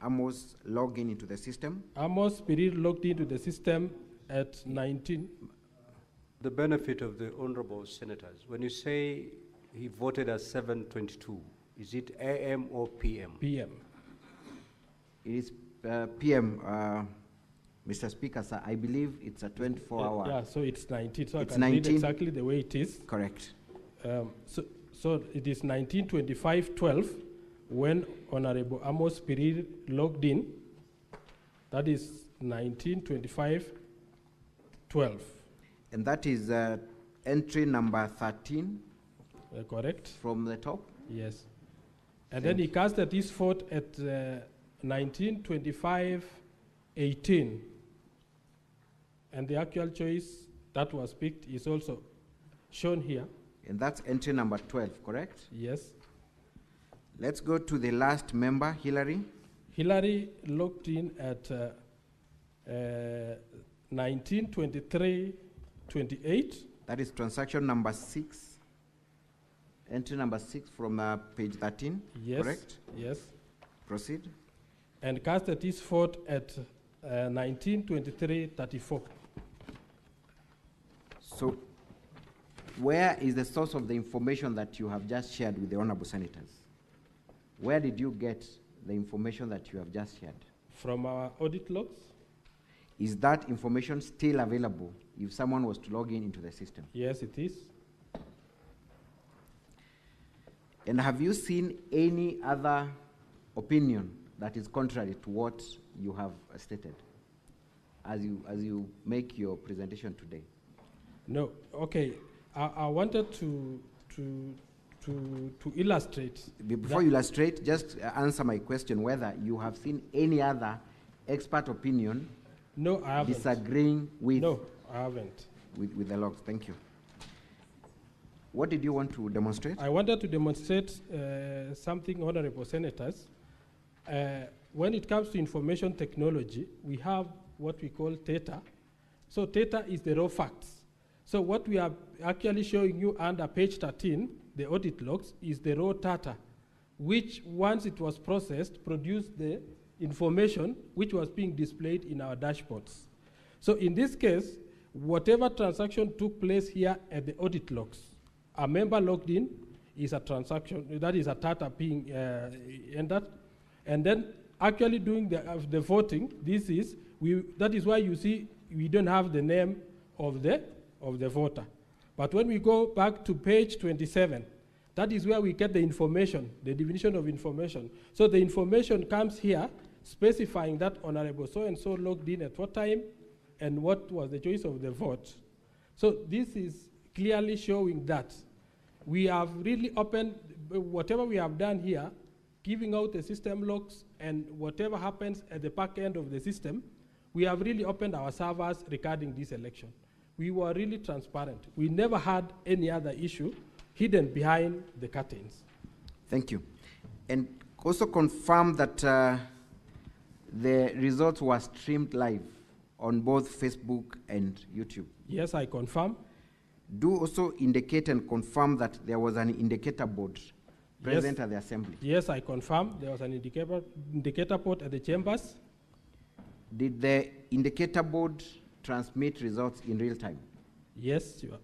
Amos log into the system? Amos Spirit logged into the system at 19. The benefit of the honorable senators, when you say he voted at 7:22, is it AM or PM? PM. It is PM, Mr. Speaker, sir. I believe it's a 24-hour. Yeah, so it's 19. So It's I can read 19. exactly the way it is. Correct. So it is 19:25:12 when Honorable Amos Spirit logged in. That is 19:25:12. And that is entry number 13 Correct? from the top? Yes. And then he casted his vote at 19:25:18. And the actual choice that was picked is also shown here. And that's entry number 12, correct? Yes. Let's go to the last member, Hillary. Hillary logged in at 19:23:28. That is transaction number 6. Entry number 6 from page 13, Yes. correct? Yes. Proceed. And casted his vote at 19:23:34. So, where is the source of the information that you have just shared with the honorable senators? Where did you get the information that you have just shared? From our audit logs? Is that information still available if someone was to log into the system? Yes, it is. And have you seen any other opinion that is contrary to what you have stated as you make your presentation today? No. Okay. I wanted to illustrate. Before you illustrate, just answer my question whether you have seen any other expert opinion No, I haven't. disagreeing with, No, I haven't. with the logs. Thank you. What did you want to demonstrate? I wanted to demonstrate something, honorable senators. When it comes to information technology, we have what we call data. So data is the raw facts. So what we are actually showing you under page 13, the audit logs, is the raw data, which once it was processed, produced the information which was being displayed in our dashboards. So in this case, whatever transaction took place here at the audit logs, a member logged in is a transaction, that is a data being entered, and then actually doing the voting, that is why you see we don't have the name of the voter. But when we go back to page 27, that is where we get the information, the definition of information. So the information comes here specifying that Honorable so-and-so logged in at what time and what was the choice of the vote. So this is clearly showing that we have really opened, whatever we have done here, giving out the system logs and whatever happens at the back end of the system, we have really opened our servers regarding this election. We were really transparent. We never had any other issue hidden behind the curtains. Thank you. And also confirm that the results were streamed live on both Facebook and YouTube. Yes, I confirm. Do also indicate and confirm that there was an indicator board present at the assembly. Yes, I confirm. There was an indicator board at the chambers. Did the indicator board transmit results in real time? Yes, you are.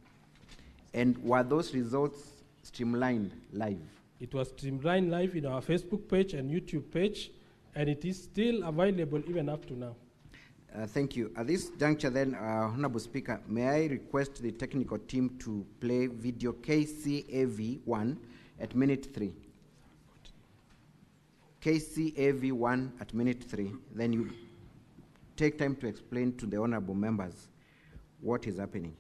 And were those results streamlined live? It was streamlined live in our Facebook page and YouTube page, and it is still available even up to now. Thank you. At this juncture then, Honorable Speaker, may I request the technical team to play video KCAV1 at minute 3. KCAV1 at minute 3. Then you take time to explain to the honorable members what is happening.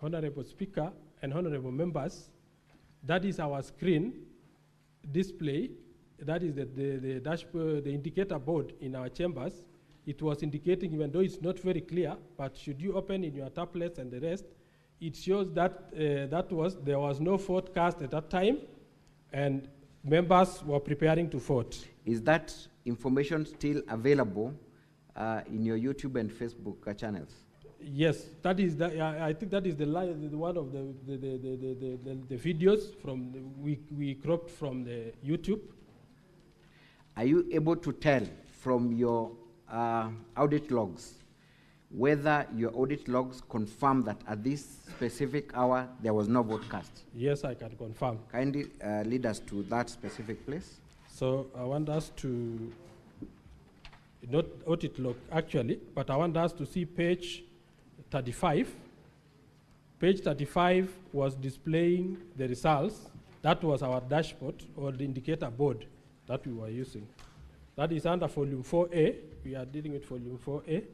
Honorable Speaker and honorable members, that is our screen display. That is the dashboard, the indicator board in our chambers. It was indicating, even though it's not very clear, but should you open in your tablets and the rest, it shows that there was no vote cast at that time, and members were preparing to vote. Is that information still available in your YouTube and Facebook channels? Yes, that is I think that is the one of the videos from we cropped from the YouTube. Are you able to tell from your audit logs whether your audit logs confirm that at this specific hour there was no vote cast? Yes, I can confirm. Kindly lead us to that specific place. So I want us to, not audit log actually, but I want us to see page 35. Page 35 was displaying the results. That was our dashboard or the indicator board that we were using. That is under volume 4A. We are dealing with volume 4A.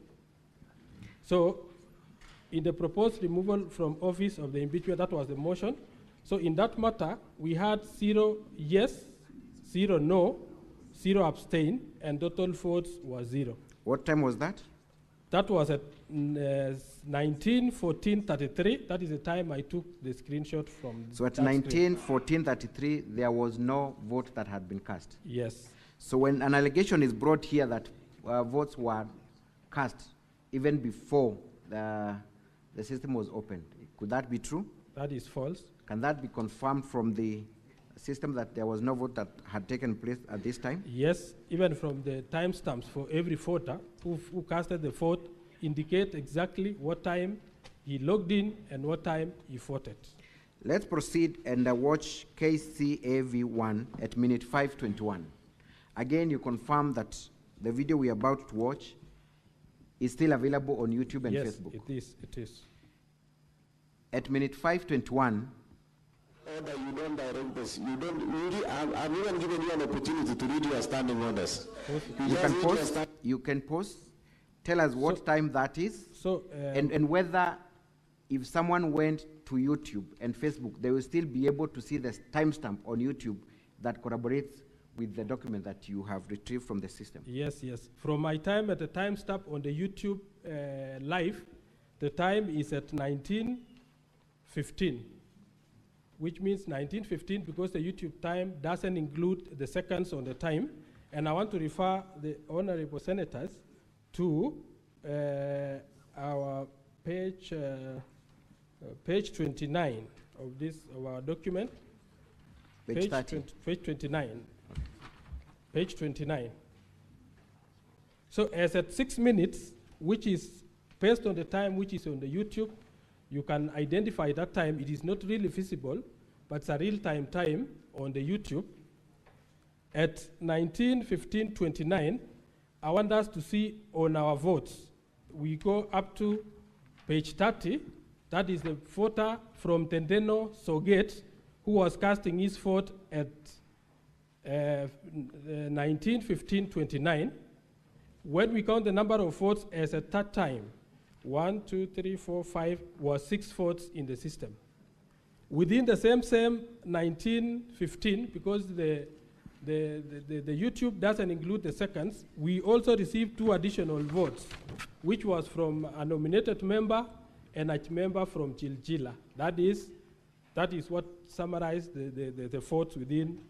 So in the proposed removal from office of the impeachment, that was the motion. So in that matter, we had 0 yes, 0 no, 0 abstain, and total votes was 0. What time was that? That was at 19:14:33. That is the time I took the screenshot from. So at 19:14:33, there was no vote that had been cast. Yes. So when an allegation is brought here that votes were cast even before the system was opened, could that be true? That is false. Can that be confirmed from the system that there was no vote that had taken place at this time? Yes, even from the timestamps for every voter who casted the vote indicate exactly what time he logged in and what time he voted. Let's proceed and watch KCAV1 at minute 5:21. Again, you confirm that the video we are about to watch is still available on YouTube and yes, Facebook. Yes, it is. At minute 5:21, order, you don't direct this. You don't really. I've even given you an opportunity to read your standing orders. You can post. Tell us what time that is. So and whether if someone went to YouTube and Facebook, they will still be able to see the timestamp on YouTube that corroborates with the document that you have retrieved from the system. Yes, yes. From my time at the timestamp on the YouTube live, the time is at 19:15. Which means 19:15 because the YouTube time doesn't include the seconds on the time. And I want to refer the honorable senators to our page 29 of our document. Page 30. Page 29. Okay. Page 29. So as at 6 minutes, which is based on the time which is on the YouTube, you can identify that time. It is not really visible, but it's a real-time time on the YouTube. At 19:15:29, I want us to see on our votes. We go up to page 30. That is the voter from Tendeno Soget who was casting his vote at 19:15:29. When we count the number of votes as at that time, 1, 2, 3, 4, 5 was 6 votes in the system. Within the same 19:15, because the YouTube doesn't include the seconds, we also received 2 additional votes, which was from a nominated member and a member from Jiljila. That is what summarized the votes within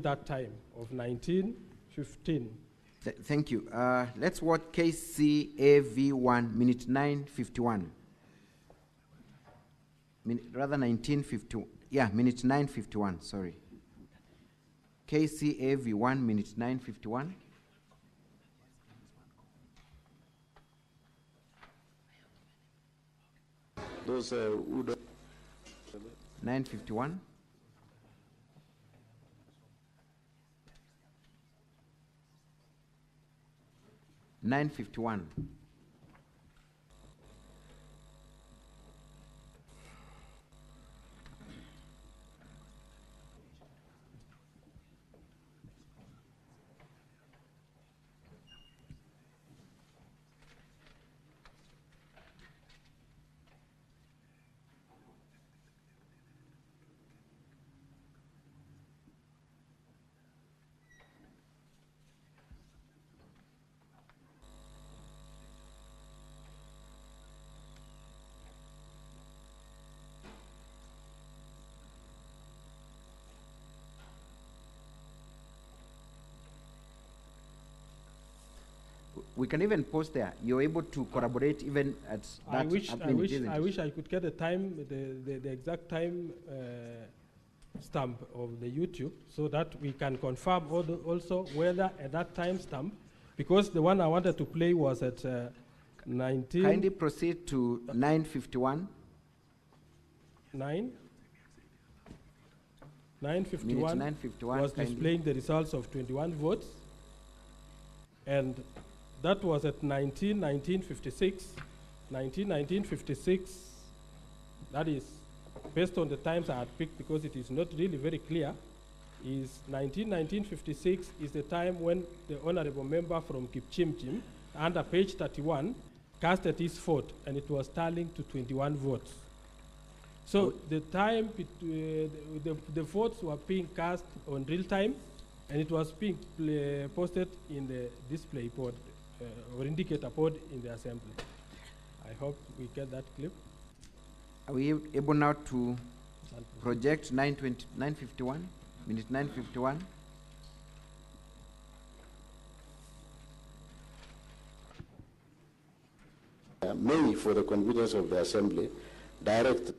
that time of 19:15. Thank you. Let's watch KCAV1, minute 9:51. Rather 19:51. Yeah, minute 9:51, sorry. KCAV1, minute 9:51. Those who don't. 9:51. We can even post there. You're able to corroborate even at that. I wish I could get the time, the exact time stamp of the YouTube, so that we can confirm also whether at that time stamp, because the one I wanted to play was at 19. Kindly proceed to 9:51. 9:51 was displaying the results of 21 votes, and that was at 1956. 1956, that is based on the times I had picked, because it is not really very clear, is 1956 is the time when the honorable member from Kipchimchim, under page 31, casted his vote, and it was tallying to 21 votes. So the time, the votes were being cast on real time, and it was being posted in the display board, or indicator board in the assembly. I hope we get that clip. Are we able now to project 9:51, minute 9:51? May, for the convenience of the assembly, direct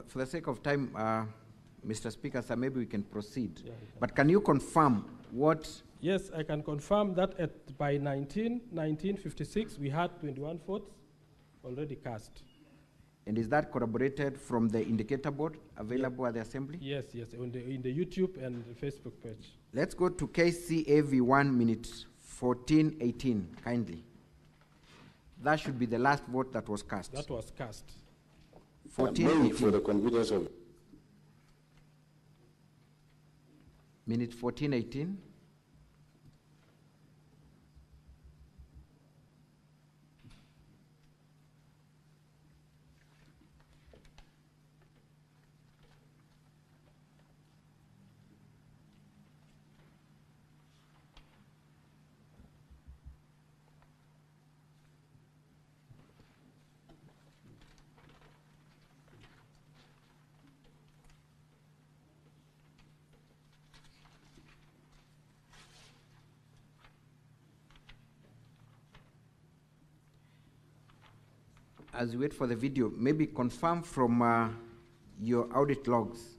For the sake of time, Mr. Speaker, sir, maybe we can proceed. Yeah, but can you confirm what? Yes, I can confirm that by 1956, we had 21 votes already cast. And is that corroborated from the indicator board available at the assembly? Yes, in the YouTube and the Facebook page. Let's go to KCAV1, minute 14:18, kindly. That should be the last vote that was cast. That was cast. 14:18. For the convenience of minute 14:18. As we wait for the video, maybe confirm from your audit logs,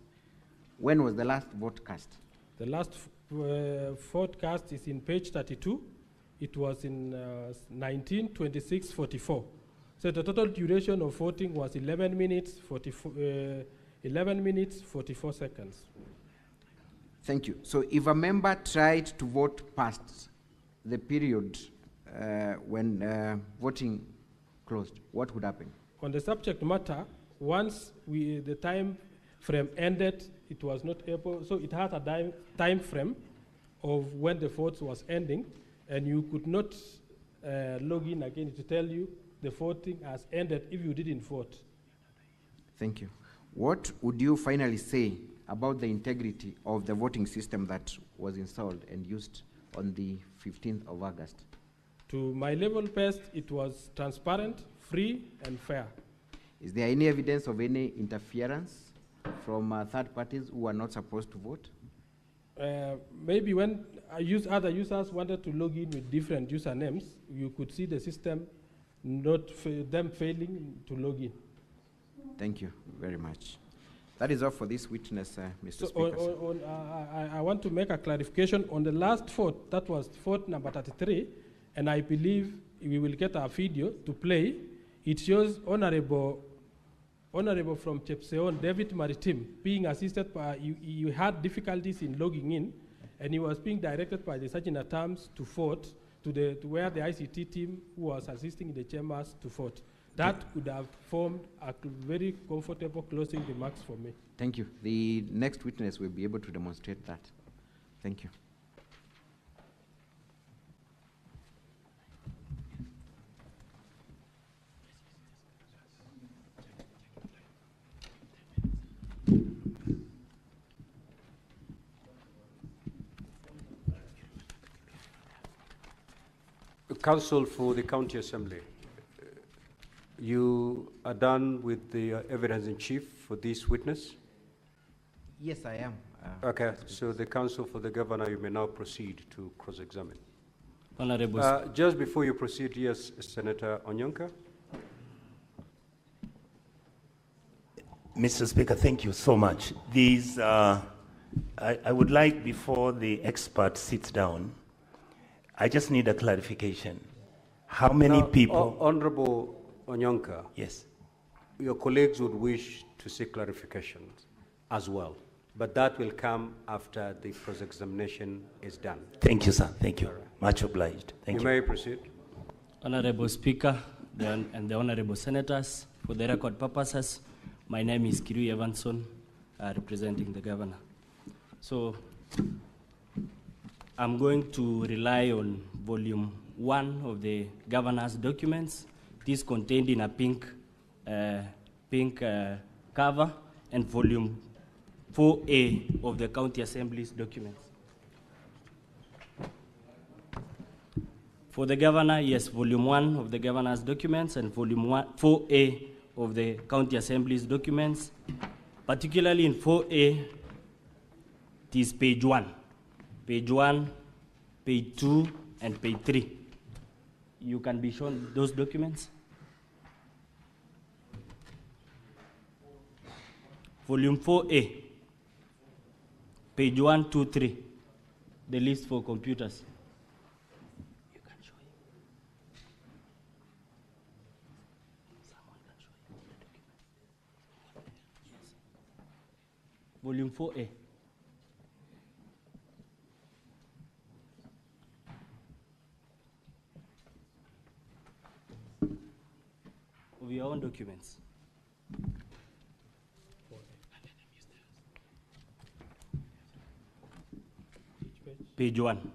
when was the last vote cast? The last vote cast is in page 32. It was in 19:26:44. So the total duration of voting was 11 minutes 44 seconds. Thank you. So if a member tried to vote past the period when voting closed, what would happen? On the subject matter, once the time frame ended, it was not able, so it has a time frame of when the vote was ending, and you could not log in again to tell you the voting has ended if you didn't vote. Thank you. What would you finally say about the integrity of the voting system that was installed and used on the 15th of August? To my level best, it was transparent, free, and fair. Is there any evidence of any interference from third parties who are not supposed to vote? Maybe when other users wanted to log in with different usernames, you could see the system them failing to log in. Thank you very much. That is all for this witness, Mr. Speaker. I want to make a clarification on the last vote. That was vote number 33. And I believe we will get a video to play. It shows Honorable from Chepseon, David Maritim, being assisted by, you had difficulties in logging in, and he was being directed by the Sergeant at Arms to vote, to where the ICT team who was assisting in the chambers to vote. That could have formed a very comfortable closing remarks for me. Thank you. The next witness will be able to demonstrate that. Thank you. Counsel for the County Assembly, you are done with the evidence in chief for this witness? Yes, I am. Okay, so the counsel for the governor, you may now proceed to cross-examine. Honorable Just before you proceed, yes, Senator Onyonka. Mr. Speaker, thank you so much. These, I would like, before the expert sits down, I just need a clarification. How many people? Honorable Onyonka. Yes. Your colleagues would wish to seek clarifications as well, but that will come after the cross-examination is done. Thank you, sir. Thank you. Much obliged. Thank you. You may proceed. Honorable Speaker and the Honorable Senators, for the record purposes, my name is Kiriu Evanson, representing the Governor. So I'm going to rely on volume 1 of the Governor's documents. This contained in a pink cover, and volume 4A of the County Assembly's documents. For the Governor, yes, volume 1 of the Governor's documents and volume 4A of the County Assembly's documents. Particularly in 4A, it is page 1. Page 1, page 2, and page 3. You can be shown those documents. Volume 4A, page 1, 2, 3, the list for computers. You can show him. Someone can show him the documents. Yes. Volume 4A. Of your own documents. Page 1.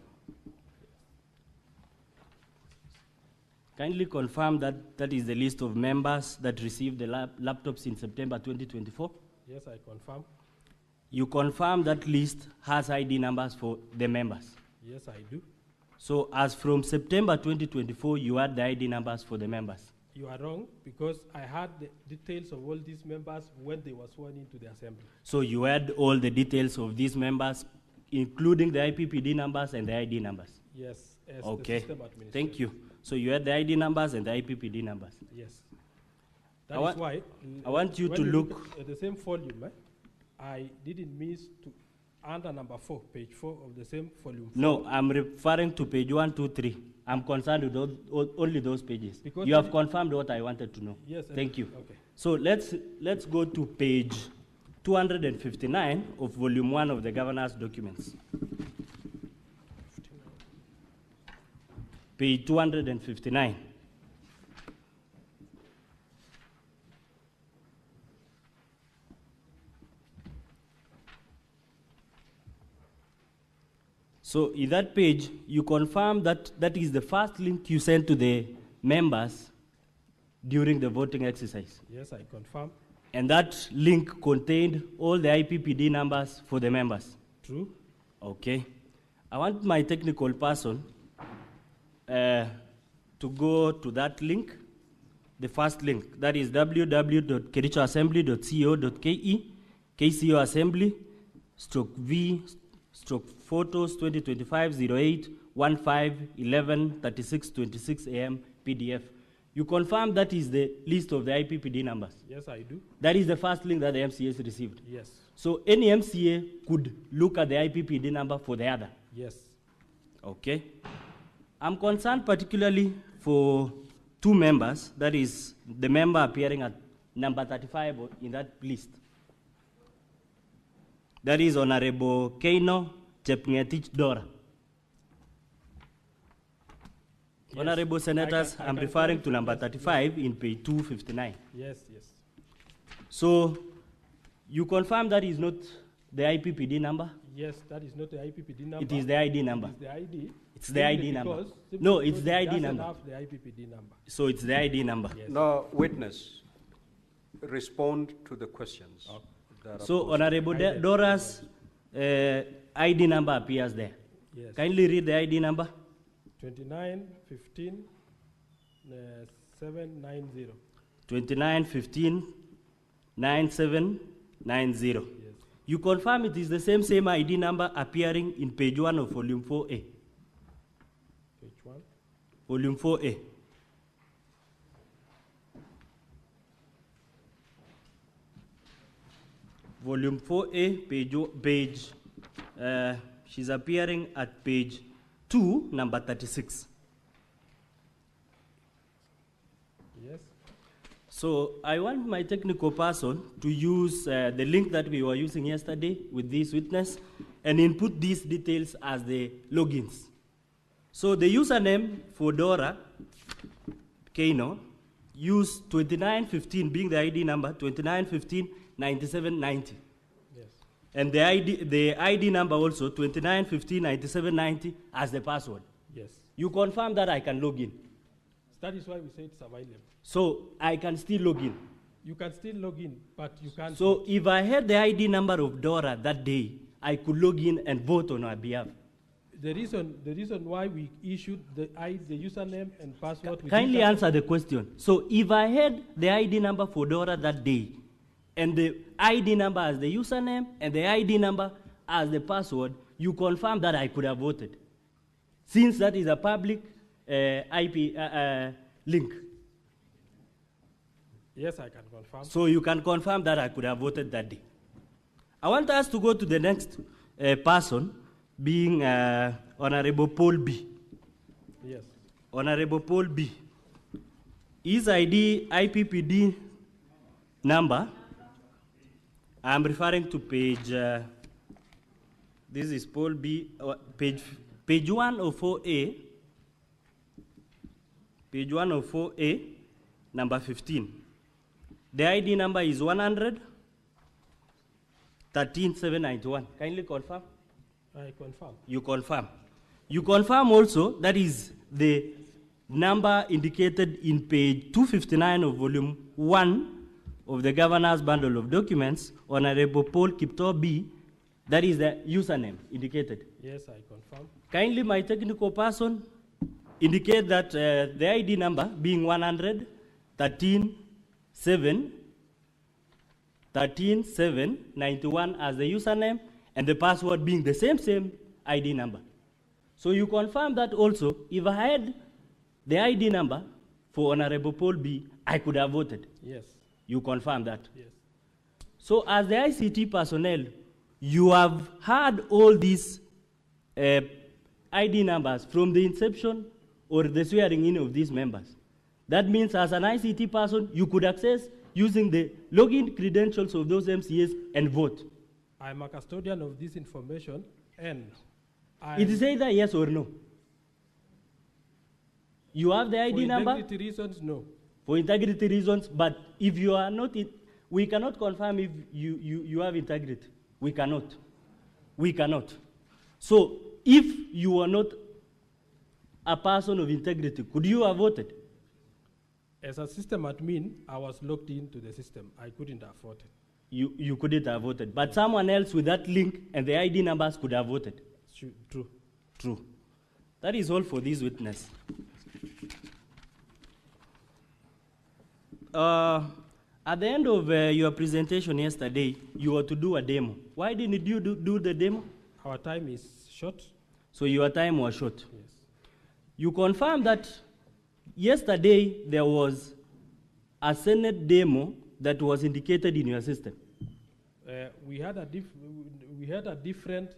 Kindly confirm that that is the list of members that received the laptops in September 2024. Yes, I confirm. You confirm that list has ID numbers for the members. Yes, I do. So as from September 2024, you had the ID numbers for the members. You are wrong, because I had the details of all these members when they were sworn into the assembly. So you had all the details of these members, including the IPPD numbers and the ID numbers? Yes, as okay. the system administrator. Thank you. So you had the ID numbers and the IPPD numbers? Yes. That is why I want you to look at the same volume. I didn't miss to under number 4, page 4 of the same volume. No, I'm referring to page 1, 2, 3. I'm concerned with only those pages. Because you have confirmed what I wanted to know. Yes. Thank you. Okay. So let's go to page 259 of volume 1 of the Governor's documents. Page 259. So in that page, you confirm that that is the first link you sent to the members during the voting exercise. Yes, I confirm. And that link contained all the IPPD numbers for the members. True. Okay. I want my technical person to go to that link, the first link, that is www.kerichoassembly.co.ke, KCO Assembly, /V/photos 2025-08-15-11-36-26 AM PDF. You confirm that is the list of the IPPD numbers? Yes, I do. That is the first link that the MCAs received? Yes. So any MCA could look at the IPPD number for the other? Yes. Okay. I'm concerned particularly for 2 members, that is the member appearing at number 35 in that list. That is Honorable Keino Chepngetich Dora. Yes. Honorable Senators, I'm referring to number 35 in page 259. Yes, yes. So you confirm that is not the IPPD number? Yes, that is not the IPPD number. It is the ID number. It is the ID. It's the ID number. No, it's the ID number. Have the IPPD number. So it's the ID number. Yes. Now, witness, respond to the questions. Okay. So Honorable Dora's ID number appears there. Yes. Kindly read the ID number. 2915 790. 2915 9790. Yes. You confirm it is the same ID number appearing in page 1 of volume 4A. Page 1. Volume 4A. Volume 4A, she's appearing at page 2, number 36. Yes. So I want my technical person to use the link that we were using yesterday with this witness and input these details as the logins. So the username for Dora Keino, use 2915 being the ID number, 2915 9790. Yes. And the ID number also, 2915 9790 as the password. Yes. You confirm that I can log in. That is why we say it's available. So I can still log in. You can still log in, but you can't. So if I had the ID number of Dora that day, I could log in and vote on her behalf. The reason why we issued the username and password. Kindly answer the question. So if I had the ID number for Dora that day, and the ID number as the username and the ID number as the password, you confirm that I could have voted, since that is a public IP link. Yes, I can confirm. So you can confirm that I could have voted that day. I want us to go to the next person, being Honorable Paul B. Yes. Honorable Paul B. His ID IPPD number, I'm referring to page, this is Paul B, page 104A, page 104A, number 15. The ID number is 100 13791. Kindly confirm. I confirm. You confirm. You confirm also that is the number indicated in page 259 of volume 1 of the governor's bundle of documents, Honorable Paul Kipto B, that is the username indicated. Yes, I confirm. Kindly, my technical person, indicate that the ID number being 100 13791 as the username and the password being the same ID number. So you confirm that also, if I had the ID number for Honorable Paul B, I could have voted. Yes. You confirm that. Yes. So as the ICT personnel, you have had all these ID numbers from the inception or the swearing in of these members. That means as an ICT person, you could access using the login credentials of those MCAs and vote. I'm a custodian of this information, and it is either yes or no. You have the ID number? For integrity reasons, no. For integrity reasons, but if you are not, we cannot confirm if you have integrity. We cannot. We cannot. So if you are not a person of integrity, could you have voted? As a system admin, I was logged into the system. I couldn't have voted. You couldn't have voted, but someone else with that link and the ID numbers could have voted. True. True. That is all for this witness. At the end of your presentation yesterday, you were to do a demo. Why didn't you do the demo? Our time is short. So your time was short. Yes. You confirmed that yesterday there was a Senate demo that was indicated in your system. We had a different.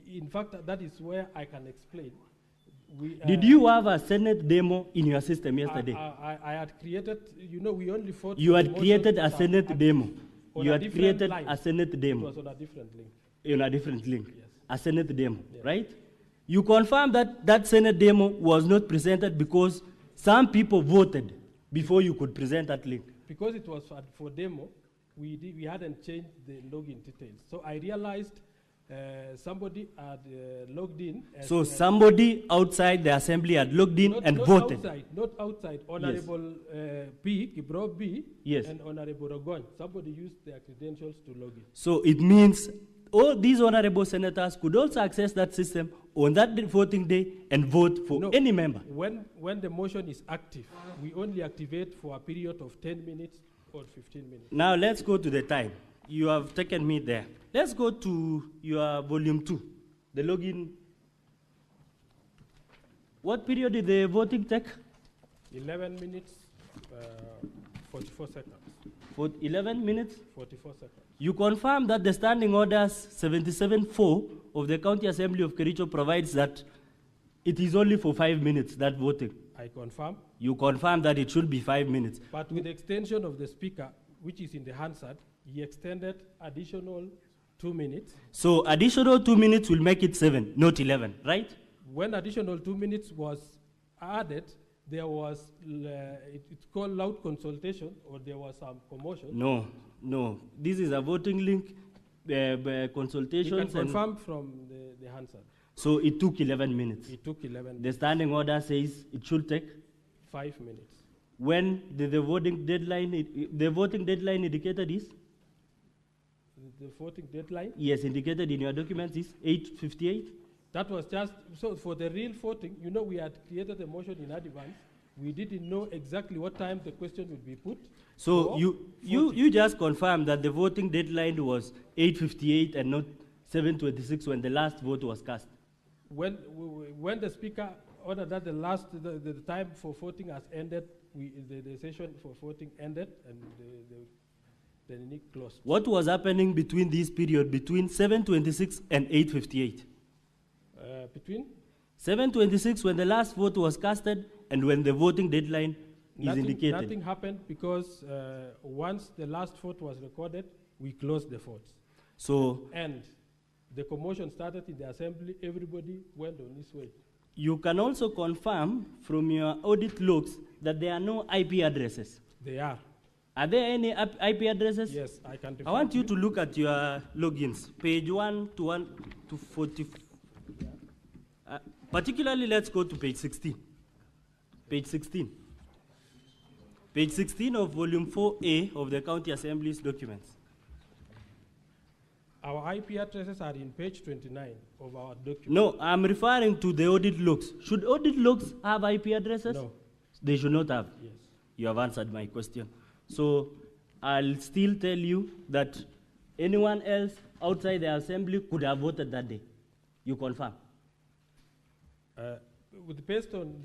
In fact, that is where I can explain. Did you have a Senate demo in your system yesterday? I had created. We only fought. You had created a Senate demo. You had created line. a Senate demo. It was on a different link. On a different link. Yes. A Senate demo, Yes. right? You confirm that that Senate demo was not presented because some people voted before you could present that link. Because it was for demo, we hadn't changed the login details. So I realized somebody had logged in. So somebody outside the assembly had logged in and voted. Not outside. Honorable P, Kibro B, yes, and Honorable Rogon. Somebody used their credentials to log in. So it means all these honorable senators could also access that system on that voting day and vote for No. any member. When the motion is active, we only activate for a period of 10 minutes or 15 minutes. Now let's go to the time. You have taken me there. Let's go to your volume 2, the login. What period did the voting take? 11 minutes, 44 seconds. For 11 minutes? 44 seconds. You confirm that the standing orders 77-4 of the County Assembly of Kericho provides that it is only for 5 minutes, that voting. I confirm. You confirm that it should be 5 minutes. But with the extension of the speaker, which is in the Hansard, he extended additional 2 minutes. So additional 2 minutes will make it 7, not 11, right? When additional 2 minutes was added, there was, it's called loud consultation, or there was some commotion. No, no. This is a voting link, You consultations. can confirm from the Hansard. So it took 11 minutes. It took 11 The minutes, standing order says it should take. 5 minutes. When did the voting deadline, the voting deadline indicated is? The voting deadline, Yes, indicated in your documents is 8:58. that was just, so for the real voting, you know, we had created a motion in advance. We didn't know exactly what time the question would be put. So for you voting. just confirmed that the voting deadline was 8:58 and not 7:26 when the last vote was cast. When the speaker ordered that the time for voting has ended, the session for voting ended and the NIC closed. What was happening between this period, between 7:26 and 8:58? Between 7:26 when the last vote was casted and when the voting deadline is indicated. nothing happened because once the last vote was recorded, we closed the votes. So And the commotion started in the assembly, everybody went on his way. you can also confirm from your audit logs that there are no IP addresses. They are. Are there any IP addresses? Yes, I can I want you to look at your logins, page 1 to 40. Particularly, let's go to page 16. Page 16. Page 16 of volume 4A of the County Assembly's documents. Our IP addresses are in page 29 of our document. No, I'm referring to the audit logs. Should audit logs have IP addresses? No. They should not have. Yes. You have answered my question. So I'll still tell you that anyone else outside the assembly could have voted that day. You confirm? Based on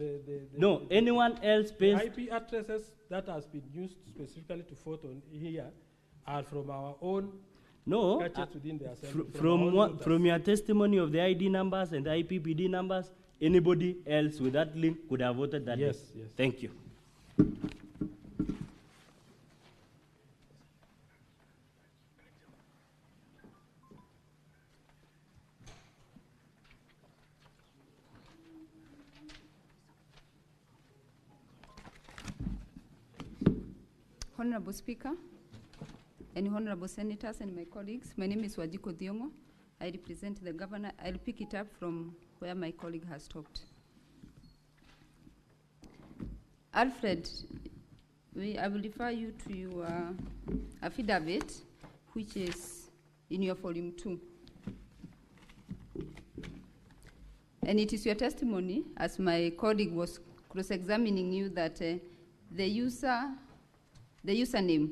No, anyone else the based. IP addresses that has been used specifically to vote on here are from our own No, gadgets within the assembly. from your testimony of the ID numbers and the IPPD numbers, anybody else with that link could have voted that day. Yes, yes. Thank you. Honorable Speaker, and honorable senators and my colleagues, my name is Wajiko Thiongo. I represent the governor. I'll pick it up from where my colleague has stopped. Alfred, I will refer you to your affidavit, which is in your volume 2. And it is your testimony, as my colleague was cross-examining you, that the username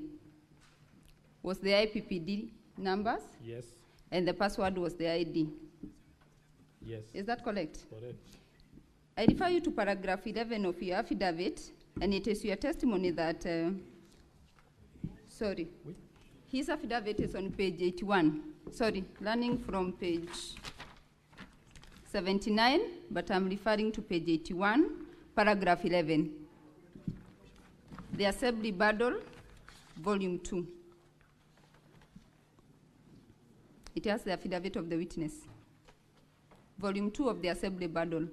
was the IPPD numbers, Yes, and the password was the ID. yes. Is that correct? Correct. I refer you to paragraph 11 of your affidavit, and it is your testimony that, Oui. his affidavit is on page 81. Learning from page 79, but I'm referring to page 81, paragraph 11. The Assembly Battle, volume 2. It has the affidavit of the witness. Volume 2 of the Assembly Battle.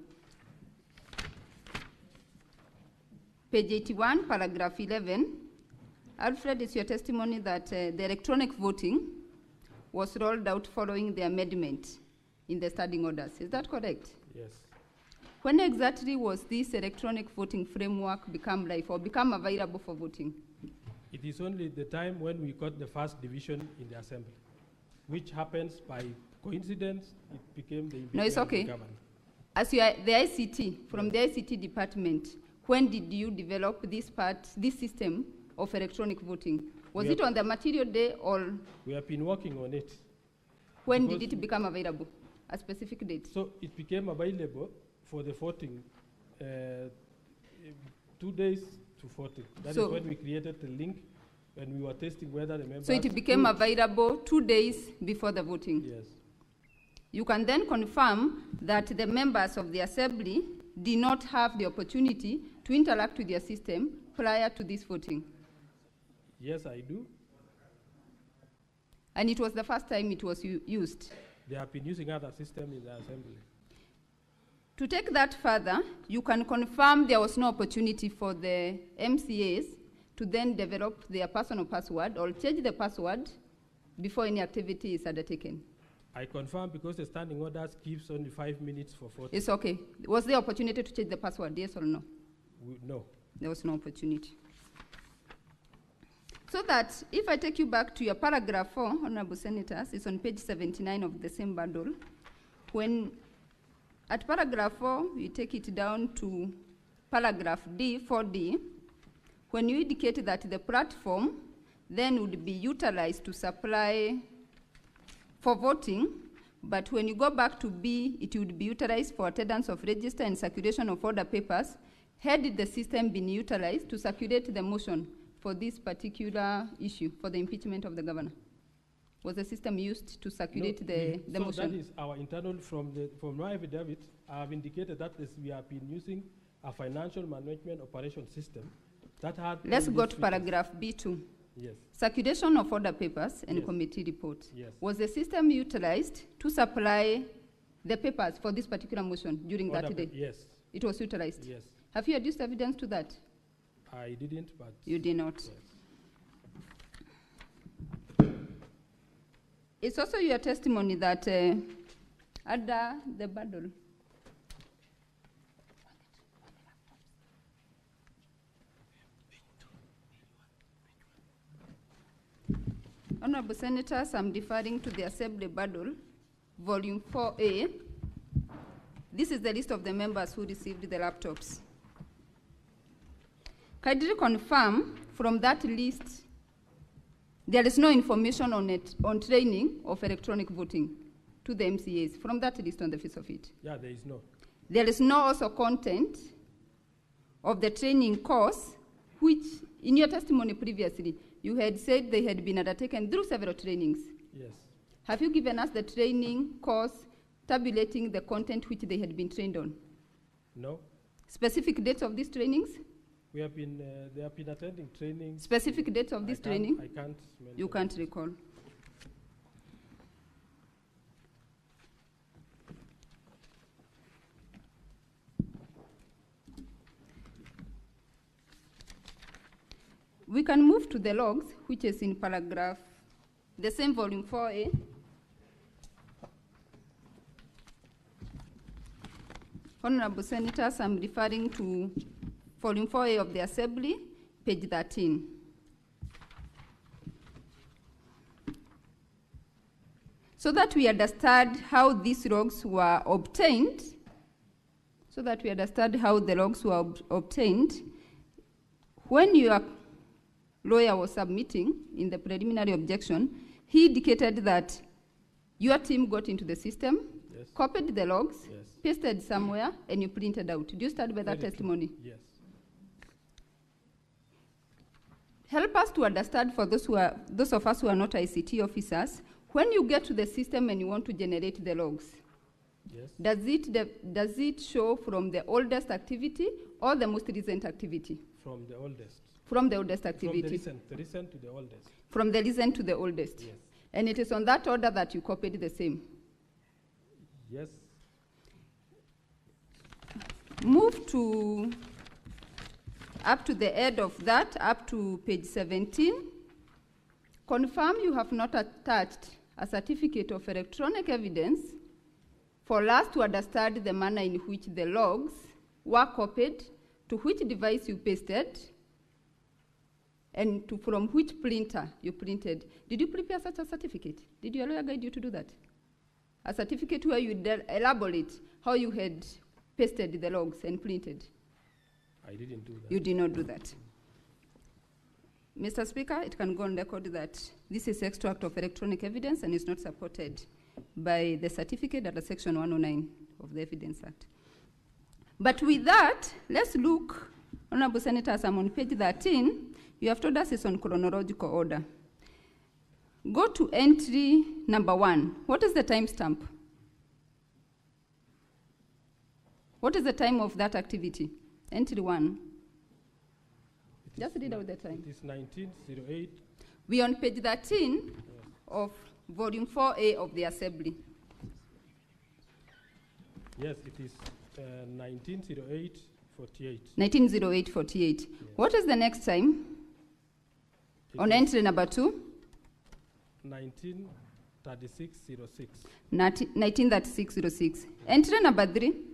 Page 81, paragraph 11. Alfred, is your testimony that the electronic voting was rolled out following the amendment in the standing orders. Is that correct? Yes. When exactly was this electronic voting framework become live or become available for voting? It is only the time when we got the first division in the assembly. which happens by coincidence, it became the No, it's impeachment of okay. the governor. As you are the ICT, from the ICT department, when did you develop this system of electronic voting? Was We it have- on the material day, or We have been working on it. when Because did it become available? A specific date? So it became available for the voting 2 days to voting. That is So- when we created the link, when we were testing whether the members. So it became could- available 2 days before the voting. Yes. You can then confirm that the members of the assembly did not have the opportunity to interact with their system prior to this voting. Yes, I do. And it was the first time it was used. They have been using other systems in the assembly. To take that further, you can confirm there was no opportunity for the MCAs to then develop their personal password or change the password before any activity is undertaken. I confirm because the standing orders gives only 5 minutes for voting. It's okay. Was there opportunity to change the password, yes or no? No. There was no opportunity. So that, if I take you back to your paragraph 4, Honorable Senators, it's on page 79 of the same bundle. When, at paragraph 4, you take it down to paragraph D, 4D, when you indicate that the platform then would be utilized to supply for voting, but when you go back to B, it would be utilized for attendance of register and circulation of order papers. Had the system been utilized to circulate the motion for this particular issue, for the impeachment of the governor? Was the system used to circulate the So motion? that is our internal, from my affidavit, I have indicated that we have been using a financial management operation system that had. Let's all go these to features. paragraph B2. Yes. Circulation of order papers and Yes. committee reports. Yes. Was the system utilized to supply the papers for this particular motion during Order that day? Yes. It was utilized? Yes. Have you adduced evidence to that? I didn't, but. You did not. Yes. It's also your testimony that under the bundle, Honorable Senators, I'm deferring to the Assembly bundle, volume 4A. This is the list of the members who received the laptops. Kindly confirm from that list there is no information on it, on training of electronic voting to the MCAs from that list on the face of it. Yeah, there is no. There is no also content of the training course, which in your testimony previously, you had said they had been undertaken through several trainings. Yes. Have you given us the training course tabulating the content which they had been trained on? No. Specific dates of these trainings? We have been, they have been attending training. Specific dates of this training? I can't mention. You can't recall. We can move to the logs, which is in paragraph, the same volume 4A. Honorable Senators, I'm referring to volume 4A of the Assembly, page 13. So that we understand how these logs were obtained, when your lawyer was submitting in the preliminary objection, he indicated that your team got into the system, Yes. copied the logs, Yes. pasted somewhere, and you printed out. Do you stand by that Very true. testimony? Yes. Help us to understand, for those of us who are not ICT officers, when you get to the system and you want to generate the logs, Yes. does it show from the oldest activity or the most recent activity? From the oldest. From the oldest From activity. the recent to the oldest. From the recent to the oldest. Yes. And it is on that order that you copied the same. Yes. Move to up to the end of that, up to page 17. Confirm you have not attached a certificate of electronic evidence for us to understand the manner in which the logs were copied, to which device you pasted, and from which printer you printed. Did you prepare such a certificate? Did your lawyer guide you to do that? A certificate where you elaborate how you had pasted the logs and printed? I didn't do that. You did not do that. Mr. Speaker, it can go on record that this is extract of electronic evidence and is not supported by the certificate under Section 109 of the Evidence Act. But with that, let's look, Honorable Senators, I'm on page 13. You have told us it's on chronological order. Go to entry number 1. What is the timestamp? What is the time of that activity? Entry 1. Just read out the time. It is 1908. We are on page 13 of volume 4A of the Assembly. Yes, it is 1908-48. 1908-48. Yes. What is the next time? On entry number 2? 1936-06. 1936-06. Entry number 3?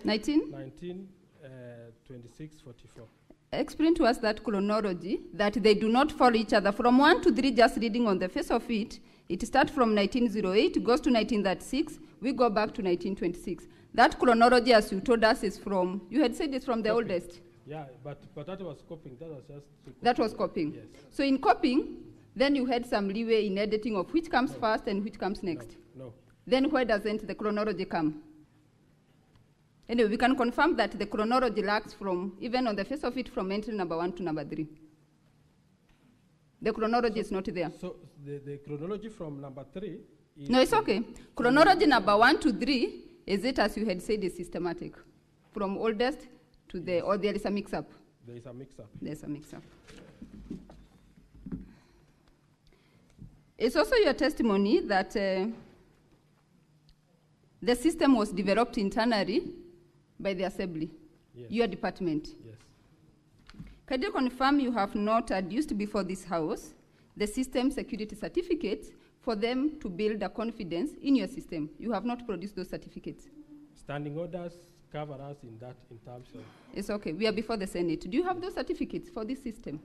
1926-44. Explain to us that chronology, that they do not follow each other. From 1 to 3, just reading on the face of it, it starts from 1908, goes to 1936, we go back to 1926. That chronology, as you told us, is from, you had said it's from the oldest. Yeah, but that was copying. That was just... That was copying. Yes. So in copying, then you had some leeway in editing of which comes first and which comes next. No. Then where doesn't the chronology come? Anyway, we can confirm that the chronology lacks from, even on the face of it, from entry number 1 to number 3. The chronology is not there. So the chronology from number 3 is... No, it's okay. Chronology number 1 to 3, is it, as you had said, is systematic? From oldest to the, or there is a mix-up? There is a mix-up. There's a mix-up. It's also your testimony that the system was developed internally by the Assembly, yes. Your department. Yes. Can you confirm you have not adduced before this House the system security certificates for them to build a confidence in your system? You have not produced those certificates. Standing orders cover us in that, in terms of... It's okay. We are before the Senate. Do you have those certificates for this system?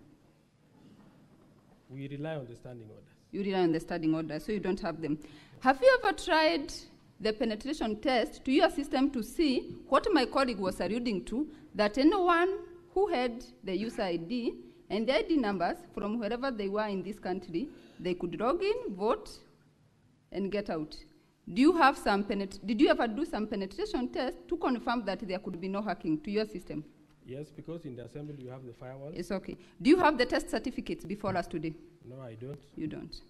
We rely on the standing orders. You rely on the standing order, so you don't have them. Have you ever tried the penetration test to your system to see what my colleague was alluding to, that anyone who had the user ID and the ID numbers from wherever they were in this country, they could log in, vote, and get out? Do you have some did you ever do some penetration test to confirm that there could be no hacking to your system? Yes, because in the Assembly you have the firewall. It's okay. Do you have the test certificates before us today? No, I don't. You don't.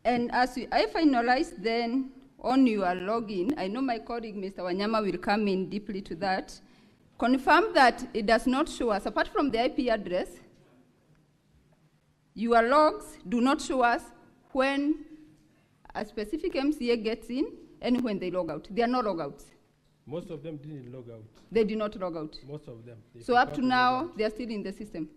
And as I finalize then on your login, I know my colleague, Mr. Wanyama, will come in deeply to that. Confirm that it does not show us, apart from the IP address, your logs do not show us when a specific MCA gets in and when they log out. There are no logouts. Most of them didn't log out. They did not log out. Most of them. So up to now, they are still in the system.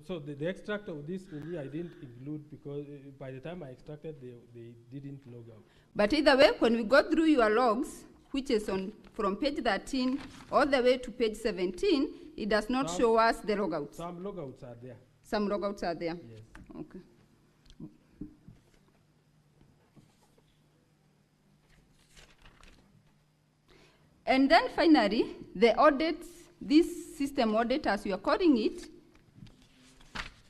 So the extract of this really I didn't include because by the time I extracted, they didn't log out. But either way, when we go through your logs, which is on from page 13 all the way to page 17, it does not show us the logouts. Some logouts are there. Some logouts are there? Yes. Okay. And then finally, the audits, this system audit, as you are calling it,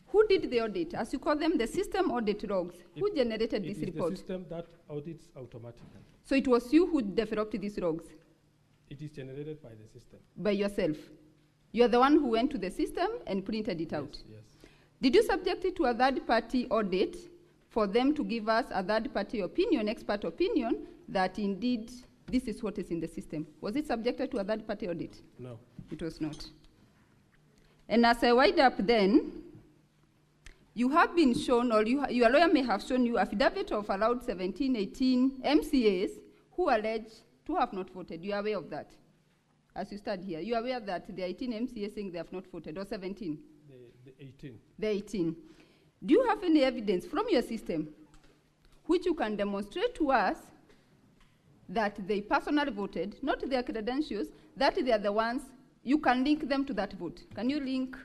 who did the audit? As you call them, the system audit logs. Who generated this report? It is the system that audits automatically. So it was you who developed these logs? It is generated by the system. By yourself? You're the one who went to the system and printed it out? Yes. Did you subject it to a third-party audit for them to give us a third-party opinion, expert opinion, that indeed this is what is in the system? Was it subjected to a third-party audit? No. It was not. And as I wind up then, you have been shown, or your lawyer may have shown you, affidavit of allowed 17, 18 MCAs who allege to have not voted. You are aware of that? As you stand here, you are aware that there are 18 MCAs saying they have not voted, or 17? The 18. The 18. Do you have any evidence from your system which you can demonstrate to us that they personally voted, not their credentials, that they are the ones, you can link them to that vote. Can you link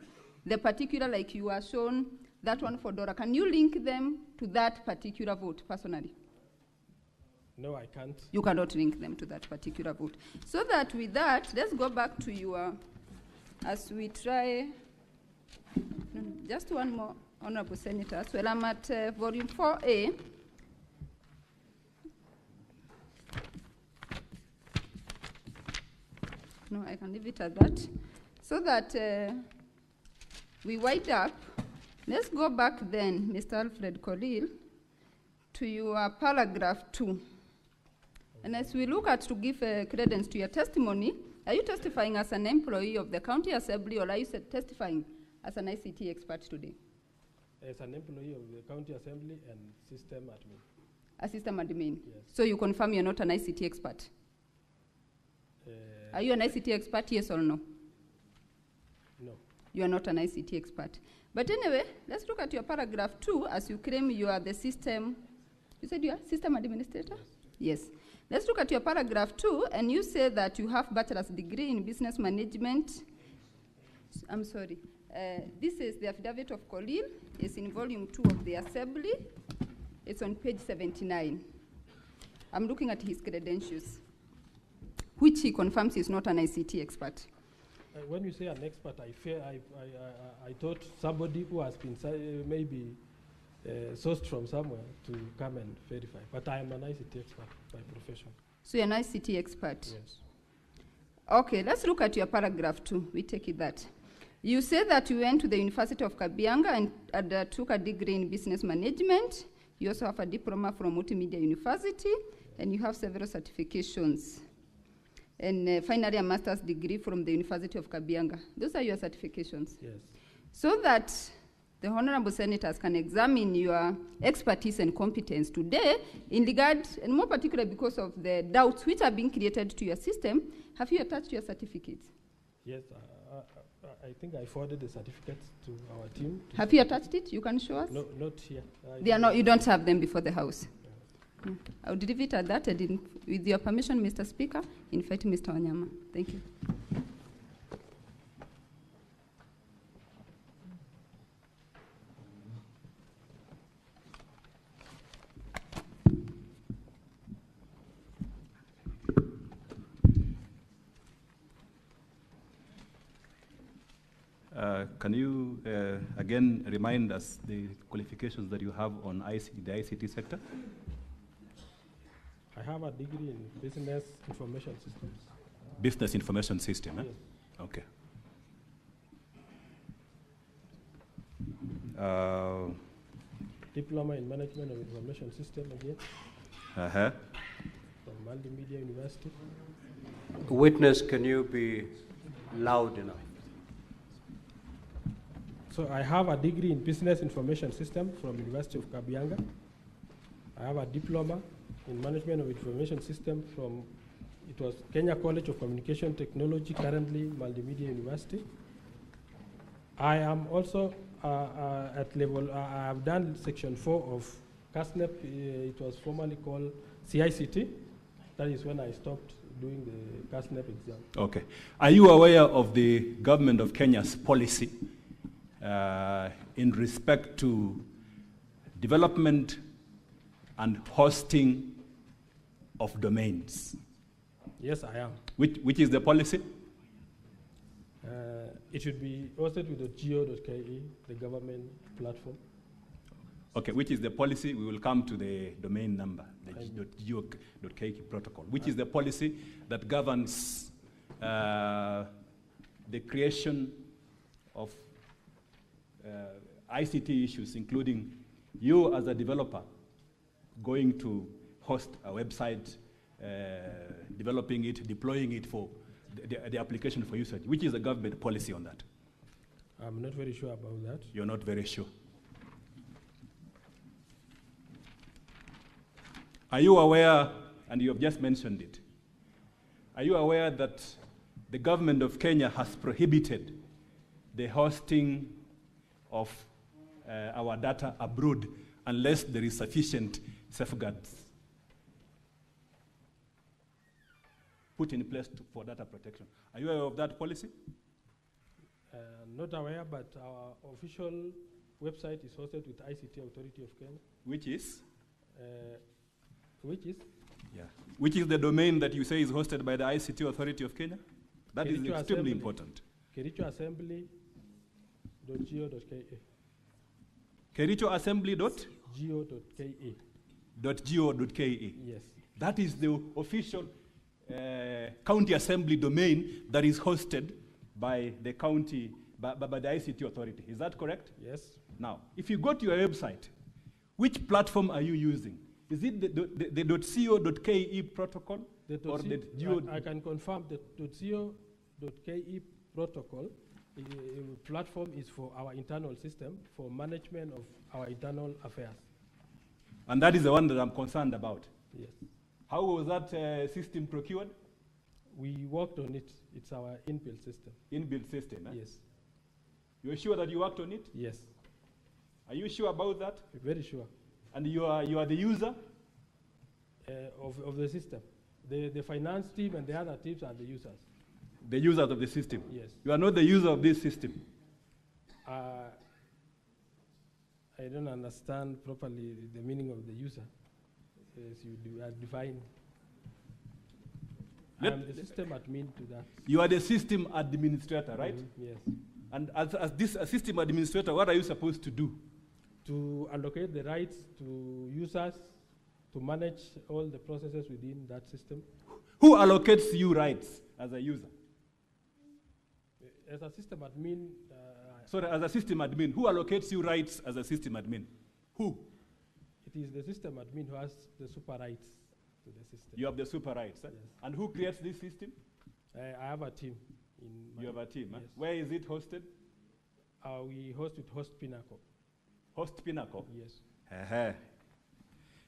the particular, like you are shown, that one for Dora, can you link them to that particular vote personally? No, I can't. You cannot link them to that particular vote. So that with that, let's go back to your, as we try, just one more, Honorable Senators. Well, I'm at volume 4A. No, I can leave it at that. So that we wind up, let's go back then, Mr. Alfred Colil, to your paragraph 2. And as we look at to give credence to your testimony, are you testifying as an employee of the County Assembly, or are you testifying as an ICT expert today? As an employee of the County Assembly and system admin. A system admin? Yes. So you confirm you're not an ICT expert? Are you an ICT expert, yes or no? No. You are not an ICT expert. But anyway, let's look at your paragraph 2 as you claim you are the system, you said you are system administrator? Yes. Let's look at your paragraph 2, and you say that you have bachelor's degree in business management. I'm sorry. This is the affidavit of Colil. It's in volume 2 of the Assembly. It's on page 79. I'm looking at his credentials, which he confirms he's not an ICT expert. When you say an expert, I thought somebody who has been maybe sourced from somewhere to come and verify. But I am an ICT expert by profession. So you're an ICT expert? Yes. Okay, let's look at your paragraph 2. We take it that. You say that you went to the University of Kabianga and took a degree in business management. You also have a diploma from Multimedia University, and you have several certifications. And finally, a master's degree from the University of Kabianga. Those are your certifications? Yes. So that the honorable senators can examine your expertise and competence today in regard, and more particularly because of the doubts which are being created to your system. Have you attached your certificates? Yes, I think I forwarded the certificates to our team. Have you attached it? You can show us? No, not here. They are not, you don't have them before the House. Yeah. I would leave it at that, and with your permission, Mr. Speaker, invite Mr. Wanyama. Thank you. Can you again remind us the qualifications that you have on the ICT sector? I have a degree in business information systems. Business information system, eh? Yes. Okay. Diploma in management of information system again. Uh-huh. From Multimedia University. Witness, can you be loud enough? So I have a degree in business information system from University of Kabianga. I have a diploma in management of information system from, it was Kenya College of Communication Technology, currently Multimedia University. I am also at level, I have done section 4 of CASNEP. It was formerly called CICT. That is when I stopped doing the CASNEP exam. Okay. Are you aware of the government of Kenya's policy in respect to development and hosting of domains? Yes, I am. Which is the policy? It should be hosted with the geo.ke, the government platform. Okay, which is the policy? We will come to the domain number, the geo.ke protocol. Which is the policy that governs the creation of ICT issues, including you as a developer going to host a website, developing it, deploying it for the application for usage. Which is the government policy on that? I'm not very sure about that. You're not very sure. Are you aware, and you have just mentioned it, are you aware that the government of Kenya has prohibited the hosting of our data abroad unless there is sufficient safeguards? put in place for data protection. Are you aware of that policy? Not aware, but our official website is hosted with ICT Authority of Kenya. Which is? Which is? Yeah. Which is the domain that you say is hosted by the ICT Authority of Kenya? That is Kericho extremely Assembly. important. KerichoAssembly.go.ke. KerichoAssembly.go.ke. .go.ke. Yes. That is the official county assembly domain that is hosted by the county, by the ICT authority. Is that correct? Yes. Now, if you go to your website, which platform are you using? Is it the .co.ke protocol? Or the I can confirm that .co.ke protocol platform is for our internal system, for management of our internal affairs. And that is the one that I'm concerned about. Yes. How was that system procured? We worked on it. It's our inbuilt system. Inbuilt system, eh? Yes. You're sure that you worked on it? Yes. Are you sure about that? Very sure. And you are the user? Of the system. The finance team and the other teams are the users. The users of the system? Yes. You are not the user of this system? I don't understand properly the meaning of the user, as you define. I'm the system admin to that. You are the system administrator, right? Mm-hmm. Yes. And as this system administrator, what are you supposed to do? To allocate the rights to users, to manage all the processes within that system. Who allocates you rights as a user? As a system admin. Sorry, as a system admin, who allocates you rights as a system admin? Who? It is the system admin who has the super rights to the system. You have the super rights. Eh? Yes. And who creates this system? I have a team. You have a team. Yes. Eh? Where is it hosted? We host with Host Pinnacle. Host Pinnacle? Yes.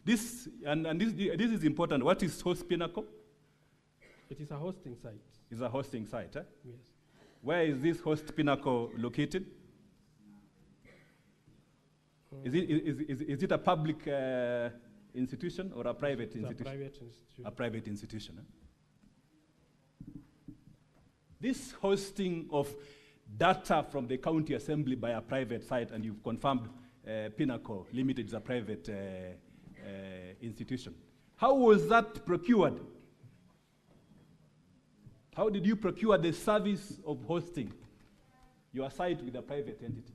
This is important. What is Host Pinnacle? It is a hosting site. It's a hosting site. Eh? Yes. Where is this Host Pinnacle located? Is it a public institution or a private institution? A private institution. A private institution. Eh? This hosting of data from the county assembly by a private site, and you've confirmed Pinnacle Limited is a private institution. How was that procured? How did you procure the service of hosting your site with a private entity,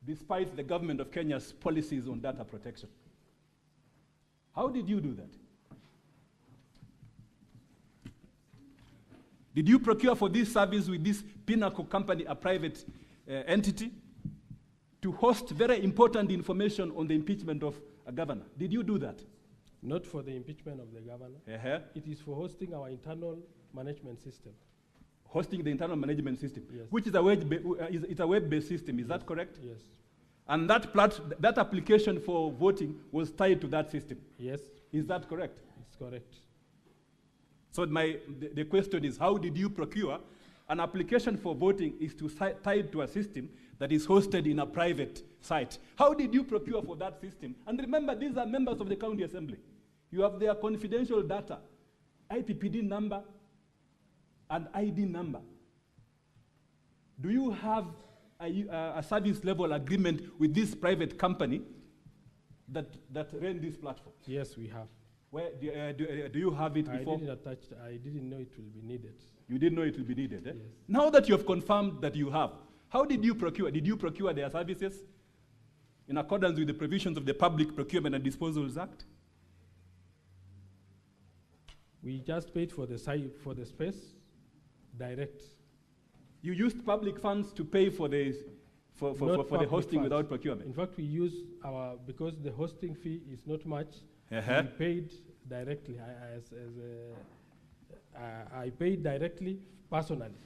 despite the government of Kenya's policies on data protection? How did you do that? Did you procure for this service with this Pinnacle company, a private entity, to host very important information on the impeachment of a governor? Did you do that? Not for the impeachment of the governor. It is for hosting our internal management system. Hosting the internal management system, yes. Which is a web-based system. Is that correct? Yes. And that application for voting was tied to that system. Yes. Is that correct? It's correct. So the question is, how did you procure an application for voting is tied to a system that is hosted in a private site? How did you procure for that system? And remember, these are members of the county assembly. You have their confidential data, IPPD number and ID number. Do you have a service level agreement with this private company that ran this platform? Yes, we have. Where do you have it before? I didn't know it will be needed. You didn't know it will be needed, eh? Yes. Now that you have confirmed that you have, how did you procure? Did you procure their services in accordance with the provisions of the Public Procurement and Disposals Act? We just paid for the site, for the space, direct. You used public funds to pay for the hosting funds. without procurement? In fact, we use because the hosting fee is not much, we paid directly. I paid directly, personally.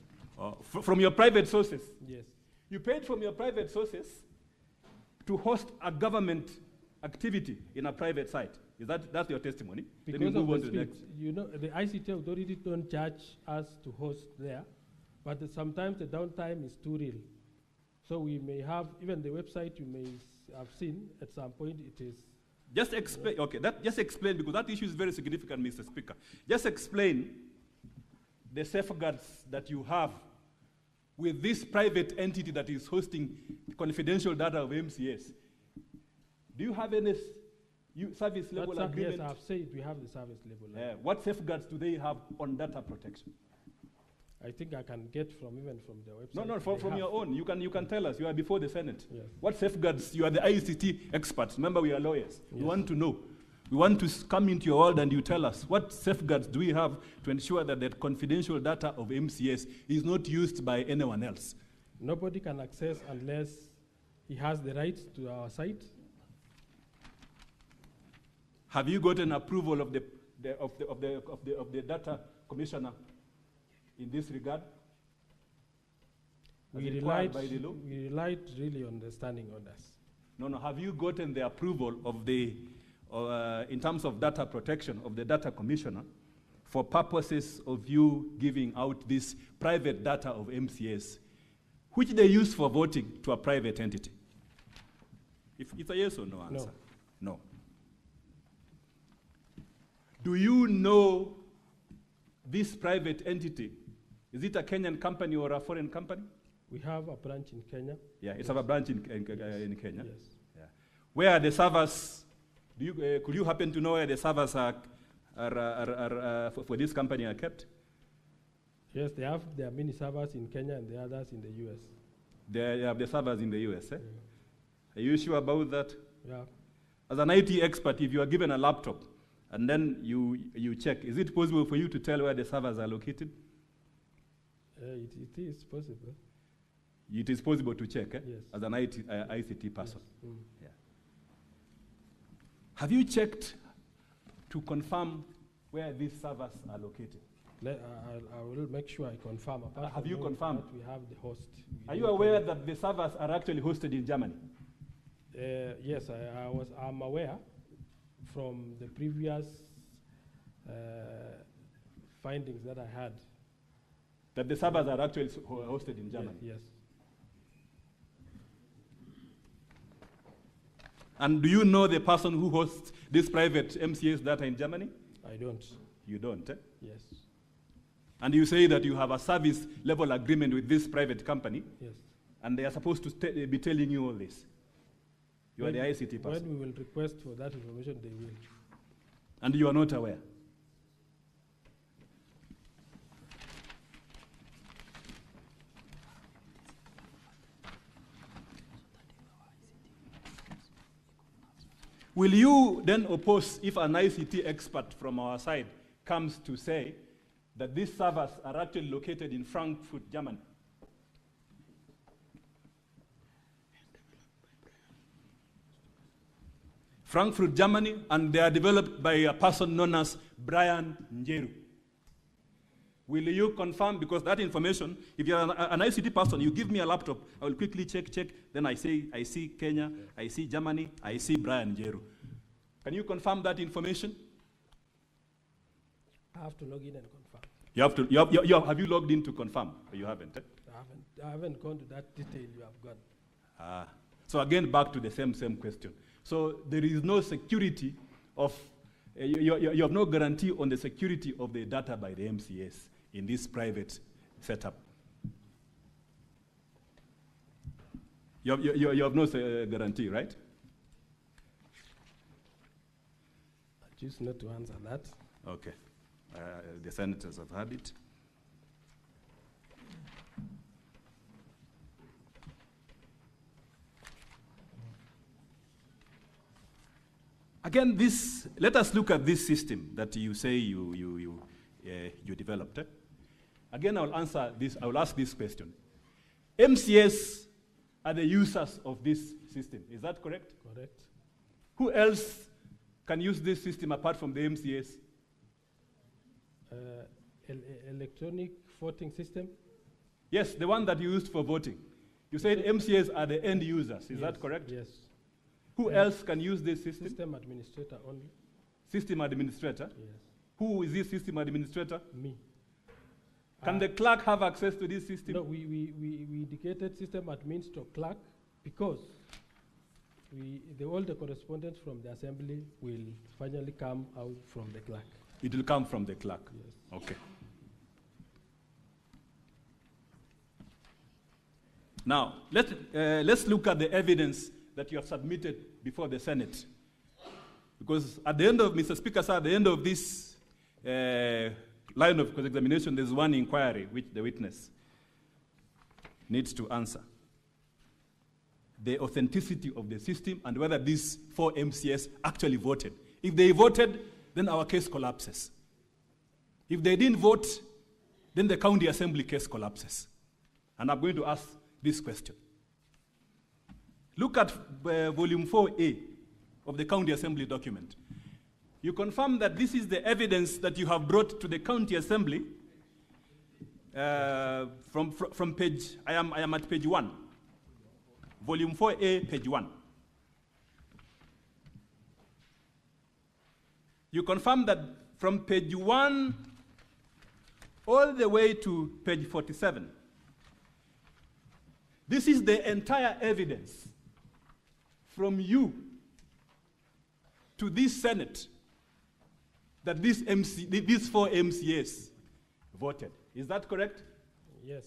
From your private sources? Yes. You paid from your private sources to host a government activity in a private site. That's your testimony? Because then we move of on the to the next. speed. You know, the ICT authority don't charge us to host there, but sometimes the downtime is too real. So we may have, even the website you may have seen, at some point it is Just explain, okay, just explain, because that issue is very significant, Mr. Speaker. Just explain the safeguards that you have with this private entity that is hosting confidential data of MCS. Do you have any service level agreement? Yes, I've said we have the service level. What safeguards do they have on data protection? I think I can get even from the website. No, from your own. You can tell us. You are before the Senate. Yes. What safeguards? You are the ICT experts. Remember, we are lawyers. Yes. We want to know. We want to come into your world and you tell us what safeguards do we have to ensure that that confidential data of MCS is not used by anyone else. Nobody can access unless he has the right to our site. Have you gotten approval of the data commissioner in this regard? We relied really on the standing orders. No. Have you gotten the approval of the, in terms of data protection, of the data commissioner for purposes of you giving out this private data of MCS, which they use for voting to a private entity? If it's a yes or no answer? No. Do you know this private entity? Is it a Kenyan company or a foreign company? We have a branch in Kenya. Yeah, it's a branch in Kenya. Yes. Yeah. Where are the servers? Could you happen to know where the servers are for this company are kept? Yes, there are many servers in Kenya and the others in the US. They have the servers in the US, eh? Yeah. Are you sure about that? Yeah. As an IT expert, if you are given a laptop and then you check, is it possible for you to tell where the servers are located? It is possible. It is possible to check, eh? Yes. As an ICT person. Yes. Yeah. Have you checked to confirm where these servers are located? I will make sure I confirm. Have you confirmed? We have the host. Are you aware that the servers are actually hosted in Germany? Yes, I'm aware from the previous findings that I had. That the servers are actually hosted in Germany? Yes. And do you know the person who hosts this private MCS data in Germany? I don't. You don't, eh? Yes. And you say that you have a service level agreement with this private company? Yes. And they are supposed to be telling you all this? You are the ICT person? When we will request for that information, they will. And you are not aware? Will you then oppose if an ICT expert from our side comes to say that these servers are actually located in Frankfurt, Germany? Frankfurt, Germany, and they are developed by a person known as Brian Njeru. Will you confirm? Because that information, if you're an ICT person, you give me a laptop, I will quickly check, then I see Kenya, I see Germany, I see Brian Njeru. Can you confirm that information? I have to log in and confirm. Have you logged in to confirm? Or you haven't? Eh? I haven't gone to that detail you have gone. So again, back to the same question. So there is no security of, you have no guarantee on the security of the data by the MCS in this private setup. You have no guarantee, right? I choose not to answer that. Okay. The senators have heard it. Again, let us look at this system that you say you developed. Eh? Again, I will ask this question. MCS are the users of this system, is that correct? Correct. Who else can use this system apart from the MCS? Electronic voting system? Yes, the one that you used for voting. You said MCS are the end users, is that correct? Yes. Who else can use this system? System administrator only. System administrator? Yes. Who is this system administrator? Me. Can the clerk have access to this system? No, we indicated system admin to clerk because All the correspondence from the assembly will finally come out from the clerk. It will come from the clerk? Yes. Okay. Now, let's look at the evidence that you have submitted before the Senate. Because at the end of, Mr. Speaker, sir, at the end of this line of cross-examination, there's one inquiry which the witness needs to answer. The authenticity of the system and whether these 4 MCS actually voted. If they voted, then our case collapses. If they didn't vote, then the county assembly case collapses. And I'm going to ask this question. Look at volume 4A of the county assembly document. You confirm that this is the evidence that you have brought to the county assembly from page, I am at page 1. Volume 4A, page 1. You confirm that from page 1 all the way to page 47, this is the entire evidence from you to this Senate that these 4 MCAs voted. Is that correct? Yes.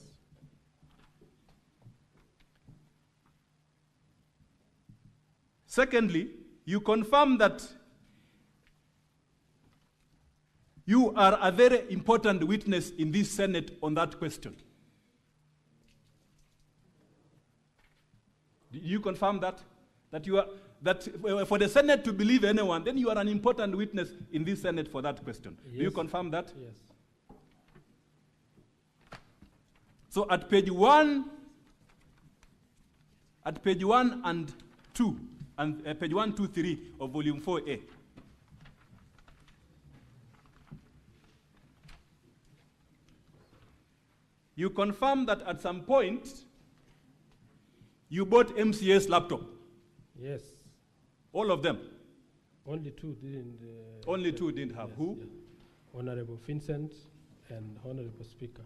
Secondly, you confirm that you are a very important witness in this Senate on that question. Do you confirm that? That for the Senate to believe anyone, then you are an important witness in this Senate for that question. Yes. Do you confirm that? Yes. So at page 1 and 2, and page 1, 2, 3 of volume 4A, you confirm that at some point you bought MCA's laptop. Yes. All of them? Only 2 didn't. Only 2 didn't have. Yes, Who? yes. Honorable Vincent and Honorable Speaker.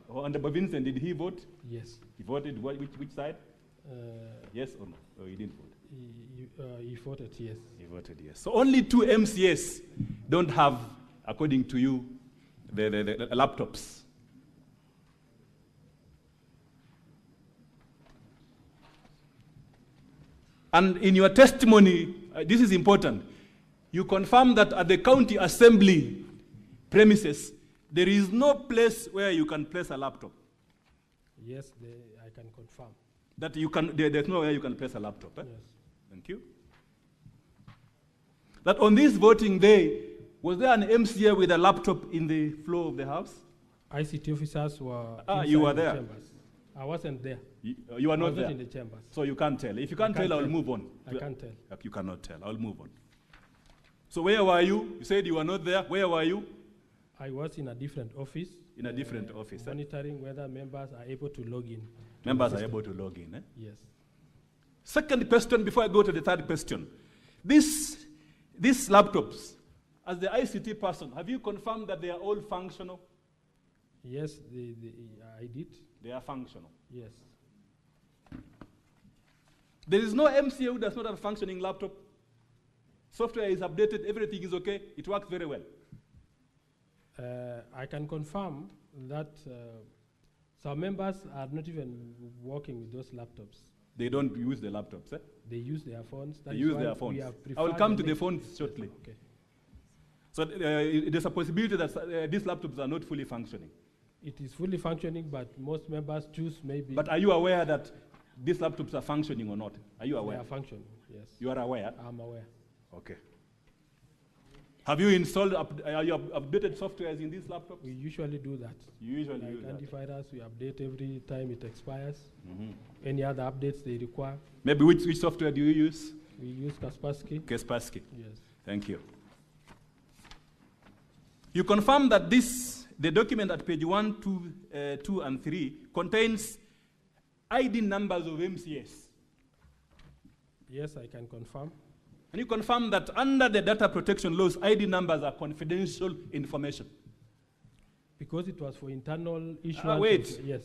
Honorable Vincent, did he vote? Yes. He voted which side? Yes or no? Or he didn't vote? He voted yes. He voted yes. So only 2 MCAs don't have, according to you, the laptops. And in your testimony, this is important, you confirm that at the county assembly premises, there is no place where you can place a laptop. Yes, I can confirm. That you can, there's nowhere you can place a laptop. Eh? Yes. Thank you. That on this voting day, was there an MCA with a laptop in the floor of the House? ICT officers were you were the there. chambers. I wasn't there. You were not there? in the chambers. So you can't tell. If you can't tell, I'll move on. I can't tell. You cannot tell. I'll move on. So where were you? You said you were not there. Where were you? I was in a different office. In a different office. Monitoring whether members are able to log in. Members are able to log in. Eh? Yes. Second question before I go to the third question. These laptops, as the ICT person, have you confirmed that they are all functional? Yes, I did. They are functional. Yes. There is no MCA who does not have a functioning laptop. Software is updated, everything is okay, it works very well. I can confirm that some members are not even working with those laptops. They don't use the laptops, eh? They use their phones. They use their phones. I will come to the phones shortly. Okay. So there's a possibility that these laptops are not fully functioning. It is fully functioning, but most members choose maybe. But are you aware that these laptops are functioning or not? Are you aware? They are functioning, yes. You are aware? I'm aware. Okay. Have you installed, you updated softwares in these laptops? We usually do that. You usually like do that? antivirus, we update every time it expires. Mm-hmm. Any other updates they require. Maybe which software do you use? We use Kaspersky. Kaspersky. Yes. Thank you. You confirm that the document at page 1, 2, and 3 contains ID numbers of MCS. Yes, I can confirm. And you confirm that under the data protection laws, ID numbers are confidential information. Because it was for internal issuance. Wait. Yes.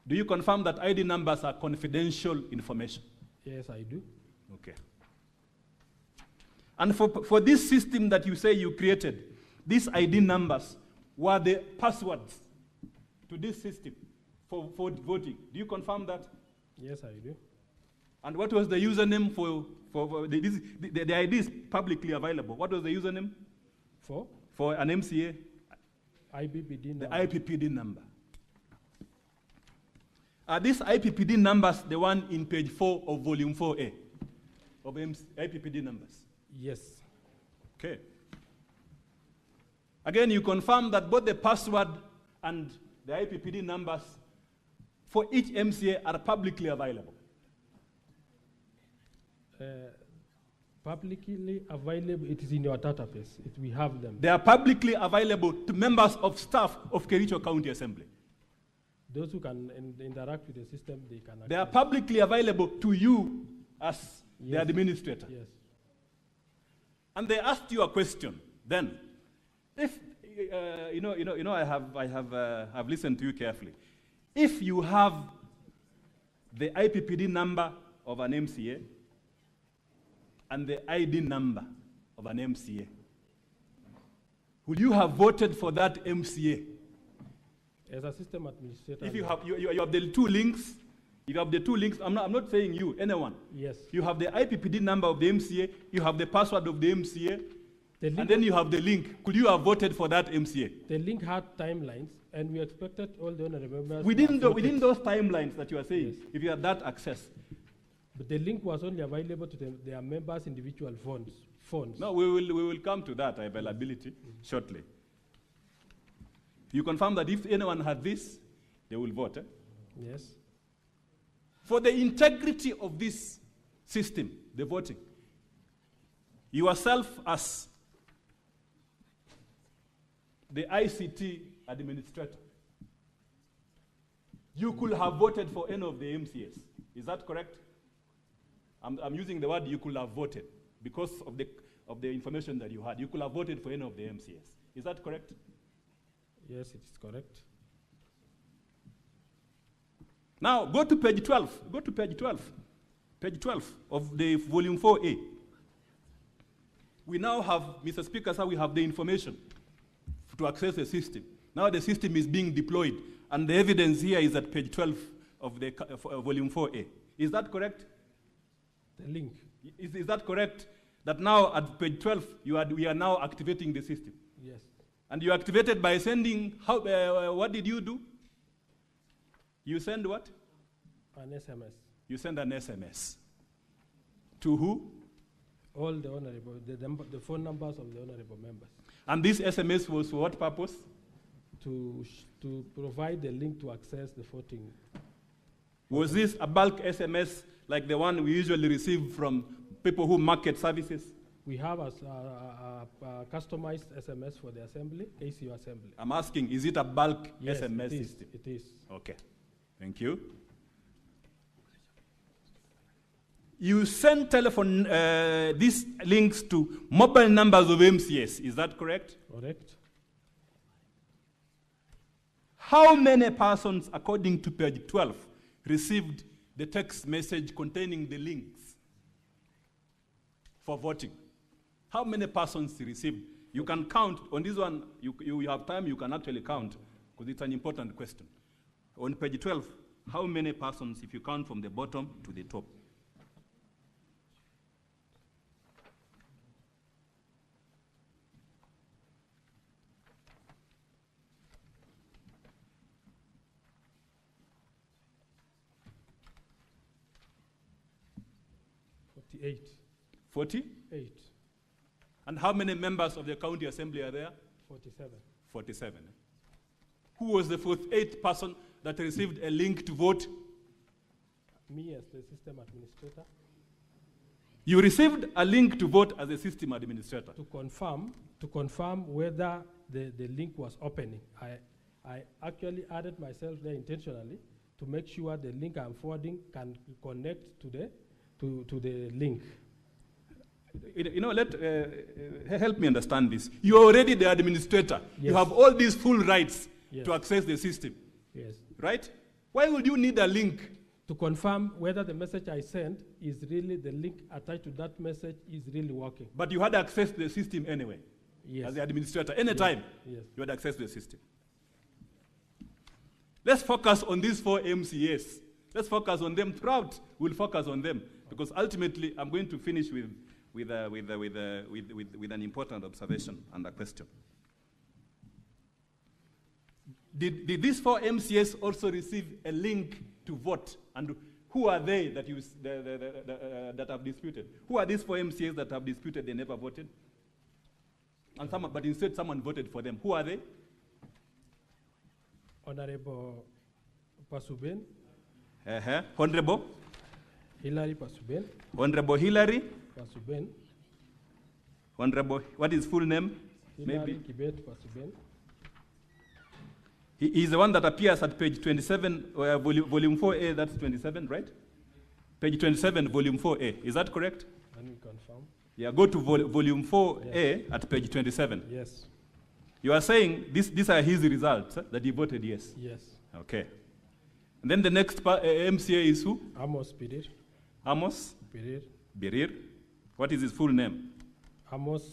Do you confirm that ID numbers are confidential information? Yes, I do. Okay. And for this system that you say you created, these ID numbers were the passwords to this system for voting. Do you confirm that? Yes, I do. And what was the username for the ID is publicly available. What was the username? For an MCA? IPPD number. The IPPD number. Are these IPPD numbers the one in page 4 of volume 4A of IPPD numbers? Yes. Okay. Again, you confirm that both the password and the IPPD numbers for each MCA are publicly available. Publicly available, it is in your database. We have them. They are publicly available to members of staff of Kericho County Assembly. Those who can interact with the system, they can access. They are publicly available to you as the administrator. Yes. And they asked you a question then. If, I've listened to you carefully. If you have the IPPD number of an MCA and the ID number of an MCA, would you have voted for that MCA? As a system administrator. If you have the two links, if you have the two links, I'm not saying you, anyone. Yes. You have the IPPD number of the MCA, you have the password of the MCA, and then you have the link. Could you have voted for that MCA? The link had timelines, and we expected all the honorable members. Within those timelines that you are saying, yes, if you had that access. But the link was only available to their members' individual phones. No, we will come to that availability shortly. You confirm that if anyone had this, they will vote. Eh? Yes. For the integrity of this system, the voting, yourself as the ICT administrator, you could have voted for any of the MCAs. Is that correct? I'm using the word you could have voted because of the information that you had. You could have voted for any of the MCAs. Is that correct? Yes, it is correct. Now, go to page 12. Go to page 12. Page 12 of the volume 4A. We now have, Mr. Speaker, sir, we have the information to access the system. Now the system is being deployed, and the evidence here is at page 12 of the volume 4A. Is that correct? The link. Is that correct? That now at page 12, we are now activating the system? Yes. And you activated by sending, what did you do? You send what? An SMS. You send an SMS. To who? All the honorable, the phone numbers of the honorable members. And this SMS was for what purpose? To provide the link to access the voting. Was this a bulk SMS like the one we usually receive from people who market services? We have a customized SMS for the assembly, ACU assembly. I'm asking, is it a bulk yes, SMS it is. system? It is. Okay, thank you. You send telephone, these links to mobile numbers of MCS, is that correct? Correct. How many persons, according to page 12, received the text message containing the links for voting? How many persons received? You can count. On this one, you have time, you can actually count, because it's an important question. On page 12, how many persons, if you count from the bottom to the top? Eight. 48. And how many members of the county assembly are there? 47. 47. Who was the 48th person that received a link to vote? Me as the system administrator. You received a link to vote as a system administrator. To confirm whether the link was opening. I actually added myself there intentionally to make sure the link I'm forwarding can connect to the link. Help me understand this. You're already the administrator. Yes. You have all these full rights to access the system. Yes. Right? Why would you need a link to confirm whether the message I sent is really, the link attached to that message is really working. But you had access to the system anyway. Yes. As the administrator, anytime Yes. you had access to the system. Let's focus on these 4 MCAs. Let's focus on them throughout. We'll focus on them because ultimately I'm going to finish with an important observation and a question. Did these 4 MCAs also receive a link to vote? And who are they that that have disputed? Who are these 4 MCAs that have disputed they never voted? And but instead someone voted for them. Who are they? Honorable Pasuben, Honorable Hilary Pasuben, Honorable Hilary Pasuben, Honorable, what is full name? Hilary Maybe. Kibet Pasuben. He is the one that appears at page 27, volume 4A, that's 27, right? Page 27, volume 4A. Is that correct? Let me confirm. Yeah, go to volume 4A at page 27. Yes. You are saying these are his results, that he voted yes? Yes. Okay. And then the next MCA is who? Amos Birir. Amos Birir. Birir. What is his full name? Amos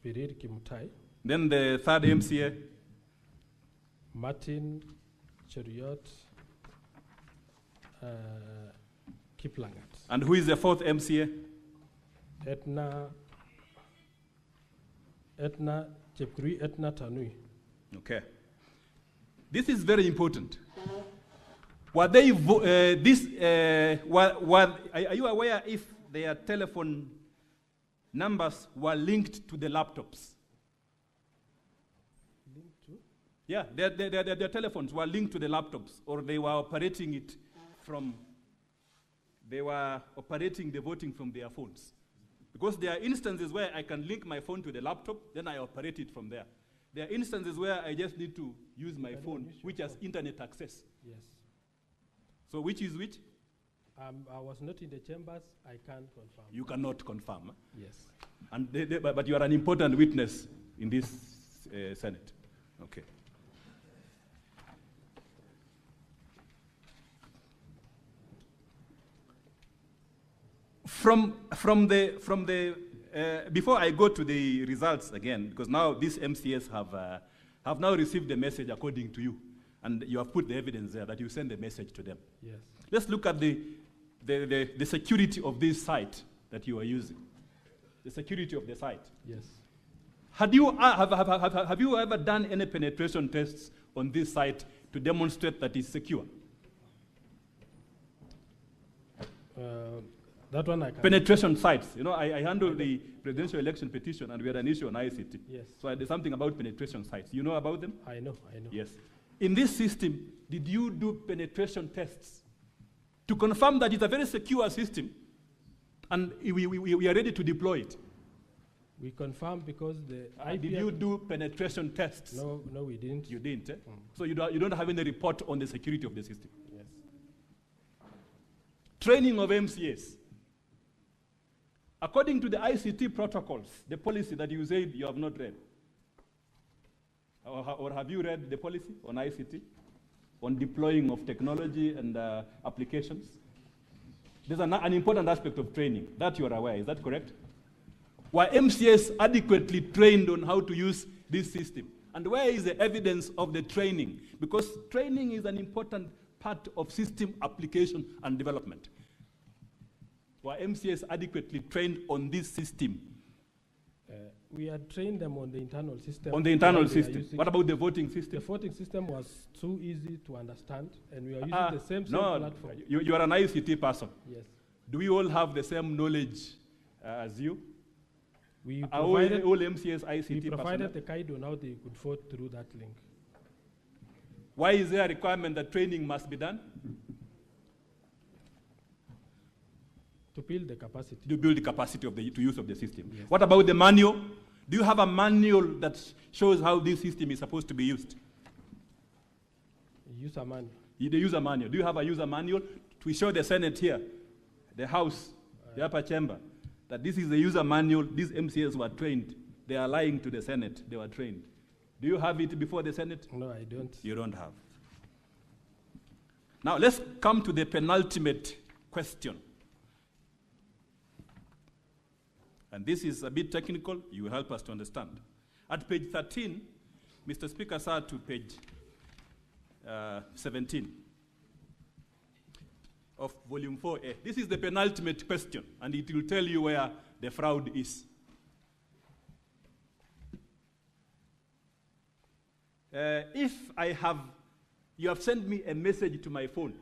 Birir Mutai. Then the third MCA? Martin Cheriot Kiplangat. And who is the fourth MCA? Etna Tanui. Okay. This is very important. Were they are you aware if their telephone numbers were linked to the laptops? Linked to? Yeah, their telephones were linked to the laptops, or they were operating it from, they were operating the voting from their phones. Because there are instances where I can link my phone to the laptop, then I operate it from there. There are instances where I just need to use my phone, which has internet access. Yes. So which is which? I was not in the chambers. I can't confirm. You cannot confirm. Huh? Yes. And but you are an important witness in this Senate. Okay. From the before I go to the results again, because now these MCAs have now received the message according to you, and you have put the evidence there that you send the message to them. Yes. Let's look at the security of this site that you are using. The security of the site. Yes. Have you ever done any penetration tests on this site to demonstrate that it's secure? That one I can. Penetration sites. You know, I handle the presidential election petition, and we had an issue on ICT. Yes. So there's something about penetration sites. You know about them? I know. Yes. In this system, did you do penetration tests to confirm that it's a very secure system, and we are ready to deploy it? We confirmed because the IP. Did you do penetration tests? No, we didn't. You didn't. Eh? So you don't have any report on the security of the system. Yes. Training of MCAs. According to the ICT protocols, the policy that you said you have not read, or have you read the policy on ICT, on deploying of technology and applications? There's an important aspect of training that you are aware. Is that correct? Were MCAs adequately trained on how to use this system? And where is the evidence of the training? Because training is an important part of system application and development. Were MCAs adequately trained on this system? We had trained them on the internal system. On the internal system. What about the voting system? The voting system was too easy to understand, and we are using the same platform. You are an ICT person. Yes. Do we all have the same knowledge as you? We all MCAs ICT we provided personnel? the guide on how they could vote through that link. Why is there a requirement that training must be done? To build the capacity. To build the capacity of the use of the system. Yes. What about the manual? Do you have a manual that shows how this system is supposed to be used? User manual. The user manual. Do you have a user manual? To show the Senate here, the House, the upper chamber, that this is the user manual. These MCAs were trained. They are lying to the Senate. They were trained. Do you have it before the Senate? No, I don't. You don't have. Now let's come to the penultimate question. And this is a bit technical. You will help us to understand. At page 13, Mr. Speaker, sir, to page 17 of volume 4A. This is the penultimate question, and it will tell you where the fraud is. If you have sent me a message to my phone,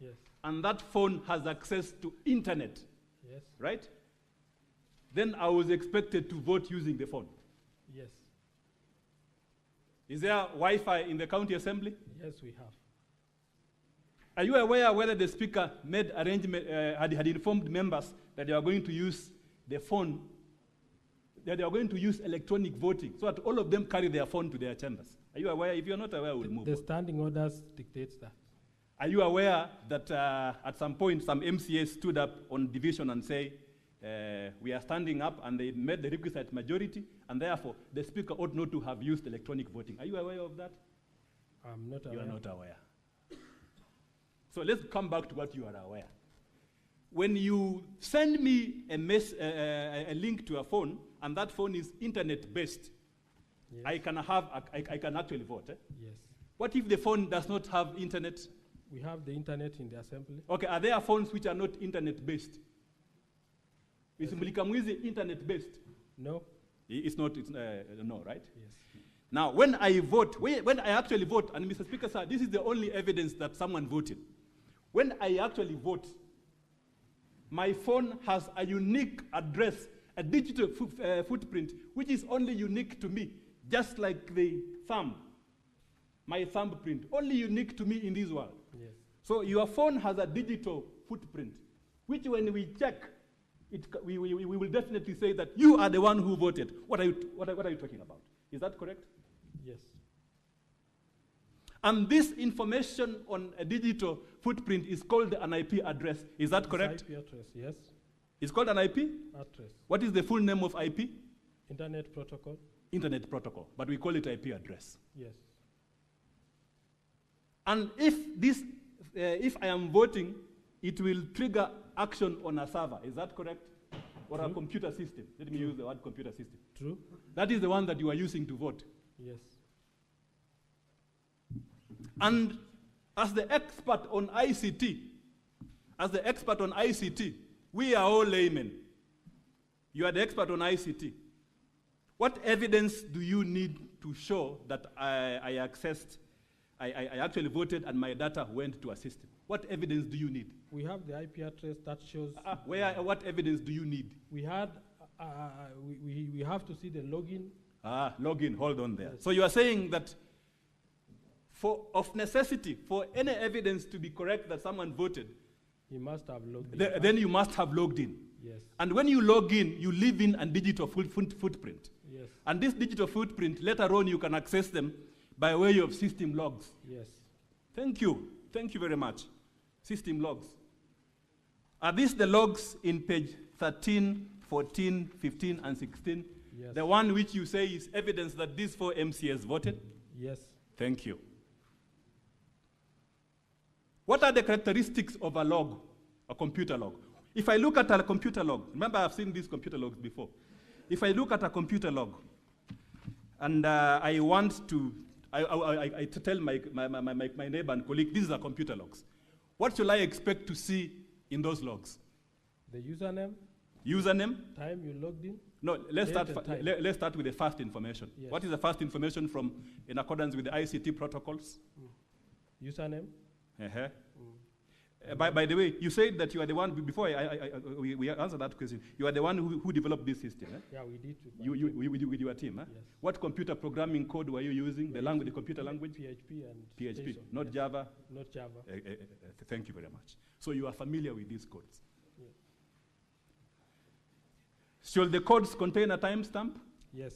Yes. and that phone has access to internet, Yes. right? Then I was expected to vote using the phone. Yes. Is there Wi-Fi in the county assembly? Yes, we have. Are you aware whether the speaker made arrangement, had informed members that they are going to use the phone, that they are going to use electronic voting, so that all of them carry their phone to their chambers? Are you aware? If you're not aware, we'll move The on. standing orders dictates that. Are you aware that at some point some MCAs stood up on division and say, we are standing up, and they made the requisite majority, and therefore the speaker ought not to have used electronic voting? Are you aware of that? I'm not aware. You are not aware. So let's come back to what you are aware. When you send me a link to a phone, and that phone is internet-based, Yes. I can actually vote. Eh? Yes. What if the phone does not have internet? We have the internet in the assembly. Okay, are there phones which are not internet-based? Is Mlikamwizi internet-based? No. It's not, no, right? Yes. Now, when I vote, when I actually vote, and Mr. Speaker, sir, this is the only evidence that someone voted. When I actually vote, my phone has a unique address, a digital footprint, which is only unique to me, just like the thumb, my thumbprint, only unique to me in this world. Yes. So your phone has a digital footprint, which when we check, we will definitely say that you are the one who voted. What are you talking about? Is that correct? Yes. And this information on a digital footprint is called an IP address. Is that correct? IP address, yes. It's called an IP? Address. What is the full name of IP? Internet protocol. Internet protocol, but we call it IP address. Yes. And if I am voting, it will trigger action on a server. Is that correct? Or a computer system. Let me use the word computer system. True. That is the one that you are using to vote. Yes. And as the expert on ICT, we are all laymen. You are the expert on ICT. What evidence do you need to show that I actually voted and my data went to a system? What evidence do you need? We have the IP address that shows. What evidence do you need? We had. We have to see the login. Login. Hold on there. Yes. So you are saying that, of necessity, for any evidence to be correct that someone voted, he must have logged in. Then you must have logged in. Yes. And when you log in, you leave in a digital footprint. Yes. And this digital footprint, later on, you can access them by way of system logs. Yes. Thank you. Thank you very much. System logs. Are these the logs in page 13, 14, 15, and 16? Yes. The one which you say is evidence that these 4 MCAs voted? Yes. Thank you. What are the characteristics of a log, a computer log? If I look at a computer log, remember I've seen these computer logs before. If I look at a computer log, and I want to, I tell my neighbor and colleague, these are computer logs. What should I expect to see in those logs? The username. Username. Time you logged in. No, let's start with the first information. Yes. What is the first information in accordance with the ICT protocols? Username. Uh-huh. By the way, you said that you are the one, before we answer that question, you are the one who developed this system. Eh? Yeah, we did. With your team. Eh? Yes. What computer programming code were you using? The computer language? PHP and PHP, JSON. not Yes. Java? Not Java. Thank you very much. So you are familiar with these codes. Yeah. Should the codes contain a timestamp? Yes,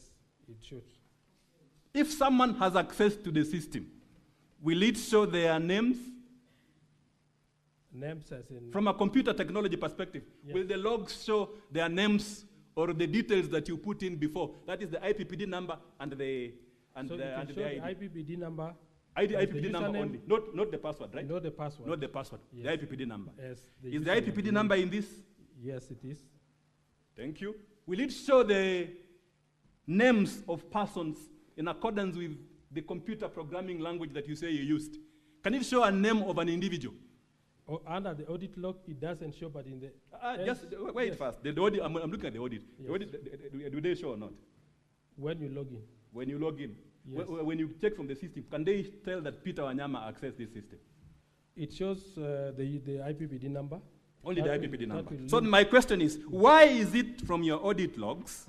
it should. If someone has access to the system, will it show their names? Names as in. From a computer technology perspective, Yes. will the logs show their names or the details that you put in before? That is the IPPD number and the So you can show the IPPD number. IPPD number only, not the password, right? Not the password. Not the password, Yes. the IPPD number. Yes, Is the IPPD number in this? Yes, it is. Thank you. Will it show the names of persons in accordance with the computer programming language that you say you used? Can it show a name of an individual? Under the audit log, it doesn't show, but in the... Just wait first. The audit, I'm looking at the audit. Yes. The audit, do they show or not? When you log in. When you log in, Yes. when you check from the system, can they tell that Peter Wanyama accessed this system? It shows the IPPD number. Only That the will- IPPD that number. will So link. my question is, why is it from your audit logs,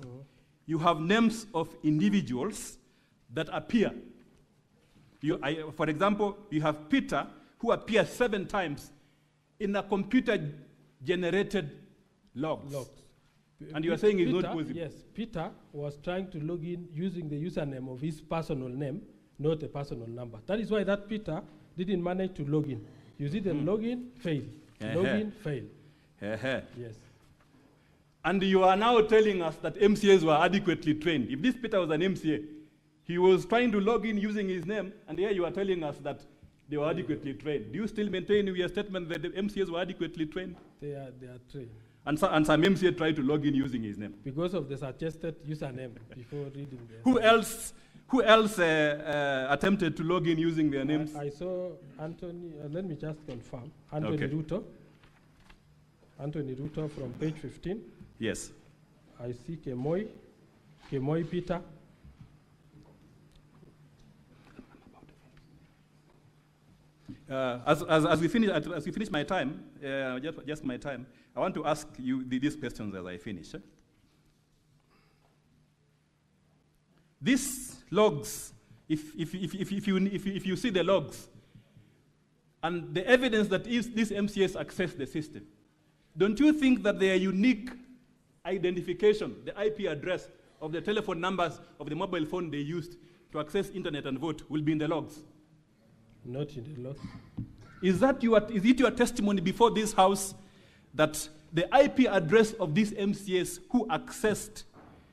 you have names of individuals that appear? For example, you have Peter, who appears 7 times in a computer-generated logs. And you are saying it's not possible? Yes, Peter was trying to log in using the username of his personal name, not a personal number. That is why that Peter didn't manage to log in. You see the login, fail. Login, fail. Yes. And you are now telling us that MCAs were adequately trained. If this Peter was an MCA, he was trying to log in using his name, and here you are telling us that they were adequately trained. Do you still maintain your statement that the MCAs were adequately trained? They are trained. And some MCA tried to log in using his name. Because of the suggested username before reading the... Who else attempted to log in using their names? I saw Anthony, let me just confirm. Anthony Okay. Ruto. Anthony Ruto from page 15. Yes. I see Kemoy Peter. As we finish my time, just my time, I want to ask you these questions as I finish. These logs, if you see the logs, and the evidence that these MCAs access the system, don't you think that their unique identification, the IP address of the telephone numbers of the mobile phone they used to access internet and vote will be in the logs? Not in the logs. Is it your testimony before this house that the IP address of these MCAs who accessed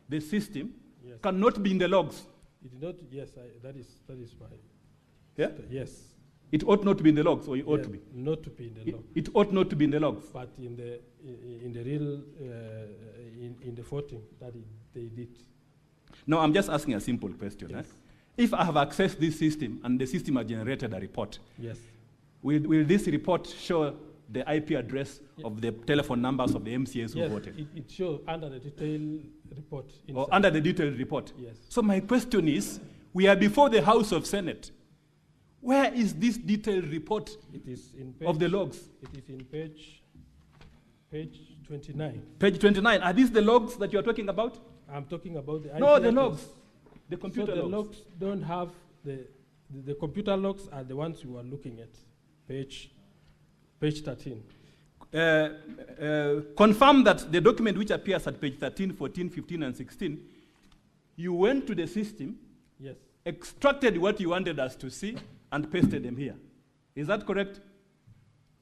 the system cannot be in the logs? It did not, yes, that is my... Yeah? Yes. It ought not to be in the logs, or it ought to be? Not to be in the log. It ought not to be in the logs. But in the real, in the voting that they did. No, I'm just asking a simple question. Yes. If I have accessed this system and the system has generated a report, Yes. will this report show the IP address of the telephone numbers of the MCAs who Yes, voted? it shows under the detailed report. Or inside. under the detailed report? Yes. So my question is, we are before the House of Senate. Where is this detailed report It is in of the logs? It is in page 29. Page 29. Are these the logs that you are talking about? I'm talking about the No, IP the address. logs. The computer so the logs. logs don't have the computer logs are the ones you are looking at. Page 13. Confirm that the document which appears at page 13, 14, 15, and 16, you went to the system, Yes. extracted what you wanted us to see, and pasted them here. Is that correct?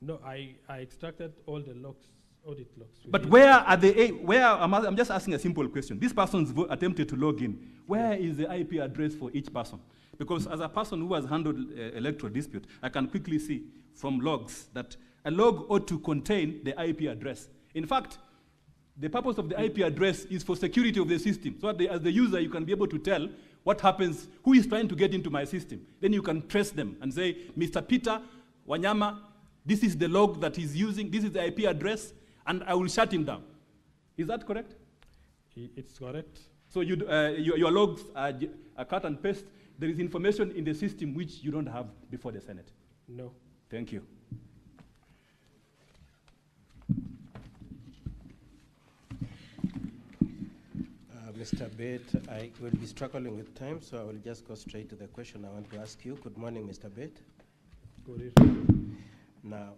No, I extracted all the logs, audit logs. But within- where are the, I'm just asking a simple question. This person's attempted to log in. Where is the IP address for each person? Because as a person who has handled electoral dispute, I can quickly see from logs that a log ought to contain the IP address. In fact, the purpose of the IP address is for security of the system. So that as the user, you can be able to tell what happens, who is trying to get into my system. Then you can trace them and say, Mr. Peter Wanyama, this is the log that he's using, this is the IP address, and I will shut him down. Is that correct? It's correct. So your logs are cut and paste. There is information in the system which you don't have before the Senate. No. Thank you. Mr. Bate, I will be struggling with time, so I will just go straight to the question I want to ask you. Good morning, Mr. Bate. Good. Now,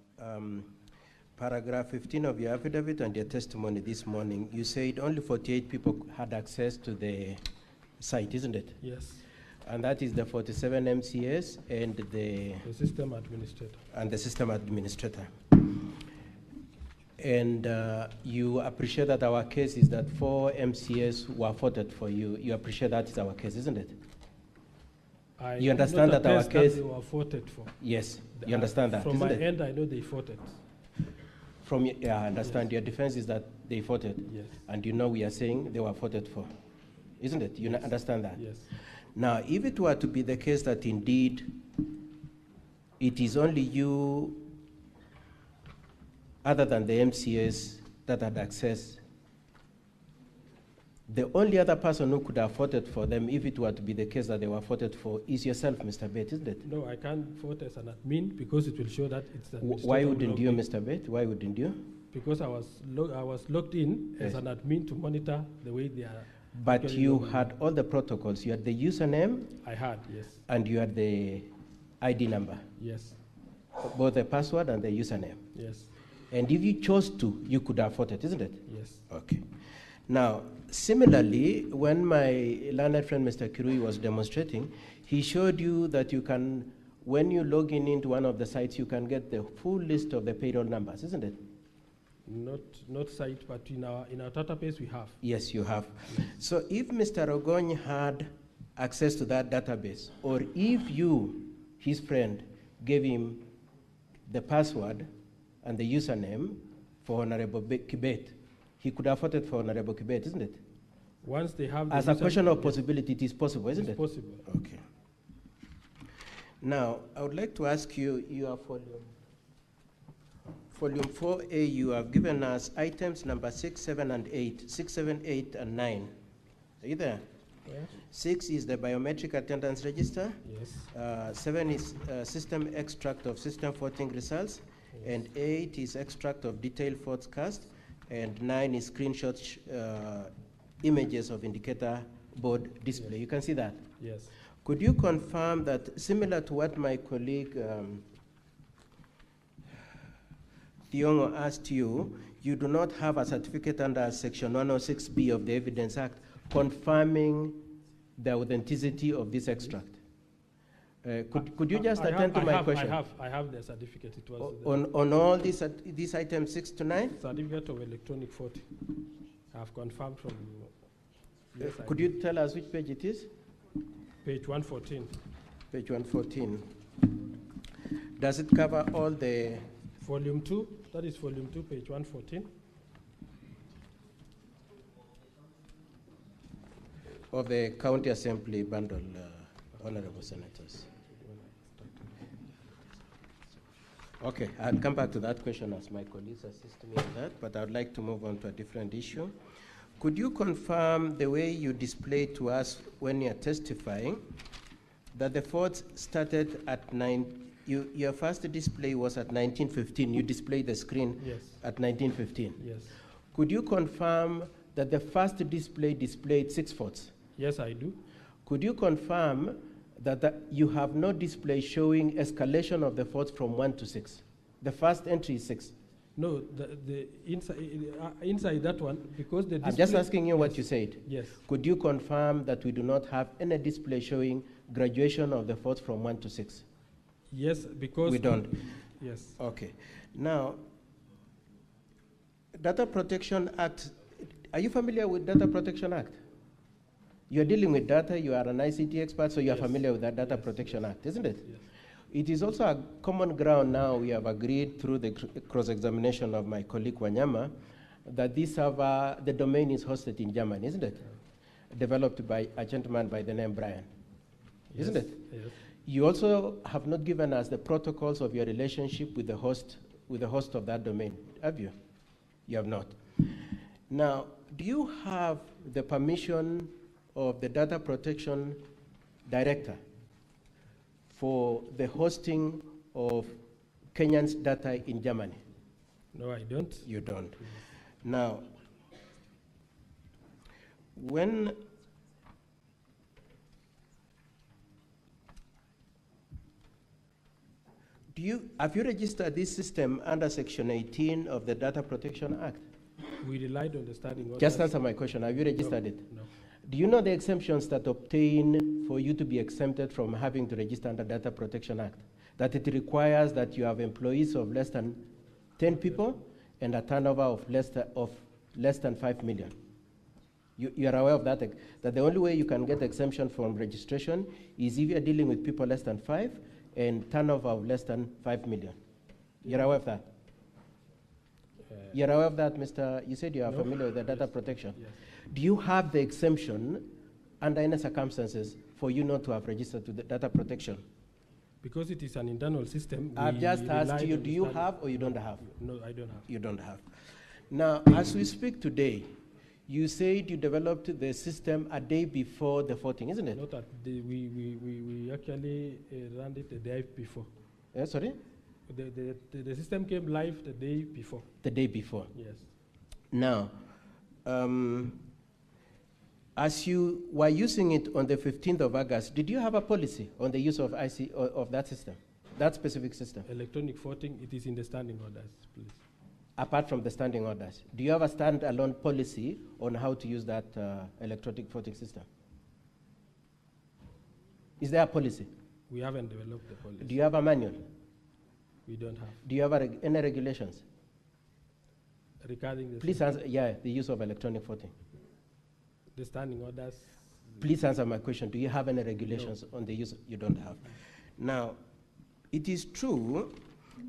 paragraph 15 of your affidavit and your testimony this morning, you said only 48 people had access to the site, isn't it? Yes. And that is the 47 MCAs and the system administrator. And the system administrator. And you appreciate that our case is that 4 MCAs were voted for you. You appreciate that is our case, isn't it? You understand that our case... That they were voted for. Yes, you understand that, From my end, I know they voted. Yeah, I understand. Yes. Your defense is that they voted. Yes. And you know we are saying they were voted for. Isn't it? You understand that? Yes. Now, if it were to be the case that indeed it is only you, other than the MCS, that had access, the only other person who could have voted for them, if it were to be the case that they were voted for, is yourself, Mr. Bett, isn't it? No, I can't vote as an admin because it will show that it's an administrator. Why wouldn't you, Mr. Bett? Why wouldn't you? Because I was logged in as an admin to monitor the way they are. But you had all the protocols. You had the username. I had, yes. And you had the ID number. Yes. Both the password and the username. Yes. And if you chose to, you could have voted, isn't it? Yes. Okay. Now, similarly, when my learned friend Mr. Kirui was demonstrating, he showed you that you can, when you log in into one of the sites, you can get the full list of the payroll numbers, isn't it? Not site, but in our database we have. Yes, you have. Yes. So if Mr. Ogony had access to that database, or if you, his friend, gave him the password and the username for Honorable Kibet, he could have voted for Honorable Kibet, isn't it? Once they have the as a question of possibility, it is possible, isn't it? It's possible. Okay. Now, I would like to ask you, your Volume 4A, you have given us items number 6, 7, and 8. 6, 7, 8, and 9. Are you there? Yeah. 6 is the biometric attendance register. Yes. 7 is system extract of system voting results. Yes. And 8 is extract of detailed votes cast. And 9 is screenshots, images of indicator board display. Yes. You can see that? Yes. Could you confirm that, similar to what my colleague Thiongo asked you, you do not have a certificate under Section 106B of the Evidence Act confirming the authenticity of this extract? Could you just attend to my question? I have the certificate. It was on all these items 6 to 9? Certificate of electronic voting. I have confirmed from you. Yes, could you tell us which page it is? Page 114. Page 114. Does it cover all the... Volume 2, that is Volume 2, page 114. Of the County Assembly bundle, Honorable Senators. Okay, I'll come back to that question as my colleagues assist me on that, but I'd like to move on to a different issue. Could you confirm the way you displayed to us when you're testifying that the votes started at 9? Your first display was at 1915. You displayed the screen at 1915. Yes. Could you confirm that the first display displayed 6 votes? Yes, I do. Could you confirm that you have no display showing escalation of the votes from 1 to 6? The first entry is 6. No, the inside that one, because the display... I'm just asking you what you said. Yes. Could you confirm that we do not have any display showing graduation of the votes from 1 to 6? Yes, because... We don't? Yes. Okay. Now, Data Protection Act, are you familiar with Data Protection Act? You're dealing with data, you are an ICT expert, so you're familiar with that Data Protection Act, isn't it? Yes. It is also a common ground now, we have agreed through the cross-examination of my colleague Wanyama, that this server, the domain is hosted in Germany, isn't it? Developed by a gentleman by the name Brian, isn't it? Yes. You also have not given us the protocols of your relationship with the host of that domain, have you? You have not. Now, do you have the permission of the Data Protection Director for the hosting of Kenyans' data in Germany? No, I don't. You don't. Now, when have you registered this system under Section 18 of the Data Protection Act? We relied on the standing order. Just answer my question. Have you registered it? No. Do you know the exemptions that obtain for you to be exempted from having to register under Data Protection Act? That it requires that you have employees of less than 10 people and a turnover of less than 5 million. You are aware of that, that the only way you can get exemption from registration is if you're dealing with people less than 5 and turnover of less than 5 million. You're aware of that? You're aware of that, Mr. You said you are familiar with the data protection. Yes. Do you have the exemption under any circumstances for you not to have registered to the data protection? Because it is an internal system. I've just asked you, do you have or you don't have? No, I don't have. You don't have. Now, as we speak today, you said you developed the system a day before the voting, isn't it? Not at the, we actually ran it the day before. Sorry? The system came live the day before. The day before? Yes. Now, as you were using it on the 15th of August, did you have a policy on the use of of that system, that specific system? Electronic voting, it is in the standing orders, please. Apart from the standing orders, do you have a standalone policy on how to use that electronic voting system? Is there a policy? We haven't developed the policy. Do you have a manual? We don't have. Do you have any regulations? Regarding the Please answer, the use of electronic voting. The standing orders. Please answer my question. Do you have any regulations on the use? You don't have. Now, it is true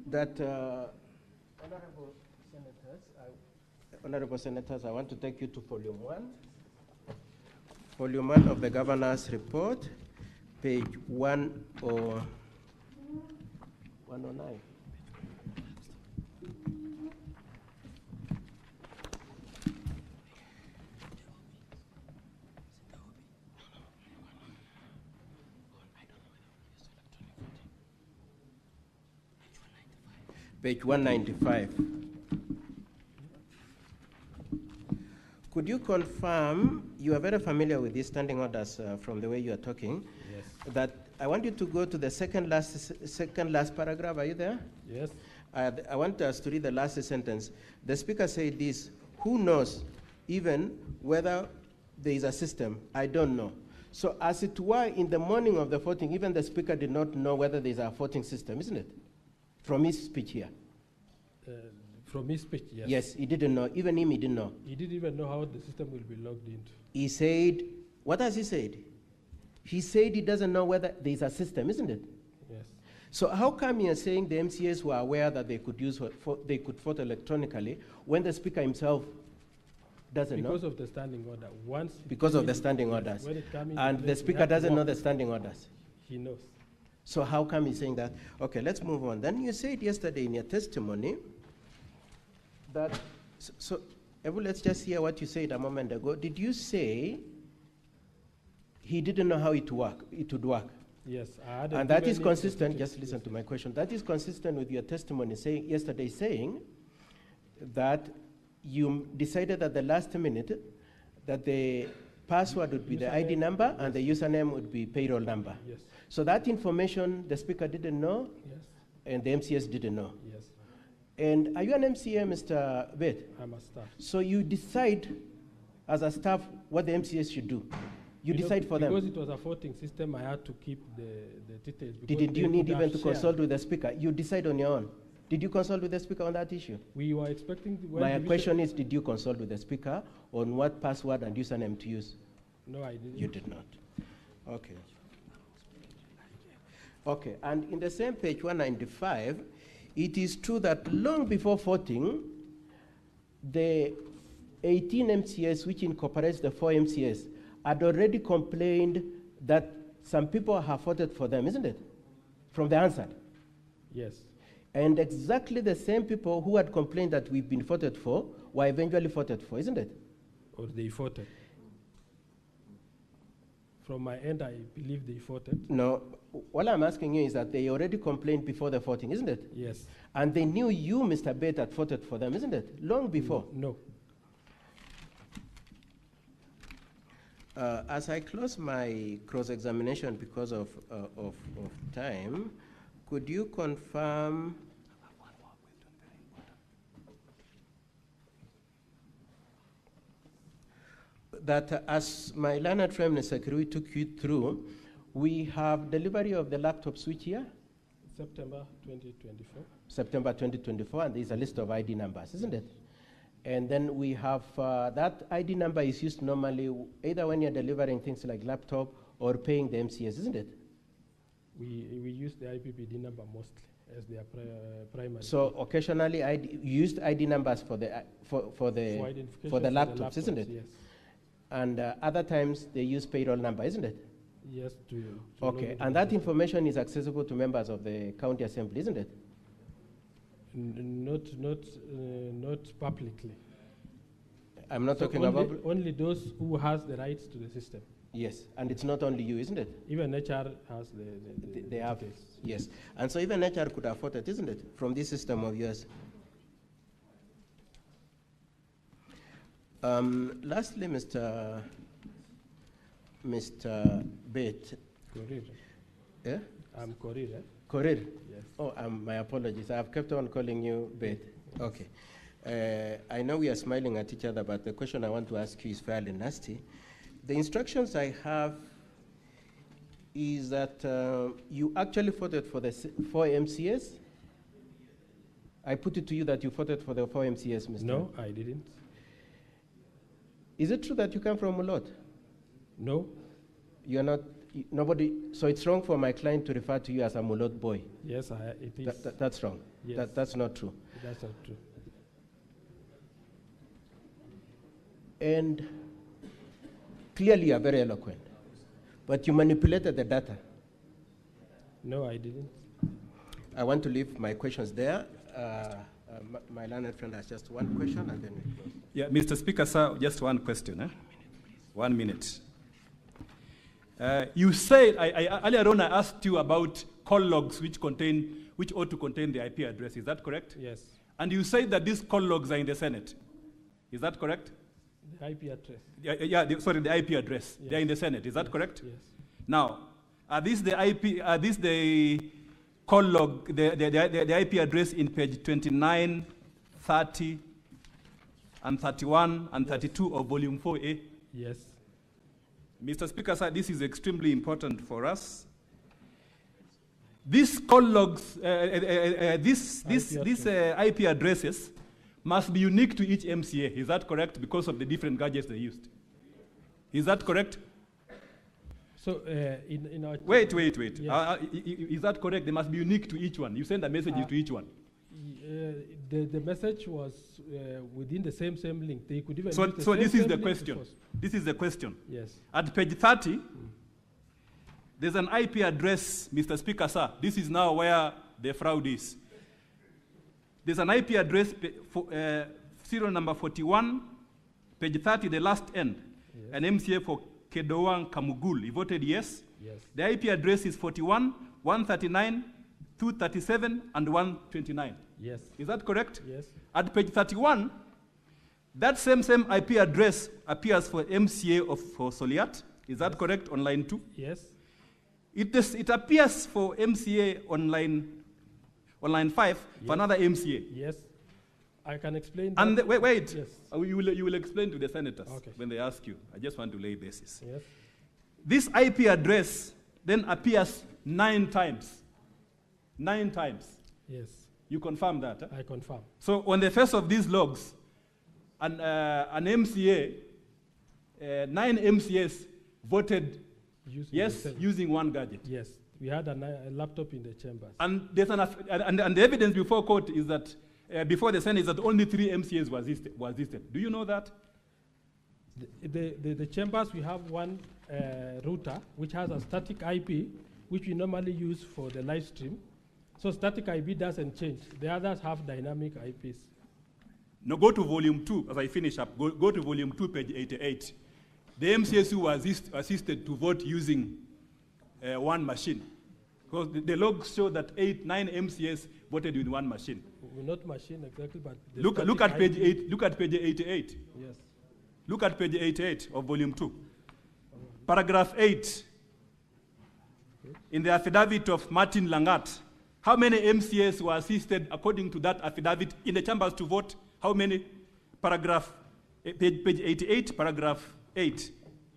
that Honorable Senators, I want to take you to volume 1. Volume 1 of the Governor's report, page 109. Page 195. Could you confirm, you are very familiar with these standing orders from the way you are talking, yes, that I want you to go to the second last paragraph. Are you there? Yes. I want us to read the last sentence. The speaker said this, who knows even whether there is a system? I don't know. So as it were, in the morning of the voting, even the speaker did not know whether there is a voting system, isn't it? From his speech here. From his speech, yes. Yes, he didn't know. Even him, he didn't know. He didn't even know how the system will be logged into. He said, what has he said? He said he doesn't know whether there is a system, isn't it? Yes. So how come you're saying the MCAs were aware that they could they could vote electronically when the speaker himself doesn't know? Because of the standing order. Because of the standing orders. When it comes in and the speaker doesn't know the standing orders. He knows. So how come he's saying that? Okay, let's move on. Then you said yesterday in your testimony that, let's just hear what you said a moment ago. Did you say he didn't know how it would work? Yes. And that is consistent, just listen to my question, that is consistent with your testimony yesterday saying that you decided at the last minute that the password would be the ID number and the username would be payroll number. Yes. So that information the speaker didn't know, yes, and the MCS didn't know. Yes. And are you an MCA, Mr. Bett? I'm a staff. So you decide as a staff what the MCS should do. You decide for them. Because it was a voting system, I had to keep the details. Did you need even to consult with the speaker? You decide on your own. Did you consult with the speaker on that issue? We were expecting... My question is, did you consult with the speaker on what password and username to use? No, I didn't. You did not. Okay. Okay, and in the same page 195, it is true that long before voting, the 18 MCS, which incorporates the 4 MCS, had already complained that some people have voted for them, isn't it? From the answer. Yes. And exactly the same people who had complained that we've been voted for were eventually voted for, isn't it? Or they voted. From my end, I believe they voted. No, all I'm asking you is that they already complained before the voting, isn't it? Yes. And they knew you, Mr. Bett, had voted for them, isn't it? Long before. No. As I close my cross-examination because of time, could you confirm that as my learned friend, Mr. Kericho, took you through, we have delivery of the laptop switch here? September 2024. September 2024, and there's a list of ID numbers, isn't it? And then we have that ID number is used normally either when you're delivering things like laptop or paying the MCS, isn't it? We use the IPPD number mostly as their primary. So occasionally you used ID numbers for the laptops, isn't it? Yes. And other times they use payroll number, isn't it? Yes. Okay, and that information is accessible to members of the county assembly, isn't it? Not publicly. I'm not talking only, about only those who has the rights to the system. Yes, and it's not only you, isn't it? Even HR has they have details. Yes, and so even HR could afford it, isn't it, from this system of yours? Lastly, Mr. Bate. Korir. Yeah? I'm Korir. Korir? Yes. Oh, my apologies. I've kept on calling you Bate. Okay. I know we are smiling at each other, but the question I want to ask you is fairly nasty. The instructions I have is that you actually voted for the 4 MCS. I put it to you that you voted for the 4 MCS, Mr. No, I didn't. Is it true that you come from Mulot? No. You are not, nobody, so it's wrong for my client to refer to you as a Mulot boy? Yes, it is. That's wrong. Yes. That's not true. That's not true. And clearly you are very eloquent, but you manipulated the data. No, I didn't. I want to leave my questions there. My learned friend has just one question, and then we close. Yeah, Mr. Speaker, sir, just one question. 1 minute. You said, earlier on I asked you about call logs which ought to contain the IP address. Is that correct? Yes. And you said that these call logs are in the Senate. Is that correct? The IP address. The IP address. Yes. They're in the Senate. Is that correct? Yes. Now, are these the call log, the IP address in page 29, 30, and 31, and 32 of volume 4A? Yes. Mr. Speaker, sir, this is extremely important for us. These call logs, these IP addresses must be unique to each MCA. Is that correct? Because of the different gadgets they used. Is that correct? So in our wait. Yes. Is that correct? They must be unique to each one. You send a message to each one. The message was within the same link. They could even. So this is the question. This is the question. Yes. At page 30, there's an IP address, Mr. Speaker, sir. This is now where the fraud is. There's an IP address, serial number 41, page 30, the last end. Yes. An MCA for Kedowang Kamugul. He voted yes. Yes. The IP address is 41, 139, 237, and 129. Yes. Is that correct? Yes. At page 31, that same IP address appears for MCA for Soliat. Is that correct on line 2? Yes. It appears for MCA on line 5 for another MCA. Yes. I can explain that. And wait. Yes. You will explain to the senators when they ask you. I just want to lay basis. Yes. This IP address then appears 9 times. 9 times. Yes. You confirm that? I confirm. So on the face of these logs, an MCA, 9 MCAs voted using one gadget. Yes. We had a laptop in the chambers. And there's and the evidence before court is that before the Senate is that only 3 MCAs was listed. Do you know that? The chambers, we have one router which has a static IP, which we normally use for the live stream. So static IP doesn't change. The others have dynamic IPs. Now go to volume 2 as I finish up. Go to volume 2, page 88. The MCAs who were assisted to vote using one machine. Because the logs show that 9 MCAs voted with one machine. Not machine exactly, but look at page 8. Look at page 88. Yes. Look at page 88 of volume 2. Paragraph 8. In the affidavit of Martin Langat, how many MCAs were assisted according to that affidavit in the chambers to vote? How many? Paragraph page 88, paragraph 8.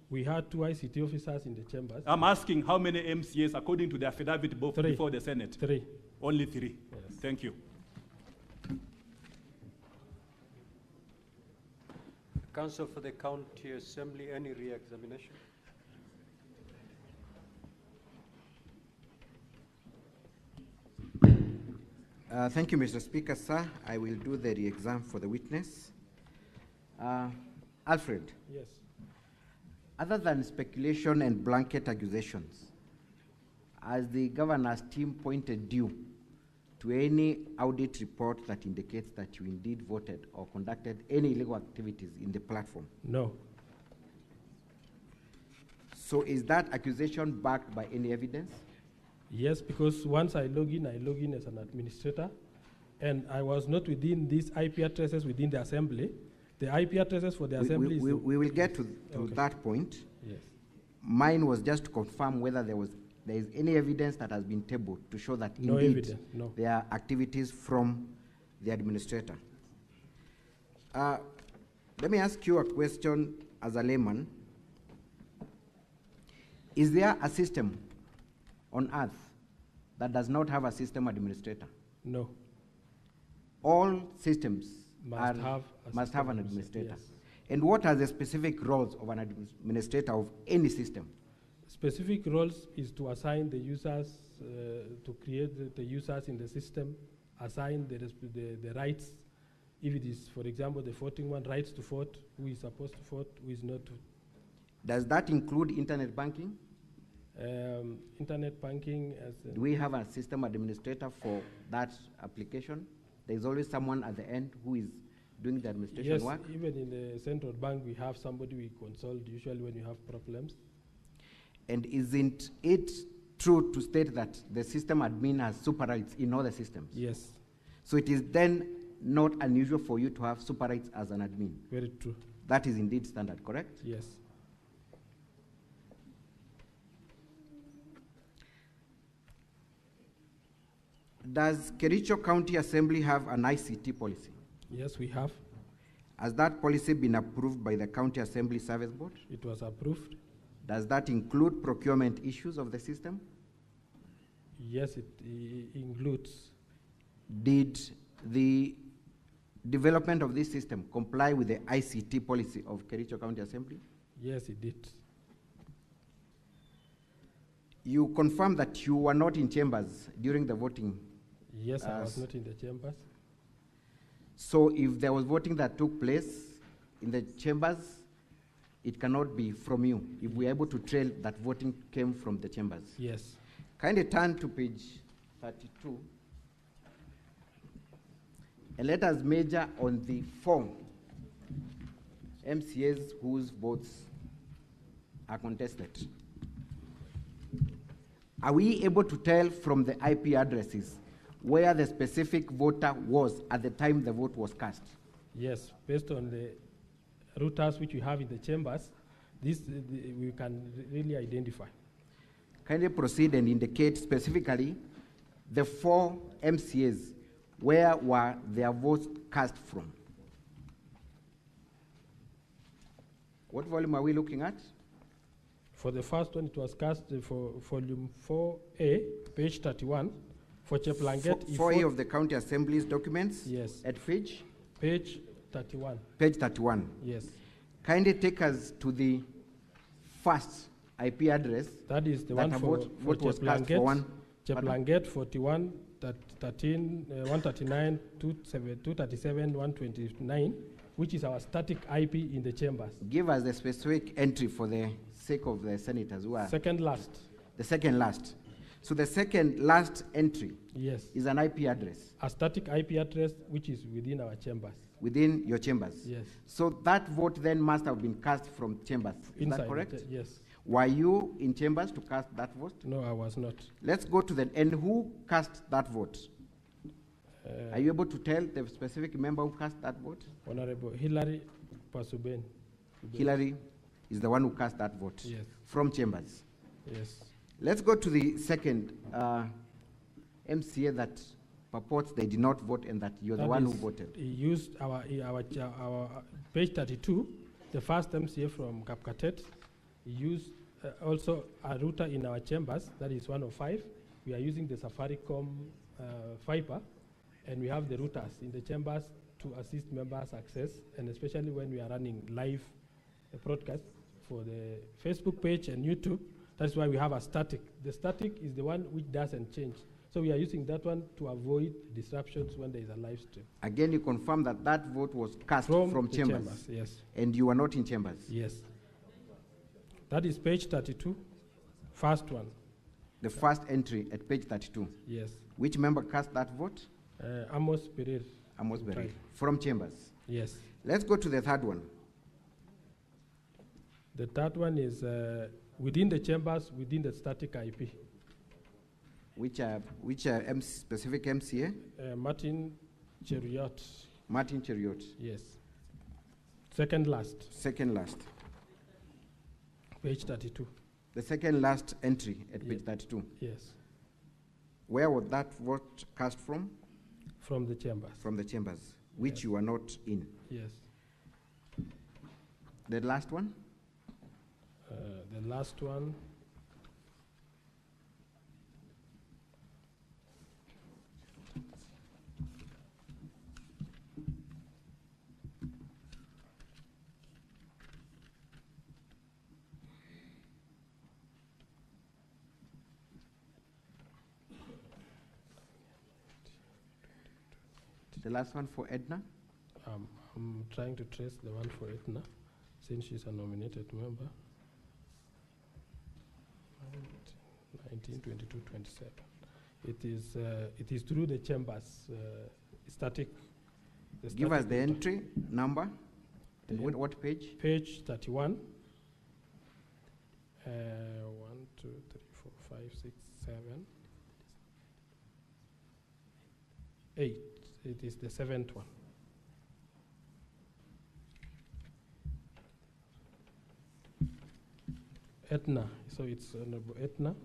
We had 2 ICT officers in the chambers. I'm asking how many MCAs according to the affidavit before the Senate? 3. Only 3. Yes. Thank you. Council for the County Assembly, any re-examination? Thank you, Mr. Speaker, sir. I will do the re-exam for the witness. Alfred. Yes. Other than speculation and blanket accusations, has the governor's team pointed you to any audit report that indicates that you indeed voted or conducted any illegal activities in the platform? No. So is that accusation backed by any evidence? Yes, because once I log in as an administrator, and I was not within these IP addresses within the assembly. The IP addresses for the assembly we will get to okay. That point. Yes. Mine was just to confirm whether there is any evidence that has been tabled to show that no indeed evidence, no. There are activities from the administrator. Let me ask you a question as a layman. Is there a system on earth that does not have a system administrator? No. All systems must have an administrator. Yes. And what are the specific roles of an administrator of any system? Specific roles is to assign the users, to create the users in the system, assign the rights. If it is, for example, the voting one, rights to vote, who is supposed to vote, who is not to. Does that include internet banking? Internet banking. Do we have a system administrator for that application? There's always someone at the end who is doing the administration work? Yes, even in the central bank, we have somebody we consult usually when you have problems. And isn't it true to state that the system admin has super rights in all the systems? Yes. So it is then not unusual for you to have super rights as an admin? Very true. That is indeed standard, correct? Yes. Does Kericho County Assembly have an ICT policy? Yes, we have. Has that policy been approved by the County Assembly Service Board? It was approved. Does that include procurement issues of the system? Yes, it includes. Did the development of this system comply with the ICT policy of Kericho County Assembly? Yes, it did. You confirm that you were not in chambers during the voting? Yes, I was not in the chambers. So if there was voting that took place in the chambers, it cannot be from you, if we're able to trail that voting came from the chambers? Yes. Kindly turn to page 32. And let us measure on the 4 MCAs whose votes are contested. Are we able to tell from the IP addresses where the specific voter was at the time the vote was cast? Yes, based on the routers which we have in the chambers, we can really identify. Kindly proceed and indicate specifically the 4 MCAs, where were their votes cast from? What volume are we looking at? For the first one, it was cast for volume 4A, page 31. For Cheplanget, 4A of the County Assembly's documents? Yes. At page? Page 31. Page 31. Yes. Kindly take us to the first IP address. That is the one for Cheplanget. Cheplanget 41, 13, 139, 237, 129, which is our static IP in the chambers. Give us the specific entry for the sake of the senators who are. Second last. The second last. So the second last entry, yes, is an IP address. A static IP address which is within our chambers. Within your chambers? Yes. So that vote then must have been cast from chambers. Inside, is that correct? Yes. Were you in chambers to cast that vote? No, I was not. Let's go to and who cast that vote? Are you able to tell the specific member who cast that vote? Honorable Hillary Pasuben. Hillary is the one who cast that vote? Yes. From chambers? Yes. Let's go to the second MCA that purports they did not vote and that you're the one who voted. He used our page 32, the first MCA from Kapkatet. He used also a router in our chambers, that is 105. We are using the Safaricom fiber, and we have the routers in the chambers to assist members access, and especially when we are running live broadcast for the Facebook page and YouTube. That's why we have a static. The static is the one which doesn't change. So we are using that one to avoid disruptions when there is a live stream. Again, you confirm that that vote was cast from chambers. Yes. And you were not in chambers? Yes. That is page 32, first one. The first entry at page 32? Yes. Which member cast that vote? Amos Pereira. Amos Pereira. From chambers? Yes. Let's go to the third one. The third one is within the chambers, within the static IP. Which specific MCA? Martin Cheriot. Martin Cheriot. Yes. Second last. Second last. Page 32. The second last entry at page 32. Yes. Where was that vote cast from? From the chambers. From the chambers, which you are not in. Yes. The last one? The last one. The last one for Edna? I'm trying to trace the one for Edna, since she's a nominated member. 19, 22, 27. It is through the chambers, static. Give us the entry number. And what page? Page 31. 1, 2, 3, 4, 5, 6, 7, 8. It is the seventh one. Etna. So it's Honorable Etna.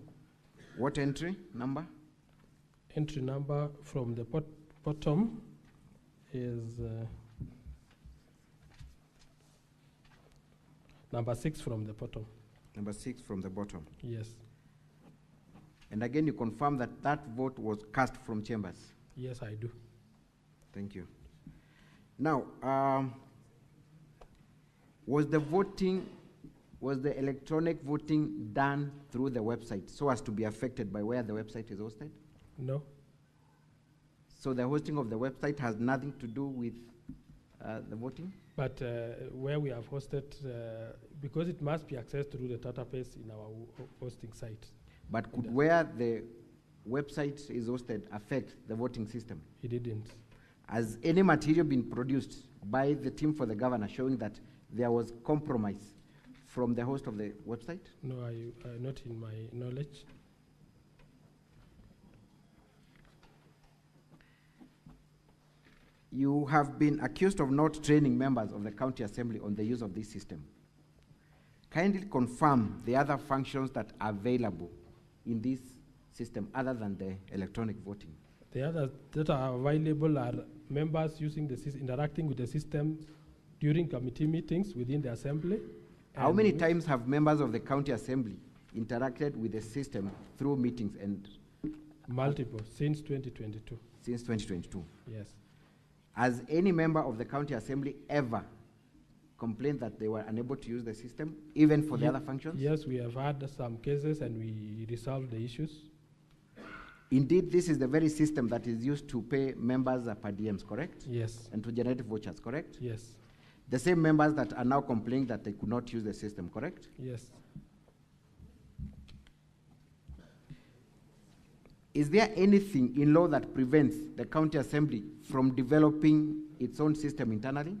What entry number? Entry number from the bottom is number 6 from the bottom. Number 6 from the bottom. Yes. And again, you confirm that that vote was cast from chambers? Yes, I do. Thank you. Now, was the electronic voting done through the website so as to be affected by where the website is hosted? No. So the hosting of the website has nothing to do with the voting? But where we have hosted, because it must be accessed through the database in our hosting site. But could where the website is hosted affect the voting system? It didn't. Has any material been produced by the team for the governor showing that there was compromise from the host of the website? No, not in my knowledge. You have been accused of not training members of the county assembly on the use of this system. Kindly confirm the other functions that are available in this system other than the electronic voting. The others that are available are members using the interacting with the system during committee meetings within the assembly. How many times have members of the county assembly interacted with the system through meetings and? Multiple, since 2022. Since 2022? Yes. Has any member of the county assembly ever complained that they were unable to use the system, even for the other functions? Yes, we have had some cases and we resolved the issues. Indeed, this is the very system that is used to pay members per diems, correct? Yes. And to generate vouchers, correct? Yes. The same members that are now complaining that they could not use the system, correct? Yes. Is there anything in law that prevents the county assembly from developing its own system internally?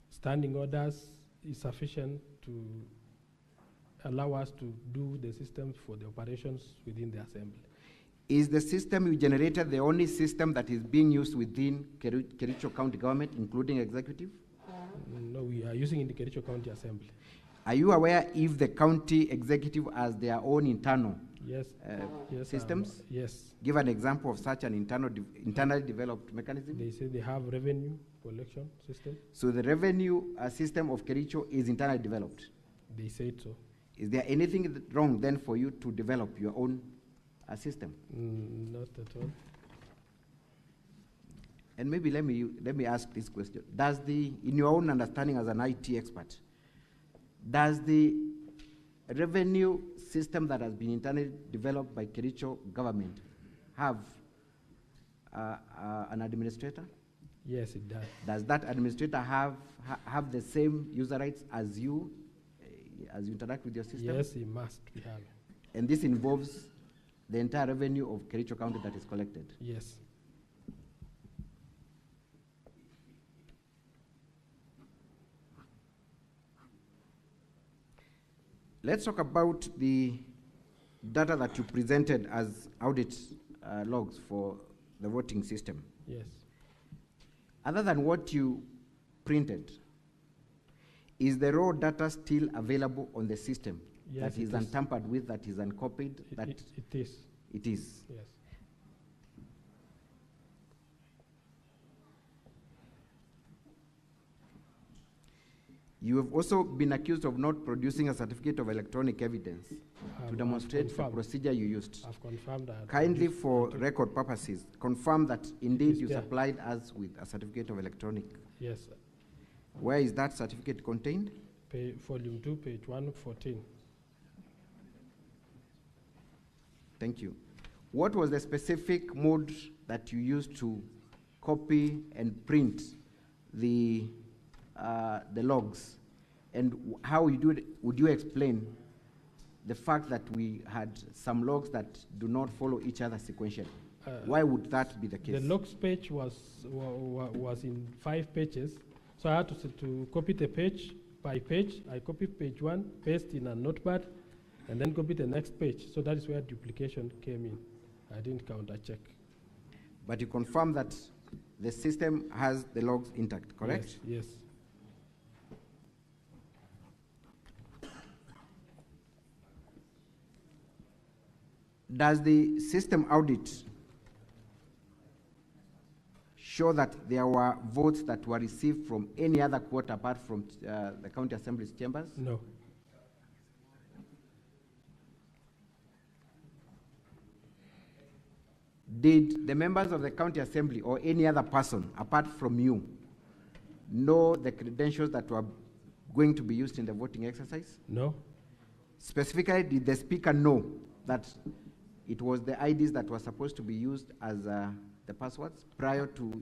Standing orders is sufficient to allow us to do the systems for the operations within the assembly. Is the system you generated the only system that is being used within Kericho County government, including executive? No, we are using in the Kericho County Assembly. Are you aware if the county executive has their own internal yes. Systems? Yes. Give an example of such an internally developed mechanism. They say they have revenue collection system. So the revenue system of Kericho is internally developed? They said so. Is there anything wrong then for you to develop your own system? Not at all. And maybe let me ask this question. Does in your own understanding as an IT expert, does the revenue system that has been internally developed by Kericho government have an administrator? Yes, it does. Does that administrator have the same user rights as you interact with your system? Yes, he must have. And this involves the entire revenue of Kericho County that is collected? Yes. Let's talk about the data that you presented as audit logs for the voting system. Yes. Other than what you printed, is the raw data still available on the system? Yes, that is untampered with, that is uncopied? It is. It is? Yes. You have also been accused of not producing a certificate of electronic evidence to demonstrate the procedure you used. I've confirmed that. Kindly, for record purposes, confirm that indeed you there. supplied us with a certificate of electronic. Yes, sir. Where is that certificate contained? Volume 2, page 114. Thank you. What was the specific mode that you used to copy and print the logs? And how would you explain the fact that we had some logs that do not follow each other sequentially? Why would that be the case? The logs page was in 5 pages, so I had to copy the page by page. I copied page 1, paste in a notepad, and then copy the next page. So that is where duplication came in. I didn't counter check. But you confirm that the system has the logs intact, correct? Yes. Does the system audit show that there were votes that were received from any other court apart from the county assembly's chambers? No. Did the members of the county assembly or any other person apart from you know the credentials that were going to be used in the voting exercise? No. Specifically, did the speaker know that it was the IDs that were supposed to be used as the passwords prior to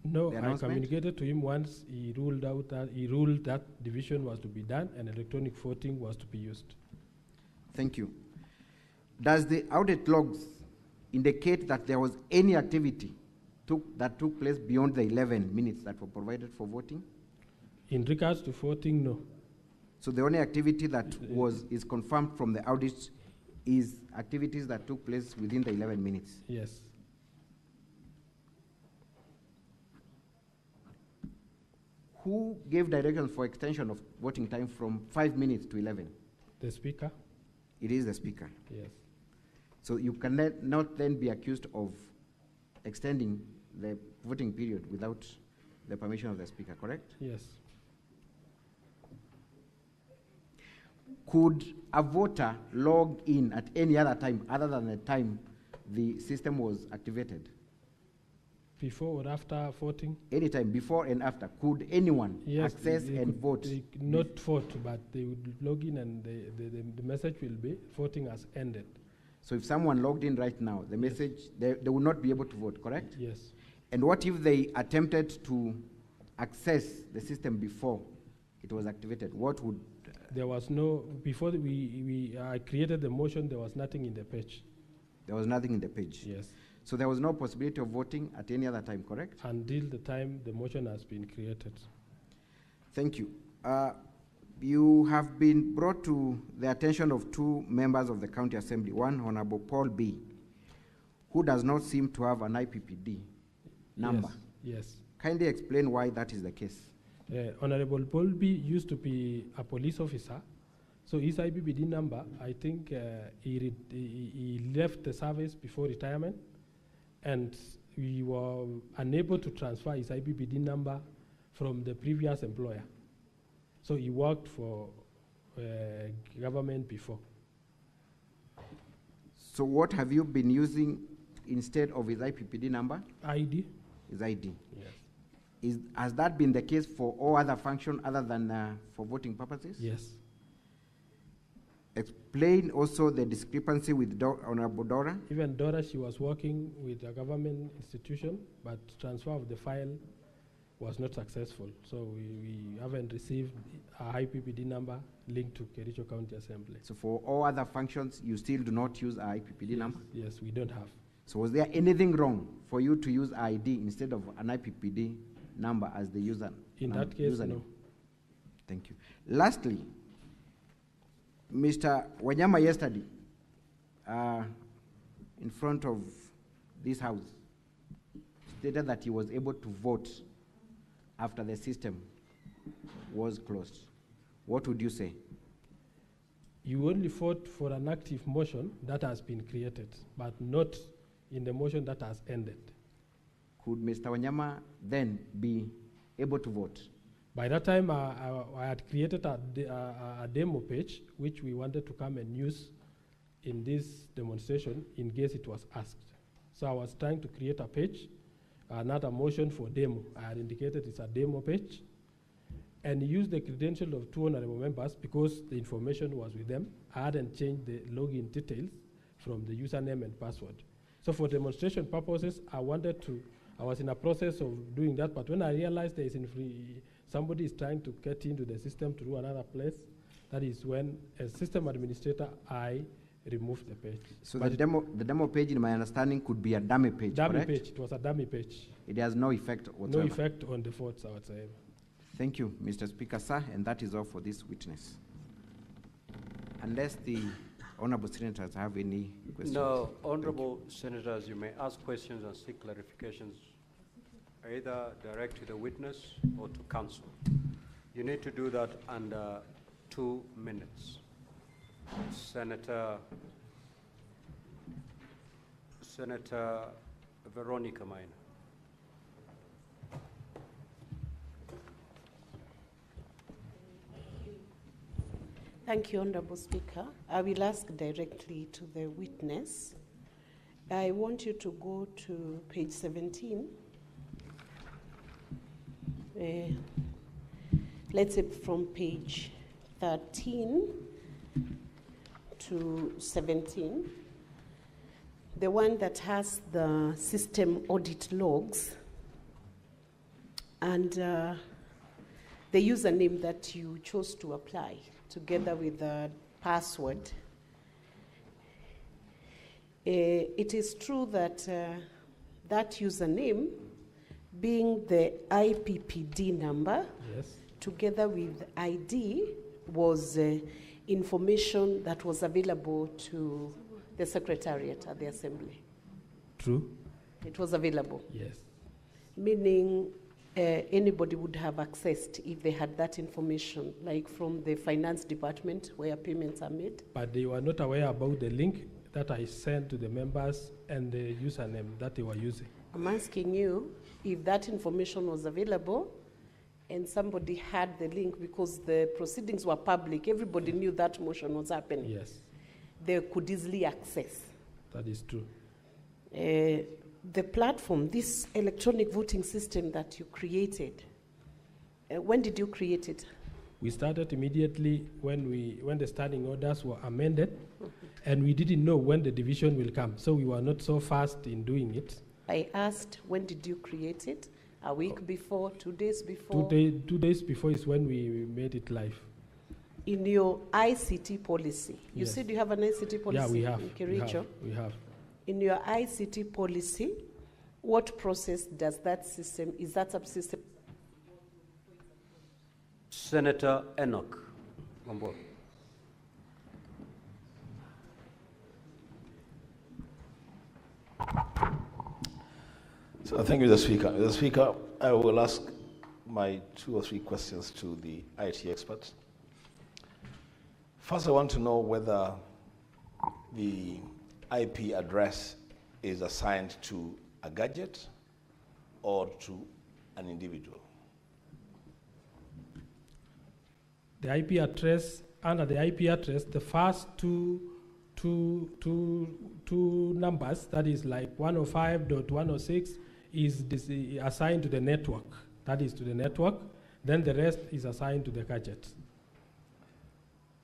No, the I announcement? communicated to him once. He ruled that division was to be done and electronic voting was to be used. Thank you. Does the audit logs indicate that there was any activity that took place beyond the 11 minutes that were provided for voting? In regards to voting, no. So the only activity that is confirmed from the audit is activities that took place within the 11 minutes? Yes. Who gave directions for extension of voting time from 5 minutes to 11? The speaker? It is the speaker. Yes. So you cannot then be accused of extending the voting period without the permission of the speaker, correct? Yes. Could a voter log in at any other time other than the time the system was activated? Before or after voting? Anytime, before and after. Could anyone access and vote? They could not vote, but they would log in and the message will be voting has ended. So if someone logged in right now, the message, they will not be able to vote, correct? Yes. And what if they attempted to access the system before it was activated? What would... There was no, before we created the motion, there was nothing in the page. There was nothing in the page? Yes. So there was no possibility of voting at any other time, correct? Until the time the motion has been created. Thank you. You have been brought to the attention of 2 members of the County Assembly, one Honorable Paul B., who does not seem to have an IPPD number. Yes. Kindly explain why that is the case. Honorable Paul B. used to be a police officer, so his IPPD number, I think he left the service before retirement, and we were unable to transfer his IPPD number from the previous employer. So he worked for government before. So what have you been using instead of his IPPD number? ID. his ID. Yes. Has that been the case for all other functions other than for voting purposes? Yes. Explain also the discrepancy with Honorable Dora. Even Dora, she was working with a government institution, but transfer of the file was not successful. So we haven't received a IPPD number linked to Kericho County Assembly. So for all other functions, you still do not use our IPPD number? Yes, we don't have. So was there anything wrong for you to use ID instead of an IPPD number as the user? In that case, username? no. Thank you. Lastly, Mr. Wanyama yesterday, in front of this house, stated that he was able to vote after the system was closed. What would you say? You only fought for an active motion that has been created, but not in the motion that has ended. Could Mr. Wanyama then be able to vote? By that time, I had created a demo page, which we wanted to come and use in this demonstration in case it was asked. So I was trying to create a page, not a motion for demo. I had indicated it's a demo page, and use the credential of 2 honorable members because the information was with them. I hadn't changed the login details from the username and password. So for demonstration purposes, I was in a process of doing that, but when I realized there is somebody is trying to get into the system through another place, that is when, as system administrator, I removed the page. So the demo page, in my understanding, could be a dummy page, correct? Page. It was a dummy page. It has no effect whatsoever? No effect on the votes whatsoever. Thank you, Mr. Speaker, sir, and that is all for this witness. Unless the honorable senators have any questions. No, honorable senators, you may ask questions and seek clarifications, either direct to the witness or to counsel. You need to do that under 2 minutes. Senator Veronica Maina. Thank you, Honorable Speaker. I will ask directly to the witness. I want you to go to page 17. Let's say from page 13 to 17, the one that has the system audit logs and the username that you chose to apply together with the password. It is true that that username, being the IPPD number, yes, together with ID, was information that was available to the Secretariat at the Assembly. True. It was available. Yes. Meaning anybody would have accessed if they had that information, like from the finance department where payments are made. But they were not aware about the link that I sent to the members and the username that they were using. I'm asking you if that information was available and somebody had the link because the proceedings were public, everybody knew that motion was happening. Yes. They could easily access. That is true. The platform, this electronic voting system that you created, when did you create it? We started immediately when the standing orders were amended, and we didn't know when the division will come, so we were not so fast in doing it. I asked, when did you create it? A week before, 2 days before? 2 days before is when we made it live. In your ICT policy, you Yes. said you have an ICT policy? Yeah, we have. In Kericho? We have. In your ICT policy, what process does that system, is that subsystem? Senator Enoch Wambua. So thank you, Mr. Speaker. Mr. Speaker, I will ask my 2 or 3 questions to the IT experts. First, I want to know whether the IP address is assigned to a gadget or to an individual. The IP address, under the IP address, the first two numbers, that is like 105.106, is assigned to the network. That is to the network. Then the rest is assigned to the gadget.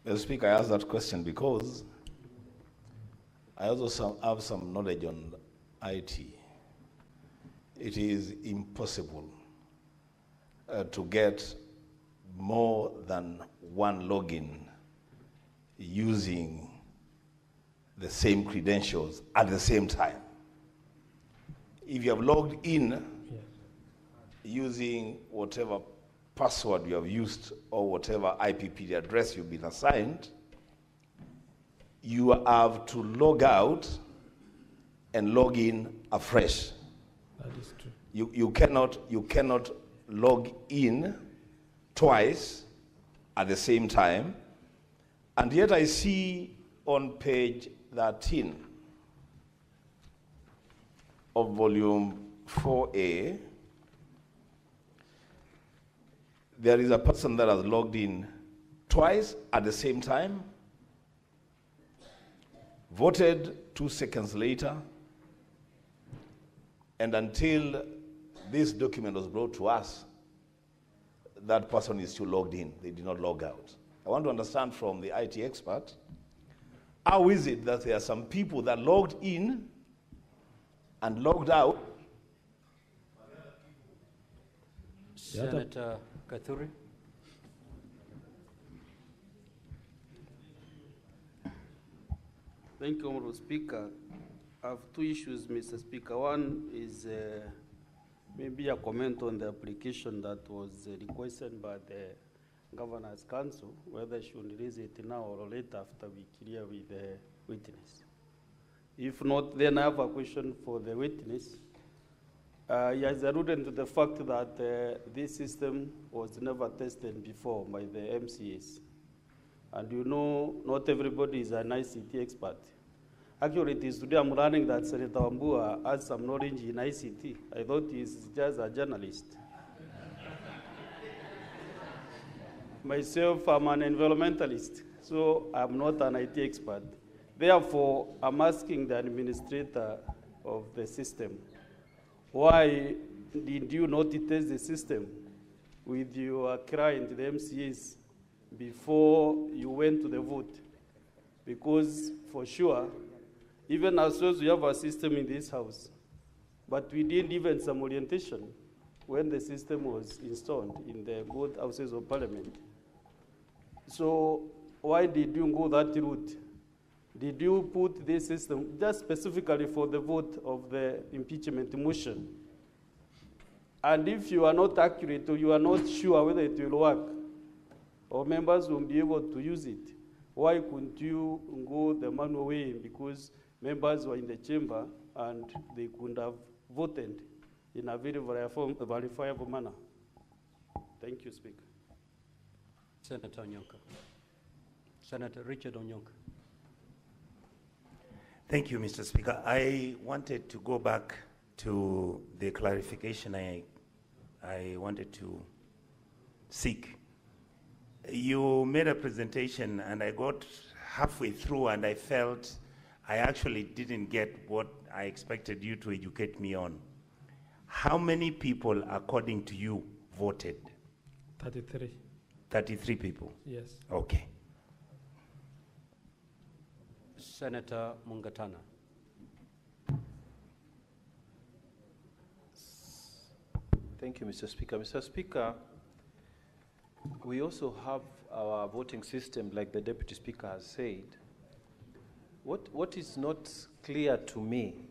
Mr. Speaker, I asked that question because I also have some knowledge on IT. It is impossible to get more than one login using the same credentials at the same time. If you have logged in using whatever password you have used or whatever IPP address you've been assigned, you have to log out and log in afresh. That is true. You cannot log in twice at the same time. And yet I see on page 13 of volume 4A, there is a person that has logged in twice at the same time, voted 2 seconds later, and until this document was brought to us, that person is still logged in. They did not log out. I want to understand from the IT expert, how is it that there are some people that logged in and logged out? Senator Kathuri. Thank you, Honorable Speaker. I have two issues, Mr. Speaker. One is maybe a comment on the application that was requested by the Governor's Council, whether she will release it now or later after we clear with the witness. If not, then I have a question for the witness. He has alluded to the fact that this system was never tested before by the MCAs. And you know, not everybody is an ICT expert. Actually, it is today I'm learning that Senator Wambua has some knowledge in ICT. I thought he's just a journalist. Myself, I'm an environmentalist, so I'm not an IT expert. Therefore, I'm asking the administrator of the system, why did you not test the system with your client, the MCAs, before you went to the vote? Because for sure, even ourselves, we have a system in this house, but we didn't even some orientation when the system was installed in the both houses of parliament. So why did you go that route? Did you put this system just specifically for the vote of the impeachment motion? And if you are not accurate or you are not sure whether it will work, or members will be able to use it, why couldn't you go the manual way? Because members were in the chamber and they could have voted in a very verifiable manner. Thank you, Speaker. Senator Onyonka. Senator Richard Onyonka. Thank you, Mr. Speaker. I wanted to go back to the clarification I wanted to seek. You made a presentation and I got halfway through and I felt I actually didn't get what I expected you to educate me on. How many people, according to you, voted? 33. 33 people? Yes. Okay. Senator Mungatana. Thank you, Mr. Speaker. Mr. Speaker, we also have our voting system, like the Deputy Speaker has said. What is not clear to me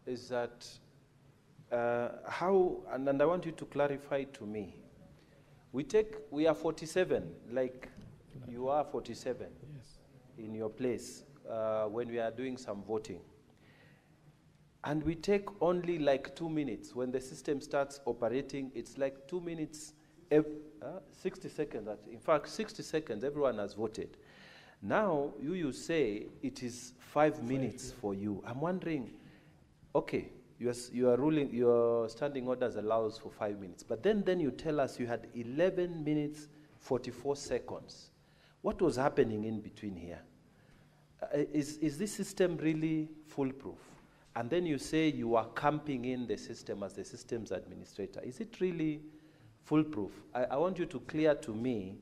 is that how, and I want you to clarify to me, we are 47, like you are 47 in your place when we are doing some voting. And we take only like 2 minutes. When the system starts operating, it's like 2 minutes, 60 seconds. In fact, 60 seconds, everyone has voted. Now, you say it is 5 minutes for you. I'm wondering, okay, your standing orders allows for 5 minutes. But then you tell us you had 11 minutes, 44 seconds. What was happening in between here? Is this system really foolproof? and then you say you are camping in the system as the systems administrator. Is it really foolproof? I want you to clear to me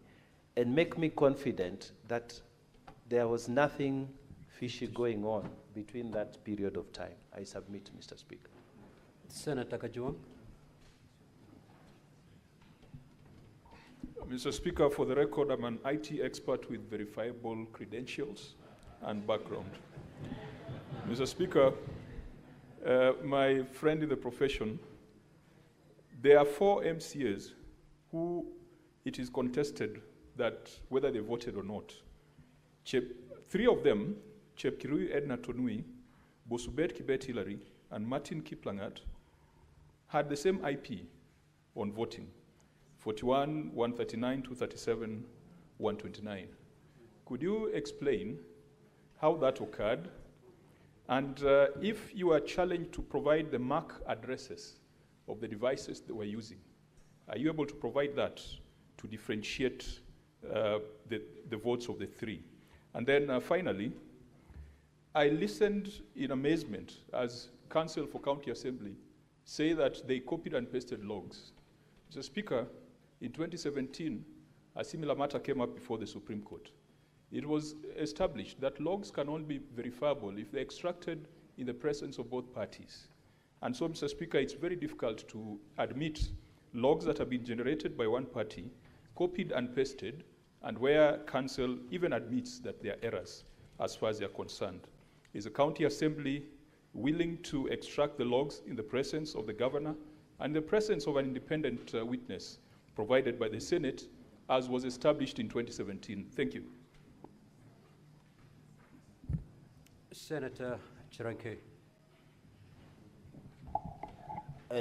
and make me confident that there was nothing fishy going on between that period of time. I submit, Mr. Speaker. Senator Kajwang. Mr. Speaker, for the record, I'm an IT expert with verifiable credentials and background. Mr. Speaker, my friend in the profession, there are 4 MCAs who it is contested that whether they voted or not. 3 of them, Chepkirui Edna Tonui, Bosubet Kibet Hillary, and Martin Kiplangat, had the same IP on voting. 41, 139, 237, 129. Could you explain how that occurred? And if you are challenged to provide the MAC addresses of the devices they were using, are you able to provide that to differentiate the votes of the 3? And then finally, I listened in amazement as Council for County Assembly say that they copied and pasted logs. Mr. Speaker, in 2017, a similar matter came up before the Supreme Court. It was established that logs can only be verifiable if they're extracted in the presence of both parties. And so, Mr. Speaker, it's very difficult to admit logs that have been generated by one party, copied and pasted, and where council even admits that there are errors as far as they're concerned. Is the County Assembly willing to extract the logs in the presence of the governor and the presence of an independent witness provided by the Senate, as was established in 2017? Thank you. Senator Chiranke.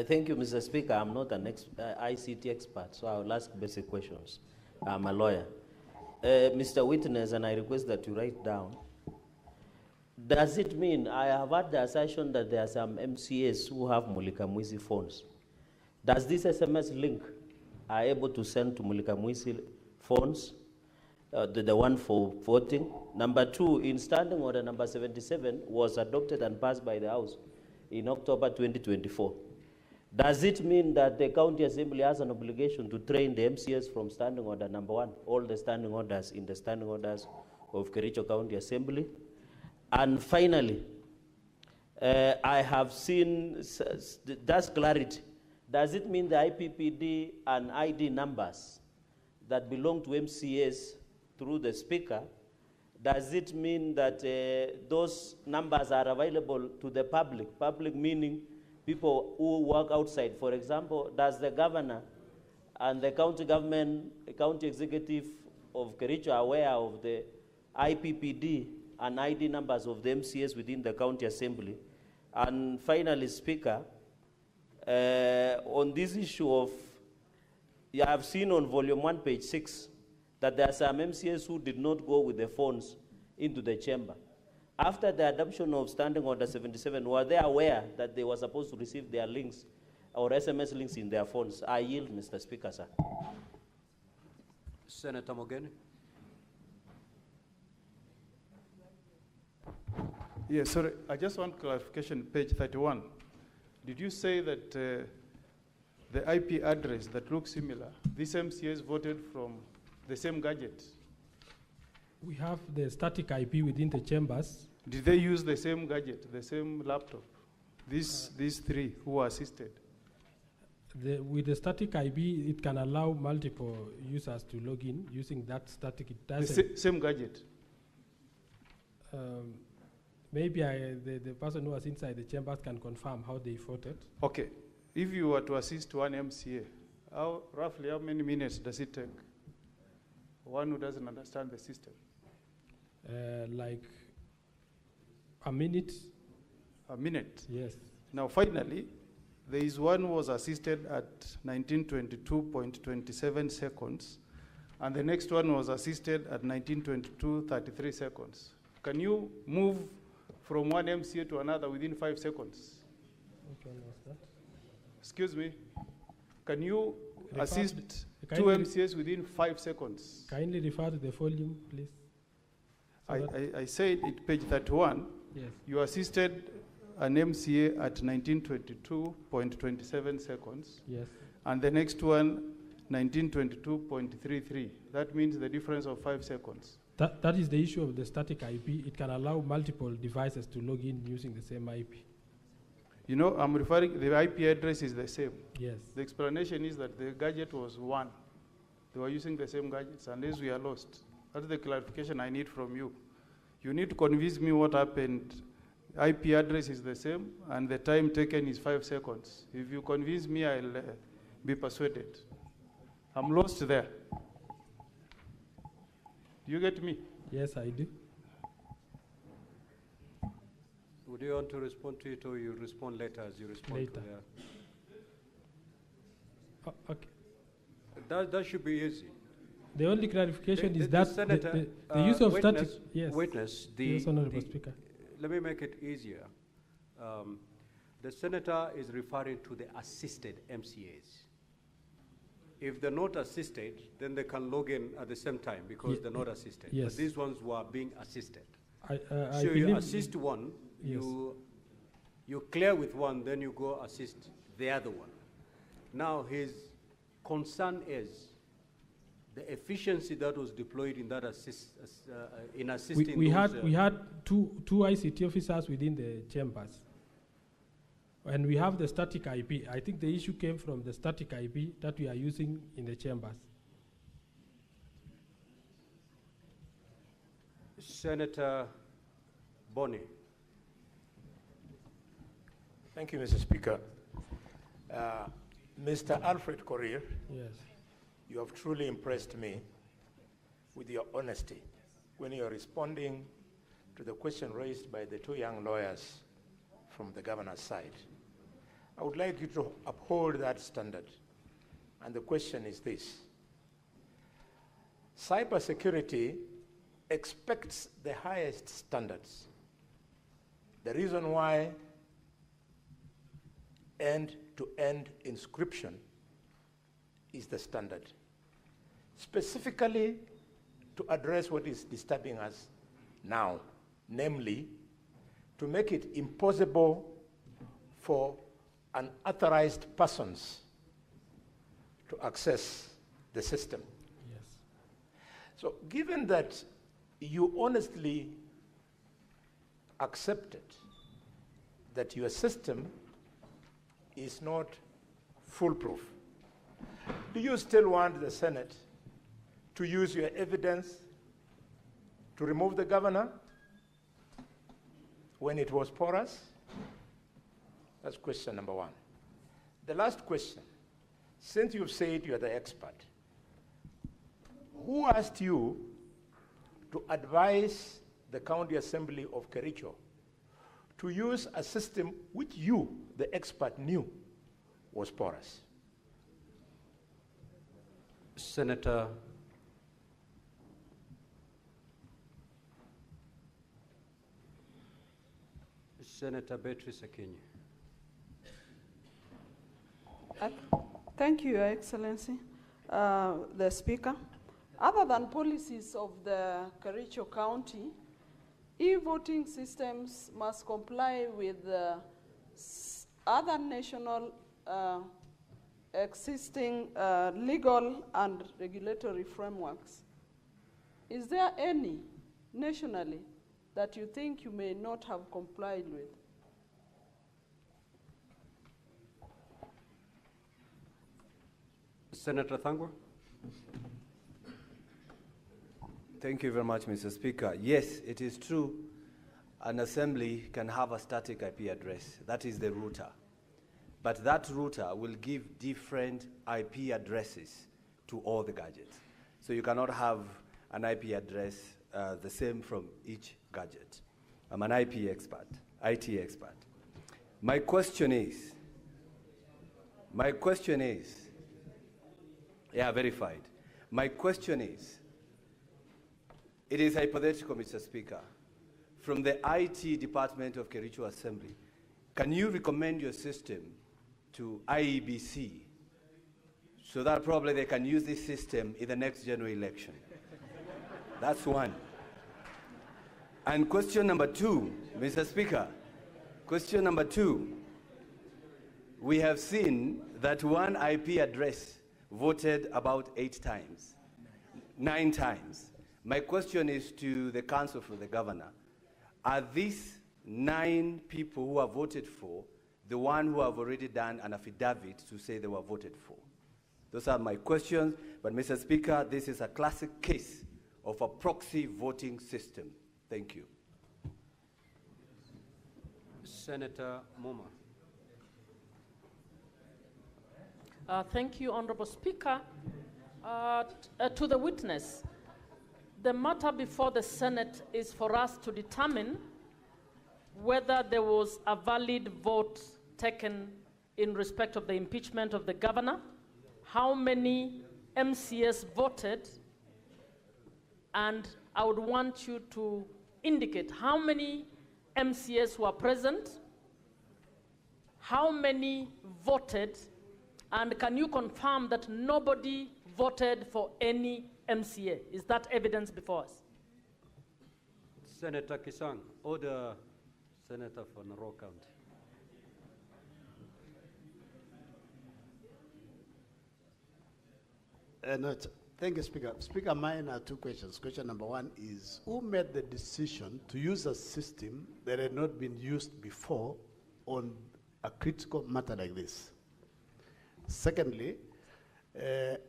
Thank you, Mr. Speaker. I'm not an ICT expert, so I will ask basic questions. I'm a lawyer. Mr. Witness, and I request that you write down, does it mean, I have had the assertion that there are some MCAs who have Mulika Mwizi phones. Does this SMS link are able to send to Mulika Mwizi phones, the one for voting? Number 2, in Standing Order number 77 was adopted and passed by the House in October 2024. Does it mean that the County Assembly has an obligation to train the MCAs from Standing Order number 1, all the standing orders in the standing orders of Kericho County Assembly? And finally, I have seen, that's clarity. Does it mean the IPPD and ID numbers that belong to MCAs through the Speaker, does it mean that those numbers are available to the public? Public meaning people who work outside. For example, does the governor and the county government, county executive of Kericho are aware of the IPPD and ID numbers of the MCAs within the County Assembly? And finally, Speaker, on this issue of, you have seen on volume 1, page 6, that there are some MCAs who did not go with the phones into the chamber. After the adoption of Standing Order 77, were they aware that they were supposed to receive their links or SMS links in their phones? I yield, Mr. Speaker, sir. Senator Mogeni. Yes, sorry, I just want clarification, page 31. Did you say that the IP address that looks similar, these MCAs voted from the same gadget? We have the static IP within the chambers. Did they use the same gadget, the same laptop? These 3 who were assisted? With the static IP, it can allow multiple users to log in using that static. It doesn't. The same gadget? Maybe the person who was inside the chambers can confirm how they voted. Okay. If you were to assist one MCA, roughly how many minutes does it take? One who doesn't understand the system. Like a minute. A minute? Yes. Now, finally, there is one who was assisted at 1922.27 seconds, and the next one was assisted at 1922.33 seconds. Can you move from one MCA to another within 5 seconds? Which one was that? Excuse me. Can you assist 2 MCAs within 5 seconds? Kindly refer to the volume, please. I said it, page 31. Yes. You assisted an MCA at 1922.27 seconds. Yes. And the next one, 1922.33. That means the difference of 5 seconds. That is the issue of the static IP. It can allow multiple devices to log in using the same IP. You know, I'm referring, the IP address is the same. Yes. The explanation is that the gadget was one. They were using the same gadgets, unless we are lost. That's the clarification I need from you. You need to convince me what happened. IP address is the same, and the time taken is 5 seconds. If you convince me, I'll be persuaded. I'm lost there. Do you get me? Yes, I do. Would you want to respond to it, or you respond later as you respond Later. to that? Okay. That should be easy. The only clarification is the that senator, the use of witness, static. Yes. Witness, Yes, Honorable Speaker. Let me make it easier. The senator is referring to the assisted MCAs. If they're not assisted, then they can log in at the same time because they're not assisted. Yes. But these ones were being assisted. I So you believe- assist one, Yes. you clear with one, then you go assist the other one. Now his concern is the efficiency that was deployed in that in assisting we those, had two ICT officers within the chambers. And we have the static IP. I think the issue came from the static IP that we are using in the chambers. Senator Boni. Thank you, Mr. Speaker. Mr. Alfred Korir, yes, you have truly impressed me with your honesty when you are responding to the question raised by the two young lawyers from the governor's side. I would like you to uphold that standard. And the question is this. Cybersecurity expects the highest standards. The reason why end-to-end encryption is the standard, specifically to address what is disturbing us now, namely to make it impossible for unauthorized persons to access the system. Yes. So given that you honestly accepted that your system is not foolproof, do you still want the Senate to use your evidence to remove the governor when it was porous? That's question number one. The last question, since you've said you're the expert, who asked you to advise the County Assembly of Kericho to use a system which you, the expert, knew was porous? Senator Beatrice Akinyi. Thank you, Your Excellency, the Speaker. Other than policies of the Kericho County, e-voting systems must comply with other national existing legal and regulatory frameworks. Is there any nationally that you think you may not have complied with? Senator Thangwa. Thank you very much, Mr. Speaker. Yes, it is true. An assembly can have a static IP address. That is the router. But that router will give different IP addresses to all the gadgets. So you cannot have an IP address the same from each gadget. I'm an IP expert, IT expert. My question is, yeah, verified. My question is, it is hypothetical, Mr. Speaker. From the IT department of Kericho Assembly, can you recommend your system to IEBC so that probably they can use this system in the next general election? That's one. And question number two, Mr. Speaker, Question number 2. We have seen that one IP address voted about 8 times, 9 times. My question is to the council for the governor. Are these 9 people who are voted for the one who have already done an affidavit to say they were voted for? Those are my questions. But Mr. Speaker, this is a classic case of a proxy voting system. Thank you. Senator Muma. Thank you, Honorable Speaker. To the witness, the matter before the Senate is for us to determine whether there was a valid vote taken in respect of the impeachment of the governor, how many MCS voted, and I would want you to indicate how many MCS were present, how many voted, and can you confirm that nobody voted for any MCA? Is that evidence before us? Senator Kisang, order Senator for Narok County. Thank you, Speaker. Speaker, mine are 2 questions. Question number 1 is, who made the decision to use a system that had not been used before on a critical matter like this? Secondly,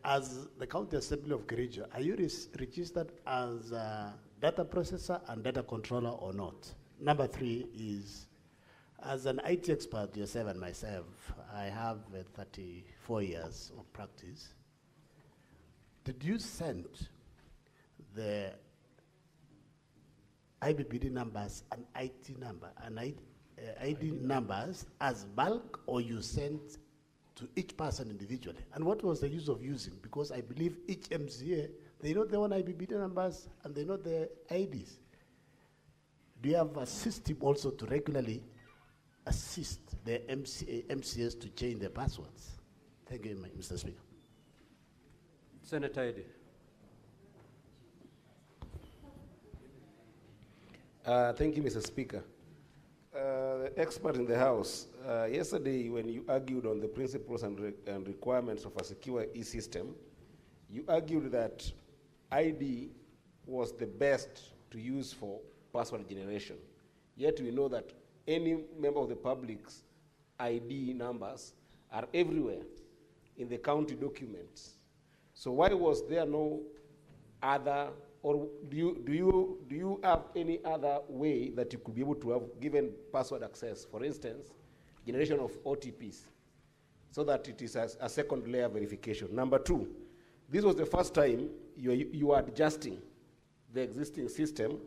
as the County Assembly of Kericho, are you registered as a data processor and data controller or not? Number 3 is, as an IT expert, yourself and myself, I have 34 years of practice. Did you send the IBBD numbers and IT number and ID numbers as bulk, or you sent to each person individually? And what was the use of using? Because I believe each MCA, they know their own IBBD numbers and they know their IDs. Do you have a system also to regularly assist the MCAs to change their passwords? Thank you, Mr. Speaker. Senator Eddy. Thank you, Mr. Speaker. The expert in the House, yesterday when you argued on the principles and requirements of a secure e-system, you argued that ID was the best to use for password generation. Yet we know that any member of the public's ID numbers are everywhere in the county documents. So why was there no other, or do you have any other way that you could be able to have given password access? For instance, generation of OTPs, so that it is a second layer verification. Number 2, this was the first time you are adjusting the existing system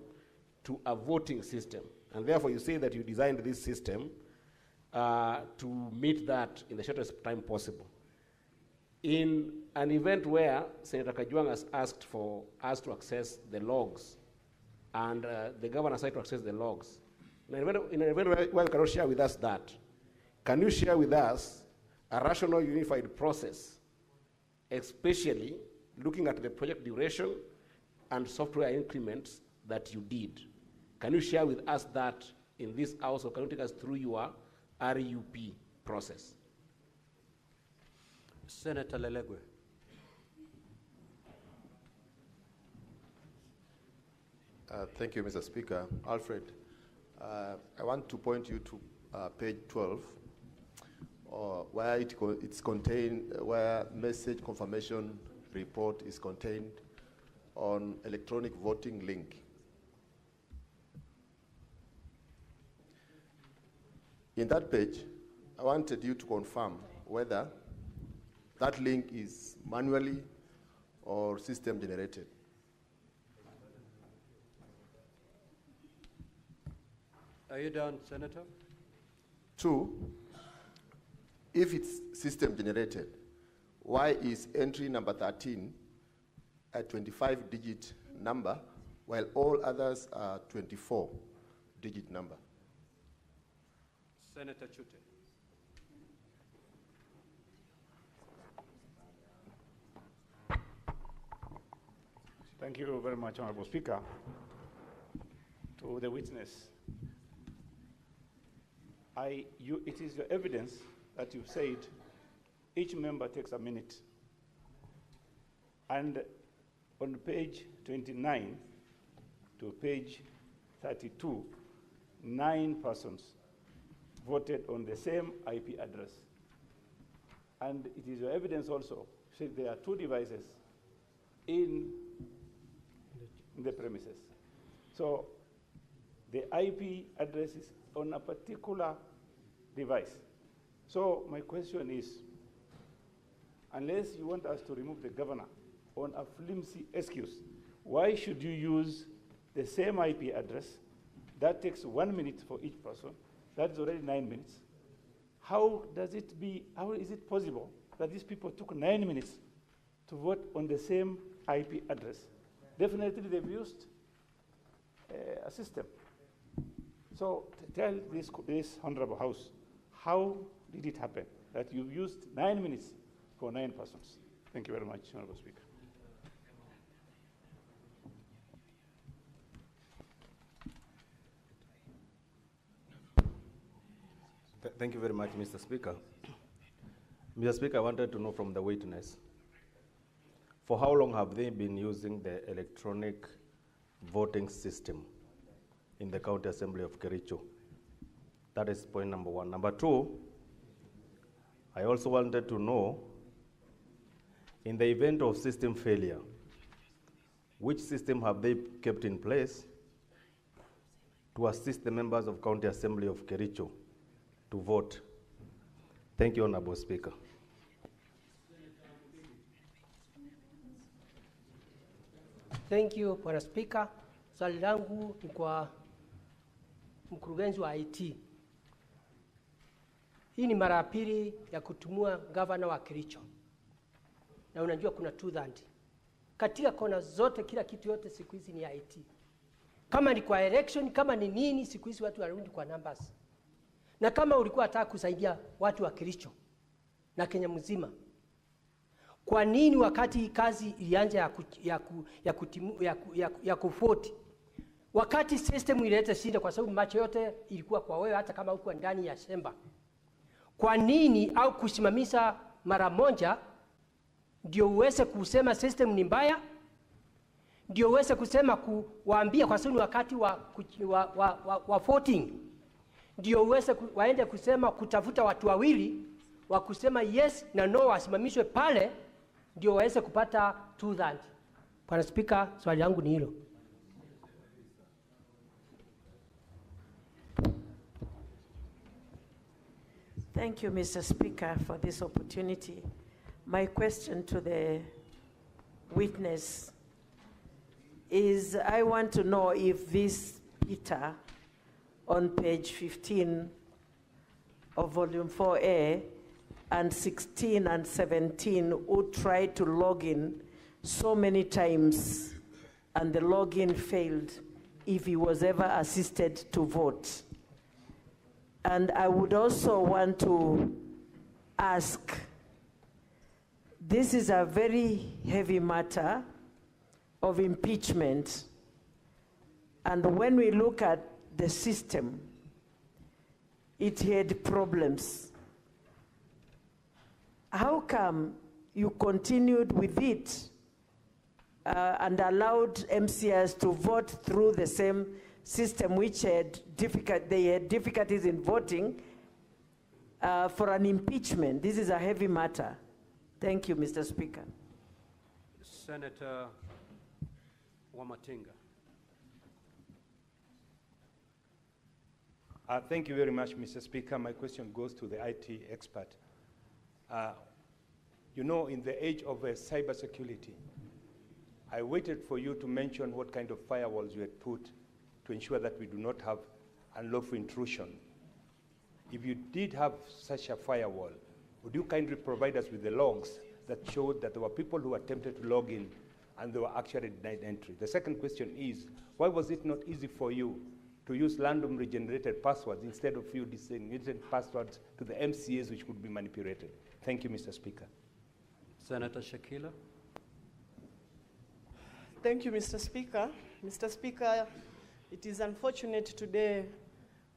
to a voting system. And therefore you say that you designed this system to meet that in the shortest time possible. In an event where Senator Kajwang has asked for us to access the logs, and the governor said to access the logs, in an event where you cannot share with us that, can you share with us a rational unified process, especially looking at the project duration and software increments that you did? Can you share with us that in this house, or can you take us through your RUP process? Senator Lelegwe. Thank you, Mr. Speaker. Alfred, I want to point you to page 12, where it's contained, where message confirmation report is contained on electronic voting link. In that page, I wanted you to confirm whether that link is manually or system generated. Are you done, Senator? 2, if it's system generated, why is entry number 13 a 25-digit number while all others are 24-digit number? Senator Chute. Thank you very much, Honorable Speaker. To the witness, it is your evidence that you said each member takes a minute. And on page 29 to page 32, 9 persons voted on the same IP address. And it is your evidence also, said there are 2 devices in the premises. So the IP address is on a particular device. So my question is, unless you want us to remove the governor on a flimsy excuse, why should you use the same IP address? That takes 1 minute for each person. That's already 9 minutes. How is it possible that these people took 9 minutes to vote on the same IP address? Definitely they've used a system. So tell this Honorable House, how did it happen that you used 9 minutes for 9 persons? Thank you very much, Honorable Speaker. Thank you very much, Mr. Speaker. Mr. Speaker, I wanted to know from the witness, for how long have they been using the electronic voting system in the County Assembly of Kericho? That is point number 1. Number 2, I also wanted to know, in the event of system failure, which system have they kept in place to assist the members of County Assembly of Kericho to vote? Thank you, Honorable Speaker. Thank you, Bwana Speaker. Swali langu ni kwa mkurugenzi wa IT. Hii ni mara ya pili ya kutumua gavana wa Kericho. Na unajua kuna tudhandi. Katika kona zote, kila kitu yote siku hizi ni IT. Kama ni kwa election, kama ni nini, siku hizi watu warudi kwa numbers. Na kama ulikuwa unataka kusaidia watu wa Kericho na Kenya mzima, kwa nini wakati kazi ilianza ya kufoti, wakati system ileta shida, kwa sababu macho yote ilikuwa kwa wewe hata kama uko ndani ya shamba, kwa nini au kusimamisha mara moja ndio uweze kusema system ni mbaya, ndio uweze kusema kuwaambia, kwa sababu wakati wa voting ndio uweze waende kusema kutafuta watu wawili wa kusema yes na no wasimamishwe pale, ndio waweze kupata two-thirds. Bwana Speaker, swali langu ni hilo. Thank you, Mr. Speaker, for this opportunity. My question to the witness is, I want to know if this Peter on page 15 of volume 4A and 16 and 17 who tried to log in so many times and the login failed, if he was ever assisted to vote. And I would also want to ask, this is a very heavy matter of impeachment, and when we look at the system, it had problems. How come you continued with it and allowed MCS to vote through the same system which had they had difficulties in voting for an impeachment? This is a heavy matter. Thank you, Mr. Speaker. Senator Wamatinga. Thank you very much, Mr. Speaker. My question goes to the IT expert. You know, in the age of cybersecurity, I waited for you to mention what kind of firewalls you had put to ensure that we do not have unlawful intrusion. If you did have such a firewall, would you kindly provide us with the logs that showed that there were people who attempted to log in and they were actually denied entry? The second question is, why was it not easy for you to use randomly generated passwords instead of you designated passwords to the MCAs which could be manipulated? Thank you, Mr. Speaker. Senator Shakila. Thank you, Mr. Speaker. Mr. Speaker, it is unfortunate today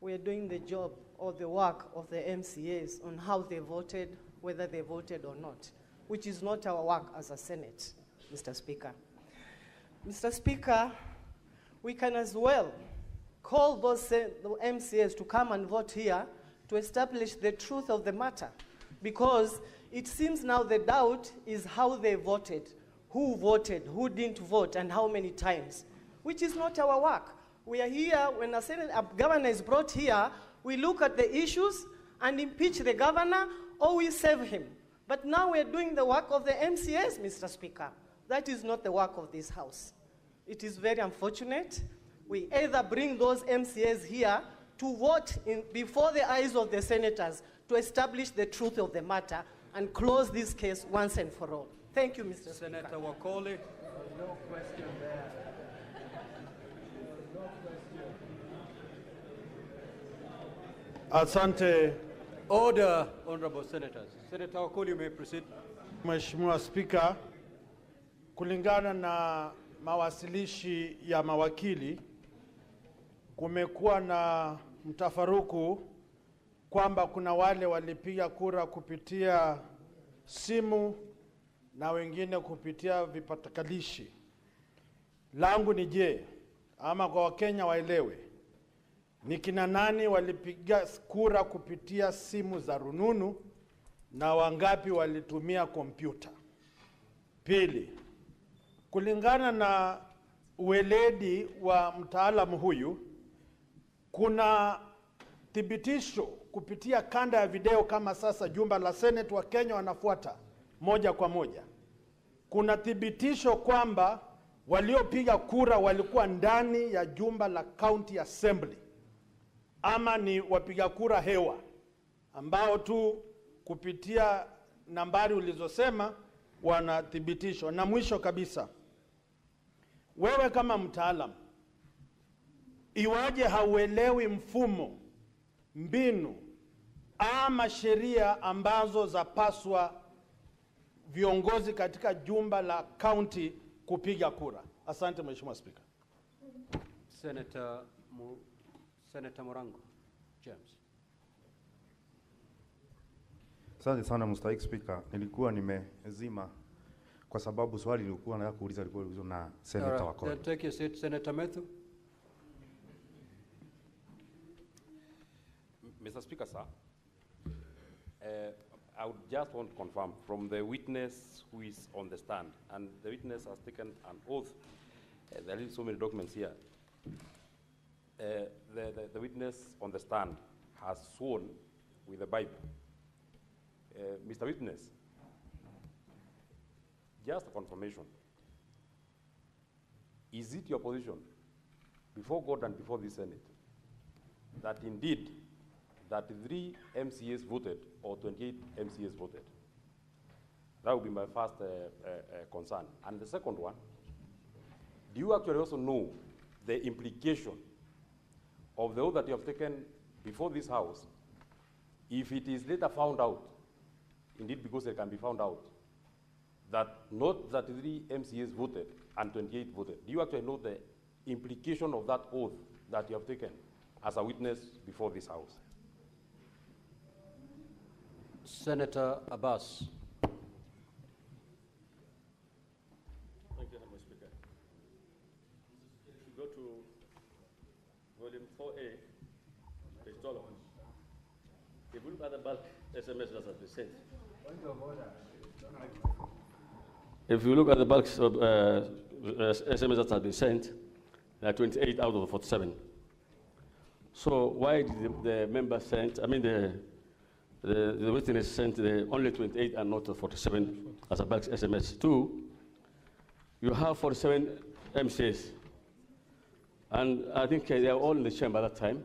we are doing the job or the work of the MCAs on how they voted, whether they voted or not, which is not our work as a Senate, Mr. Speaker. Mr. Speaker, we can as well call those the MCAs to come and vote here to establish the truth of the matter, because it seems now the doubt is how they voted, who didn't vote, and how many times, which is not our work. We are here, when a governor is brought here, we look at the issues and impeach the governor, or we save him. But now we're doing the work of the MCAs, Mr. Speaker. That is not the work of this House. It is very unfortunate. We either bring those MCAs here to vote before the eyes of the senators to establish the truth of the matter and close this case once and for all. Thank you, Mr. Senator Speaker. Wakoli. No question there. Asante. Order, honorable senators. Senator Wakoli, you may proceed. Mheshimiwa Spika, kulingana na mawasilishi ya mawakili, kumekuwa na mtafaruku kwamba kuna wale walipiga kura kupitia simu na wengine kupitia vipatakalishi. Langu ni je, ama kwa Wakenya waelewe, ni kina nani walipiga kura kupitia simu za rununu na wangapi walitumia kompyuta? Pili, kulingana na uweledi wa mtaalamu huyu, kuna thibitisho kupitia kanda ya video kama sasa jumba la Senate wa Kenya wanafuata moja kwa moja. Kuna thibitisho kwamba waliopiga kura walikuwa ndani ya jumba la County Assembly, ama ni wapiga kura hewa ambao tu kupitia nambari ulizosema wanathibitishwa. Na mwisho kabisa, wewe kama mtaalamu, iwaje hauelewi mfumo, mbinu ama sheria ambazo zapaswa viongozi katika jumba la county kupiga kura? Asante Mheshimiwa Spika. Senator Morango James. Asante sana Mr. Speaker. Nilikuwa nimezima kwa sababu swali lilikuwa nataka kuuliza lilikuwa na Senator Wakoli. Take your seat, Senator Methu. Mr. Speaker, sir, I would just want to confirm from the witness who is on the stand, and the witness has taken an oath. There are so many documents here. The witness on the stand has sworn with the Bible. Mr. Witness, just a confirmation. Is it your position before God and before the Senate that indeed that 3 MCAs voted or 28 MCAs voted? That would be my first concern. And the second one, do you actually also know the implication of the oath that you have taken before this House if it is later found out, indeed because it can be found out, that not 33 MCAs voted and 28 voted? Do you actually know the implication of that oath that you have taken as a witness before this House? Senator Abbas. Thank you, Mr. Speaker. If you go to volume 4A, page 12, if you look at the bulk SMS that has been sent. If you look at the bulk SMS that has been sent, there are 28 out of the 47. So why did the member send, I mean the witness sent only 28 and not 47 as a bulk SMS? 2, you have 47 MCAs, and I think they are all in the chamber at that time.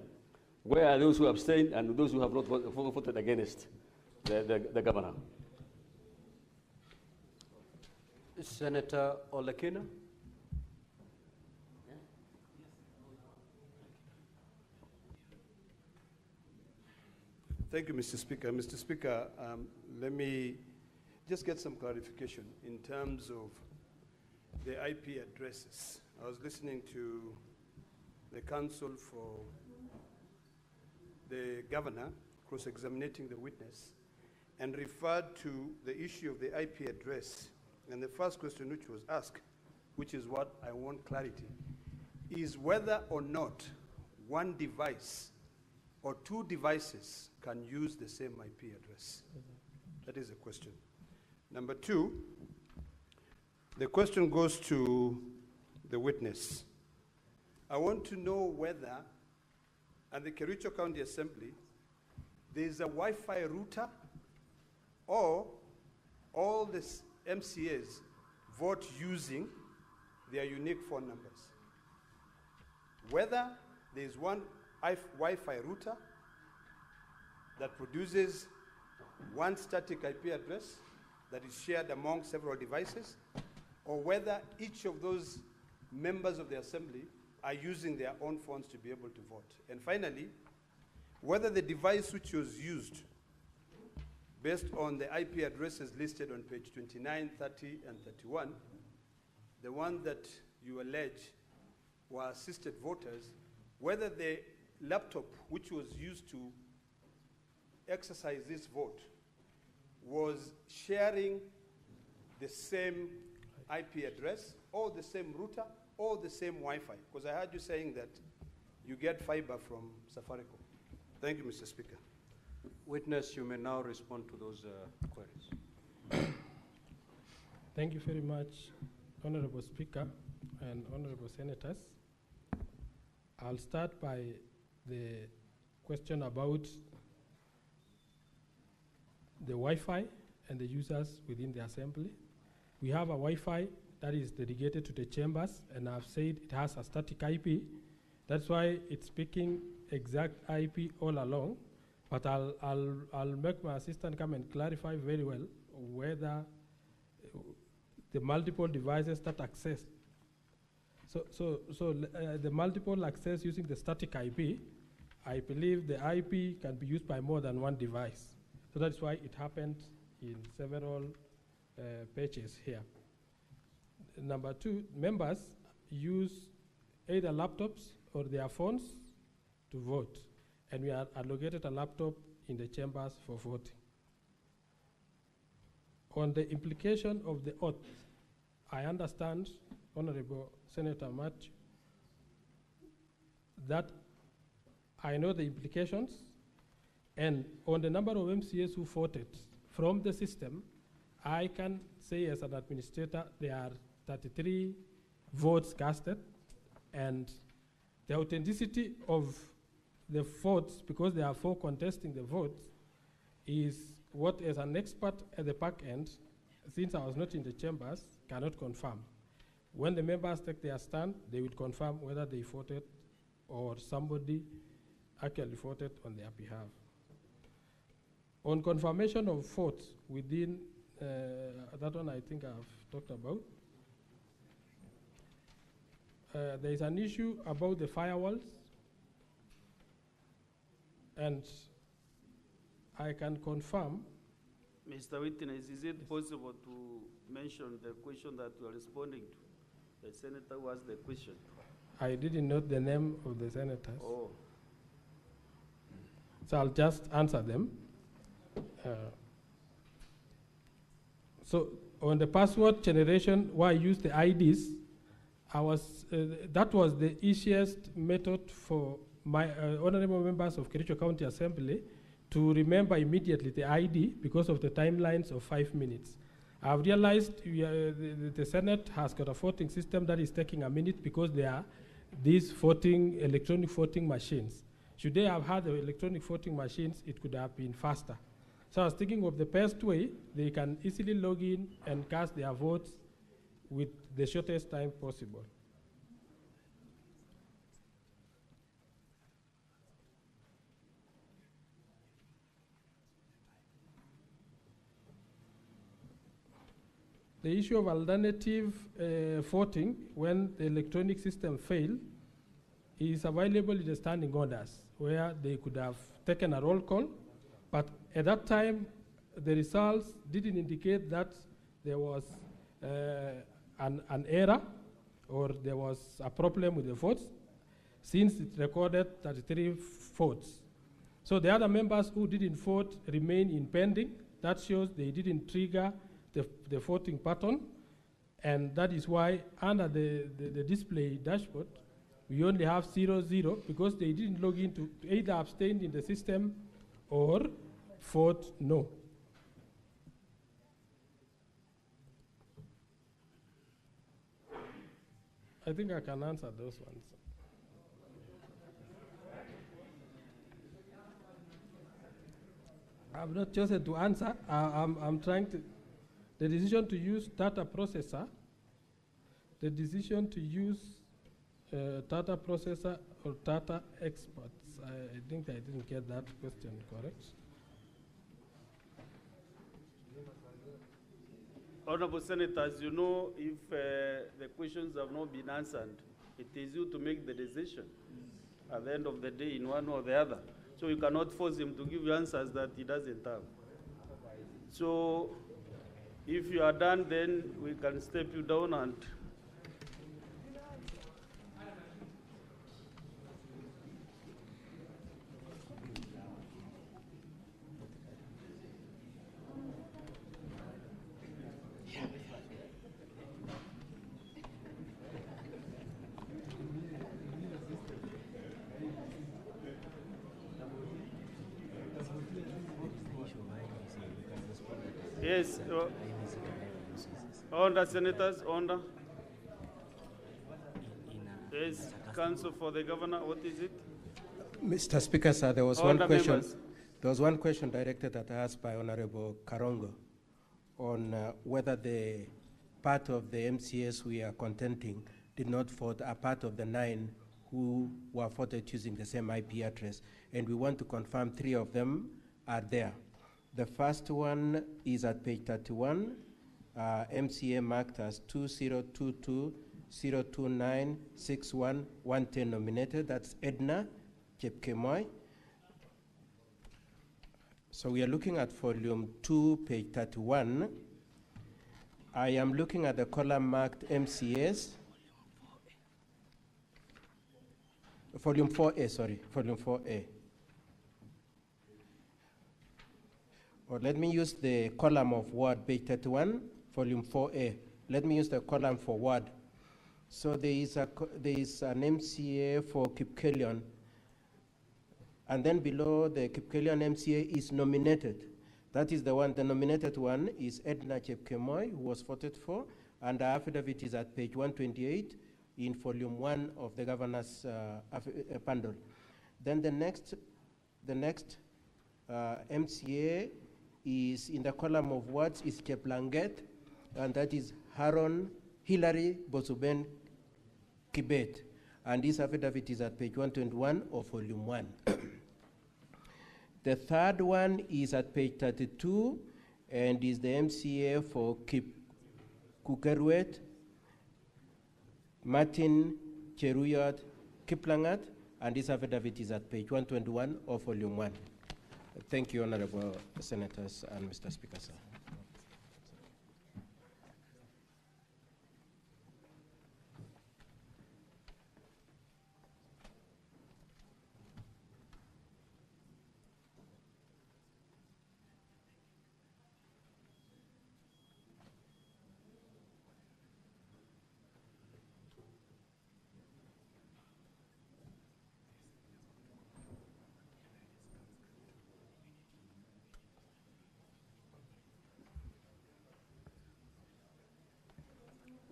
Where are those who abstained and those who have not voted against the governor? Senator Olekina. Thank you, Mr. Speaker. Mr. Speaker, let me just get some clarification in terms of the IP addresses. I was listening to the counsel for the governor cross-examining the witness and referred to the issue of the IP address. And the first question which was asked, which is what I want clarity, is whether or not one device or two devices can use the same IP address. That is a question. Number two, the question goes to the witness. I want to know whether at the Kericho County Assembly there is a Wi-Fi router or all the MCAs vote using their unique phone numbers. Whether there is one Wi-Fi router that produces one static IP address that is shared among several devices, or whether each of those members of the assembly are using their own phones to be able to vote. And finally, whether the device which was used based on the IP addresses listed on page 29, 30, and 31, the one that you allege were assisted voters, whether the laptop which was used to exercise this vote was sharing the same IP address or the same router or the same Wi-Fi, because I heard you saying that you get fiber from Safaricom. Thank you, Mr. Speaker. Witness, you may now respond to those queries. Thank you very much, Honorable Speaker and Honorable Senators. I'll start by the question about the Wi-Fi and the users within the Assembly. We have a Wi-Fi that is dedicated to the chambers, and I've said it has a static IP. That's why it's speaking exact IP all along. But I'll make my assistant come and clarify very well whether the multiple devices that access. The multiple access using the static IP, I believe the IP can be used by more than one device. So that's why it happened in several pages here. Number two, members use either laptops or their phones to vote, and we are allocated a laptop in the chambers for voting. On the implication of the oath, I understand, Honorable Senator Matthew, that I know the implications, and on the number of MCAs who voted from the system, I can say as an administrator there are 33 votes casted, and the authenticity of the votes, because there are 4 contesting the votes, is what as an expert at the back end, since I was not in the chambers, cannot confirm. When the members take their stand, they will confirm whether they voted or somebody actually voted on their behalf. On confirmation of votes within, that one I think I've talked about. There is an issue about the firewalls, and I can confirm. Mr. Witness, is it possible to mention the question that you are responding to? The senator who asked the question. I didn't note the name of the senators. Oh. So I'll just answer them. So on the password generation, where I used the IDs, that was the easiest method for my honorable members of Kericho County Assembly to remember immediately the ID because of the timelines of 5 minutes. I've realized the Senate has got a voting system that is taking a minute because there are these electronic voting machines. Should they have had the electronic voting machines, it could have been faster. So I was thinking of the best way, they can easily log in and cast their votes with the shortest time possible. The issue of alternative voting when the electronic system failed is available in the standing orders where they could have taken a roll call, but at that time the results didn't indicate that there was an error or there was a problem with the votes, since it recorded 33 votes. So the other members who didn't vote remain in pending. That shows they didn't trigger the voting pattern. And that is why under the display dashboard, we only have 0-0 because they didn't log in to either abstain in the system or vote no. I think I can answer those ones. I'm not chosen to answer. I'm trying to. The decision to use data processor, the decision to use data processor or data experts. I think I didn't get that question correct. Honorable Senators, you know, if the questions have not been answered, it is you to make the decision at the end of the day in one or the other. So you cannot force him to give you answers that he doesn't have. So if you are done, then we can step you down and yes, Honor Senators, Honor. Yes, Counsel for the Governor, what is it? Mr. Speaker, sir, there was Honor one question. members. There was one question directed at us by Honorable Karongo on whether the part of the MCAs we are contending did not vote are part of the 9 who were voted using the same IP address. And we want to confirm 3 of them are there. The first one is at page 31, MCA marked as 2022-029-61-110 nominated. That's Edna Chepkemoi. So we are looking at volume 2, page 31. I am looking at the column marked MCAs. Volume 4A, sorry, volume 4A. Or let me use the column of word, page 31, volume 4A. Let me use the column for word. So there is an MCA for Kipkelion, and then below the Kipkelion MCA is nominated. That is the one, the nominated one is Edna Chepkemoi, who was voted for, and the affidavit is at page 128 in volume 1 of the governor's bundle. Then the next MCA is in the column of words is Cheplanget, and that is Hilary Bosuben Kibet. And this affidavit is at page 121 of volume 1. The third one is at page 32 and is the MCA for Kukerwet, Martin Cheruyot Kiplangat, and this affidavit is at page 121 of volume 1. Thank you, Honorable Senators and Mr. Speaker, sir.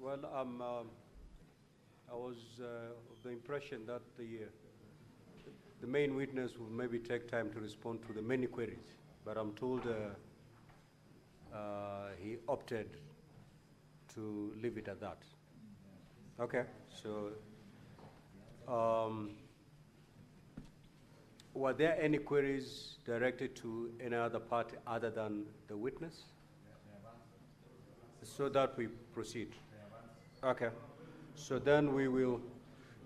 Well, I was of the impression that the main witness will maybe take time to respond to the many queries, but I'm told he opted to leave it at that. Okay, so were there any queries directed to any other party other than the witness? So that we proceed. Okay, so then we will.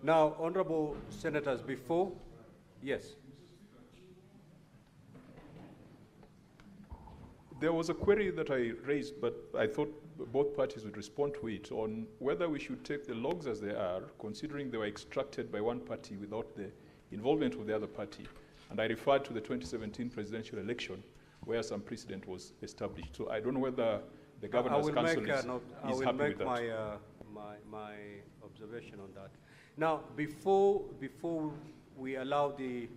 Now, honorable senators, before, yes. There was a query that I raised, but I thought both parties would respond to it on whether we should take the logs as they are, considering they were extracted by one party without the involvement of the other party, And I referred to the 2017 presidential election where some precedent was established. So I don't know whether the Governor's Council is happy with that. my observation on that. Now, before we allow the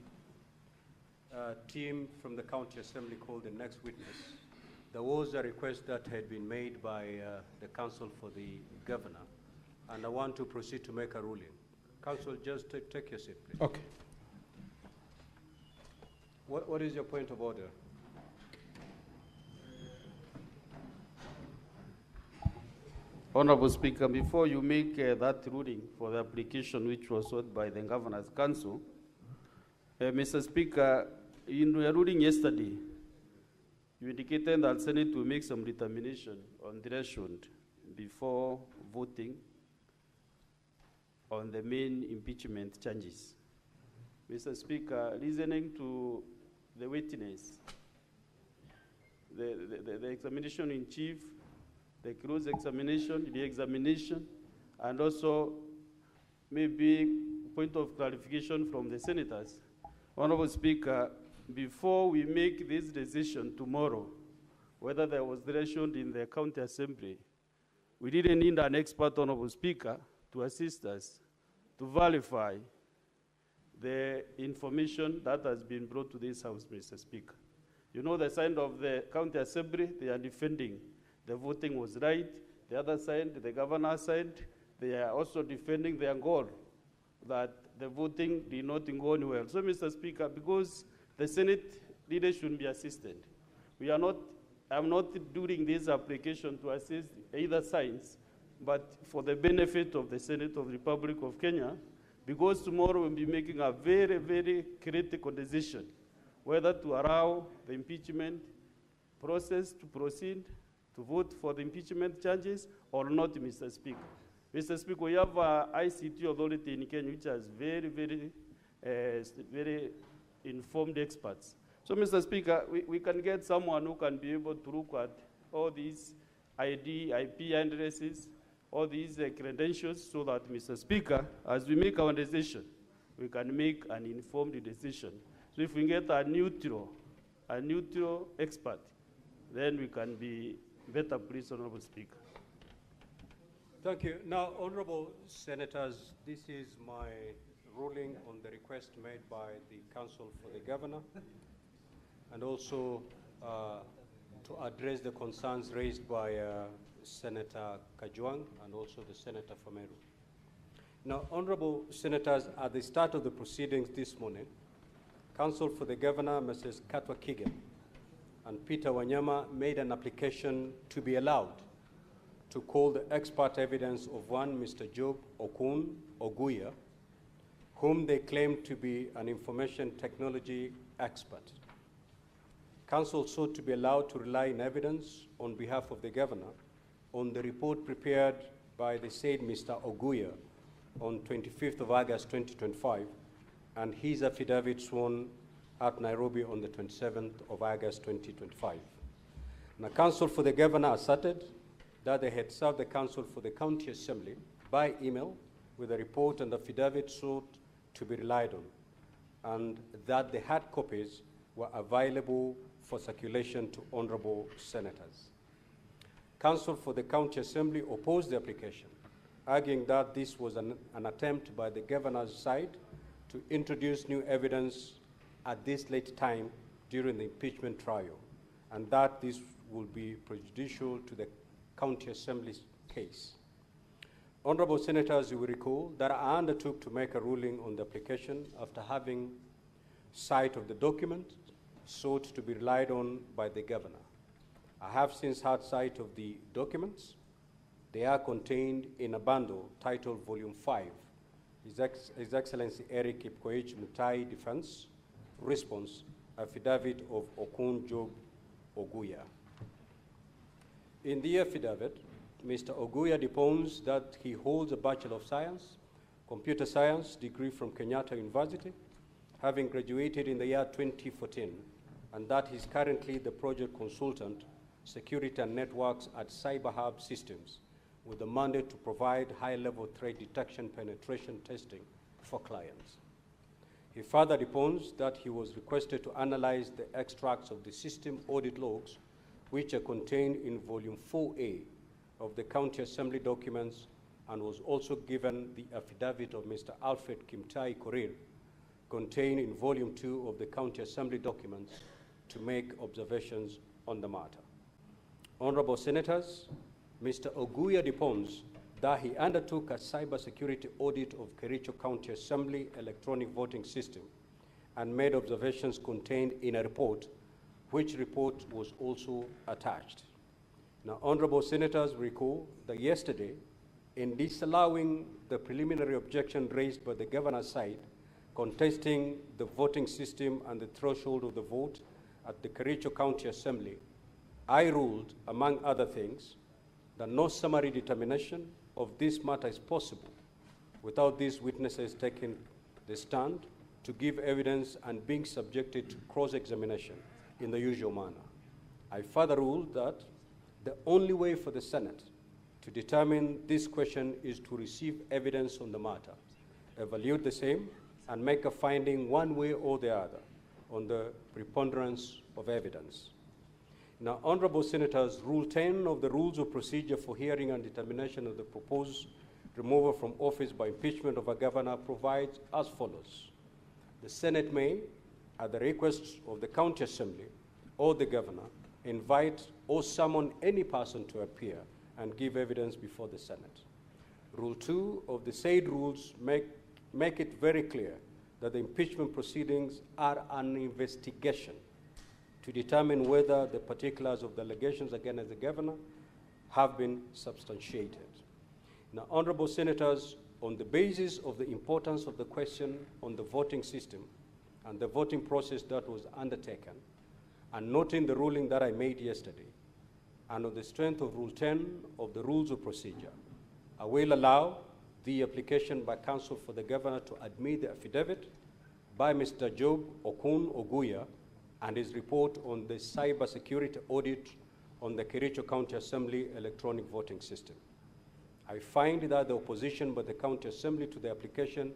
team from the County Assembly called the next witness, there was a request that had been made by the Council for the Governor, and I want to proceed to make a ruling. Council, just take your seat, please. Okay. What is your point of order? Honorable Speaker, before you make that ruling for the application which was sought by the Governor's Council, Mr. Speaker, in your ruling yesterday, you indicated that Senate will make some determination on threshold before voting on the main impeachment charges. Mr. Speaker, listening to the witness, the examination in chief, the close examination, the examination, and also maybe point of clarification from the senators. Honorable Speaker, before we make this decision tomorrow, whether there was threshold in the County Assembly, we didn't need an expert, Honorable Speaker, to assist us to verify the information that has been brought to this House, Mr. Speaker. You know, the side of the County Assembly, they are defending the voting was right. The other side, the Governor's side, they are also defending their goal that the voting did not go anywhere. So, Mr. Speaker, because the Senate leaders should be assisted, I'm not doing this application to assist either sides, but for the benefit of the Senate of the Republic of Kenya, because tomorrow we'll be making a very, very critical decision whether to allow the impeachment process to proceed, to vote for the impeachment charges or not, Mr. Speaker. Mr. Speaker, we have an ICT authority in Kenya which has very, very informed experts. So, Mr. Speaker, we can get someone who can be able to look at all these ID, IP addresses, all these credentials, so that, Mr. Speaker, as we make our decision, we can make an informed decision. So if we get a neutral expert, then we can be better pleased, Honorable Speaker. Thank you. Now, Honorable Senators, this is my ruling on the request made by the Council for the Governor, and also to address the concerns raised by Senator Kajwang and also the Senator for Meru. Now, Honorable Senators, at the start of the proceedings this morning, Council for the Governor, Mrs. Katwa Kigen, and Peter Wanyama made an application to be allowed to call the expert evidence of one Mr. Job Okun Oguya, whom they claim to be an information technology expert. Council sought to be allowed to rely on evidence on behalf of the Governor on the report prepared by the said Mr. Oguya on 25th of August 2025 and his affidavit sworn at Nairobi on the 27th of August 2025. Now, Council for the Governor asserted that they had served the Council for the County Assembly by email with a report and affidavit sought to be relied on, and that the hard copies were available for circulation to honorable senators. Council for the County Assembly opposed the application, arguing that this was an attempt by the Governor's side to introduce new evidence at this late time during the impeachment trial, and that this would be prejudicial to the County Assembly's case. Honorable Senators, you will recall that I undertook to make a ruling on the application after having sight of the document sought to be relied on by the Governor. I have since had sight of the documents. They are contained in a bundle titled Volume 5, His Excellency Erick Mutai Defense, Response, Affidavit of Okun Job Oguya. In the affidavit, Mr. Oguya deposed that he holds a Bachelor of Science, Computer Science degree from Kenyatta University, having graduated in the year 2014, and that he's currently the project consultant, Security and Networks at Cyber Hub Systems, with the mandate to provide high-level threat detection penetration testing for clients. He further deposed that he was requested to analyze the extracts of the system audit logs, which are contained in Volume 4A of the County Assembly documents, and was also given the affidavit of Mr. Alfred Mutai Korir, contained in Volume 2 of the County Assembly documents, to make observations on the matter. Honorable Senators, Mr. Oguya deposed that he undertook a cybersecurity audit of Kericho County Assembly electronic voting system and made observations contained in a report, which report was also attached. Now, Honorable Senators recall that yesterday, in disallowing the preliminary objection raised by the governor's side, contesting the voting system and the threshold of the vote at the Kericho County Assembly, I ruled, among other things, that no summary determination of this matter is possible without these witnesses taking the stand to give evidence and being subjected to cross-examination in the usual manner. I further ruled that the only way for the Senate to determine this question is to receive evidence on the matter, evaluate the same, and make a finding one way or the other on the preponderance of evidence. Now, Honorable Senators, Rule 10 of the Rules of Procedure for Hearing and Determination of the proposed removal from office by impeachment of a governor provides as follows. The Senate may, at the request of the County Assembly or the governor, invite or summon any person to appear and give evidence before the Senate. Rule 2 of the said rules make it very clear that the impeachment proceedings are an investigation to determine whether the particulars of the allegations against the governor have been substantiated. Now, Honorable Senators, on the basis of the importance of the question on the voting system and the voting process that was undertaken, and noting the ruling that I made yesterday, and on the strength of Rule 10 of the Rules of Procedure, I will allow the application by counsel for the governor to admit the affidavit by Mr. Job Okun Oguya and his report on the cybersecurity audit on the Kericho County Assembly electronic voting system. I find that the opposition by the County Assembly to the application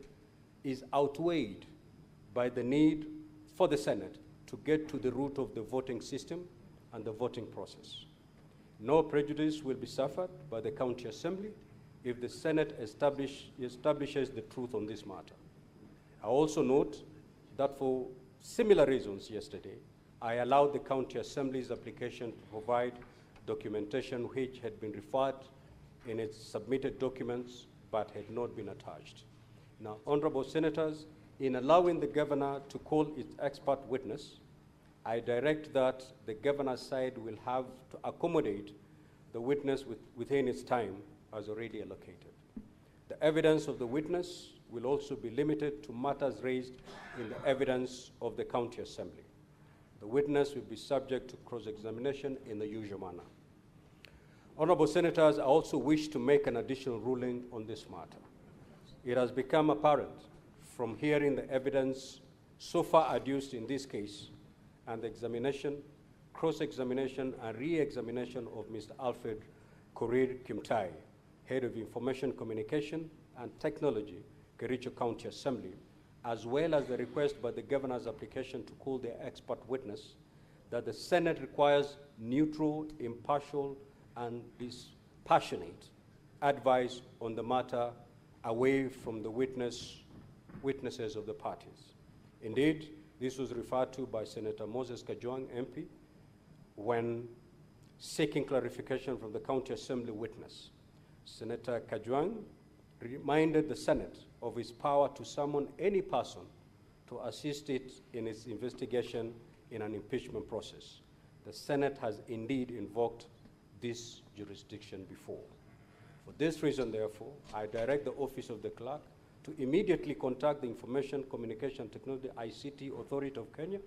is outweighed by the need for the Senate to get to the root of the voting system and the voting process. No prejudice will be suffered by the County Assembly if the Senate establishes the truth on this matter. I also note that for similar reasons yesterday, I allowed the County Assembly's application to provide documentation which had been referred in its submitted documents but had not been attached. Now, Honorable Senators, in allowing the governor to call its expert witness, I direct that the governor's side will have to accommodate the witness within its time as already allocated. The evidence of the witness will also be limited to matters raised in the evidence of the County Assembly. The witness will be subject to cross-examination in the usual manner. Honorable Senators, I also wish to make an additional ruling on this matter. It has become apparent from hearing the evidence so far adduced in this case and the examination, cross-examination, and re-examination of Mr. Alfred Korir Mutai, Head of Information Communication and Technology, Kericho County Assembly, as well as the request by the governor's application to call the expert witness, that the Senate requires neutral, impartial, and dispassionate advice on the matter away from the witnesses of the parties. Indeed, this was referred to by Senator Moses Kajwang, MP, when seeking clarification from the County Assembly witness. Senator Kajwang reminded the Senate of its power to summon any person to assist it in its investigation in an impeachment process. The Senate has indeed invoked this jurisdiction before. For this reason, therefore, I direct the Office of the Clerk to immediately contact the Information Communication Technology ICT Authority of Kenya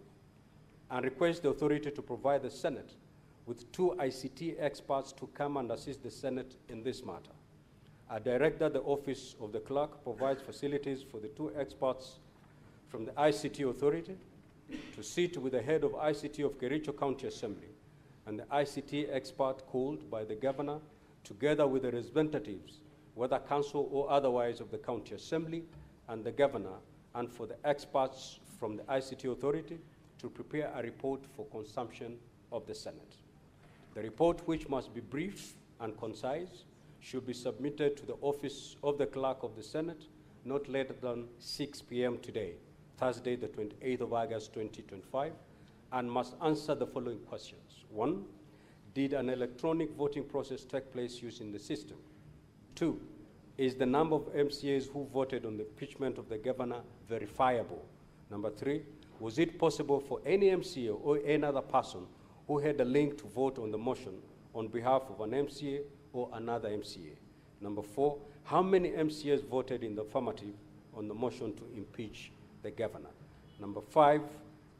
and request the authority to provide the Senate with 2 ICT experts to come and assist the Senate in this matter. I direct that the Office of the Clerk provides facilities for the 2 experts from the ICT Authority to sit with the head of ICT of Kericho County Assembly and the ICT expert called by the governor, together with the representatives, whether council or otherwise, of the County Assembly and the governor, and for the experts from the ICT Authority to prepare a report for consumption of the Senate. The report, which must be brief and concise, should be submitted to the office of the Clerk of the Senate not later than 6 p.m. today, Thursday, the 28th of August, 2025, and must answer the following questions. 1, did an electronic voting process take place using the system? 2, is the number of MCAs who voted on the impeachment of the governor verifiable? Number 3, was it possible for any MCA or any other person who had a link to vote on the motion on behalf of an MCA or another MCA? Number 4, how many MCAs voted in the affirmative on the motion to impeach the governor? Number 5,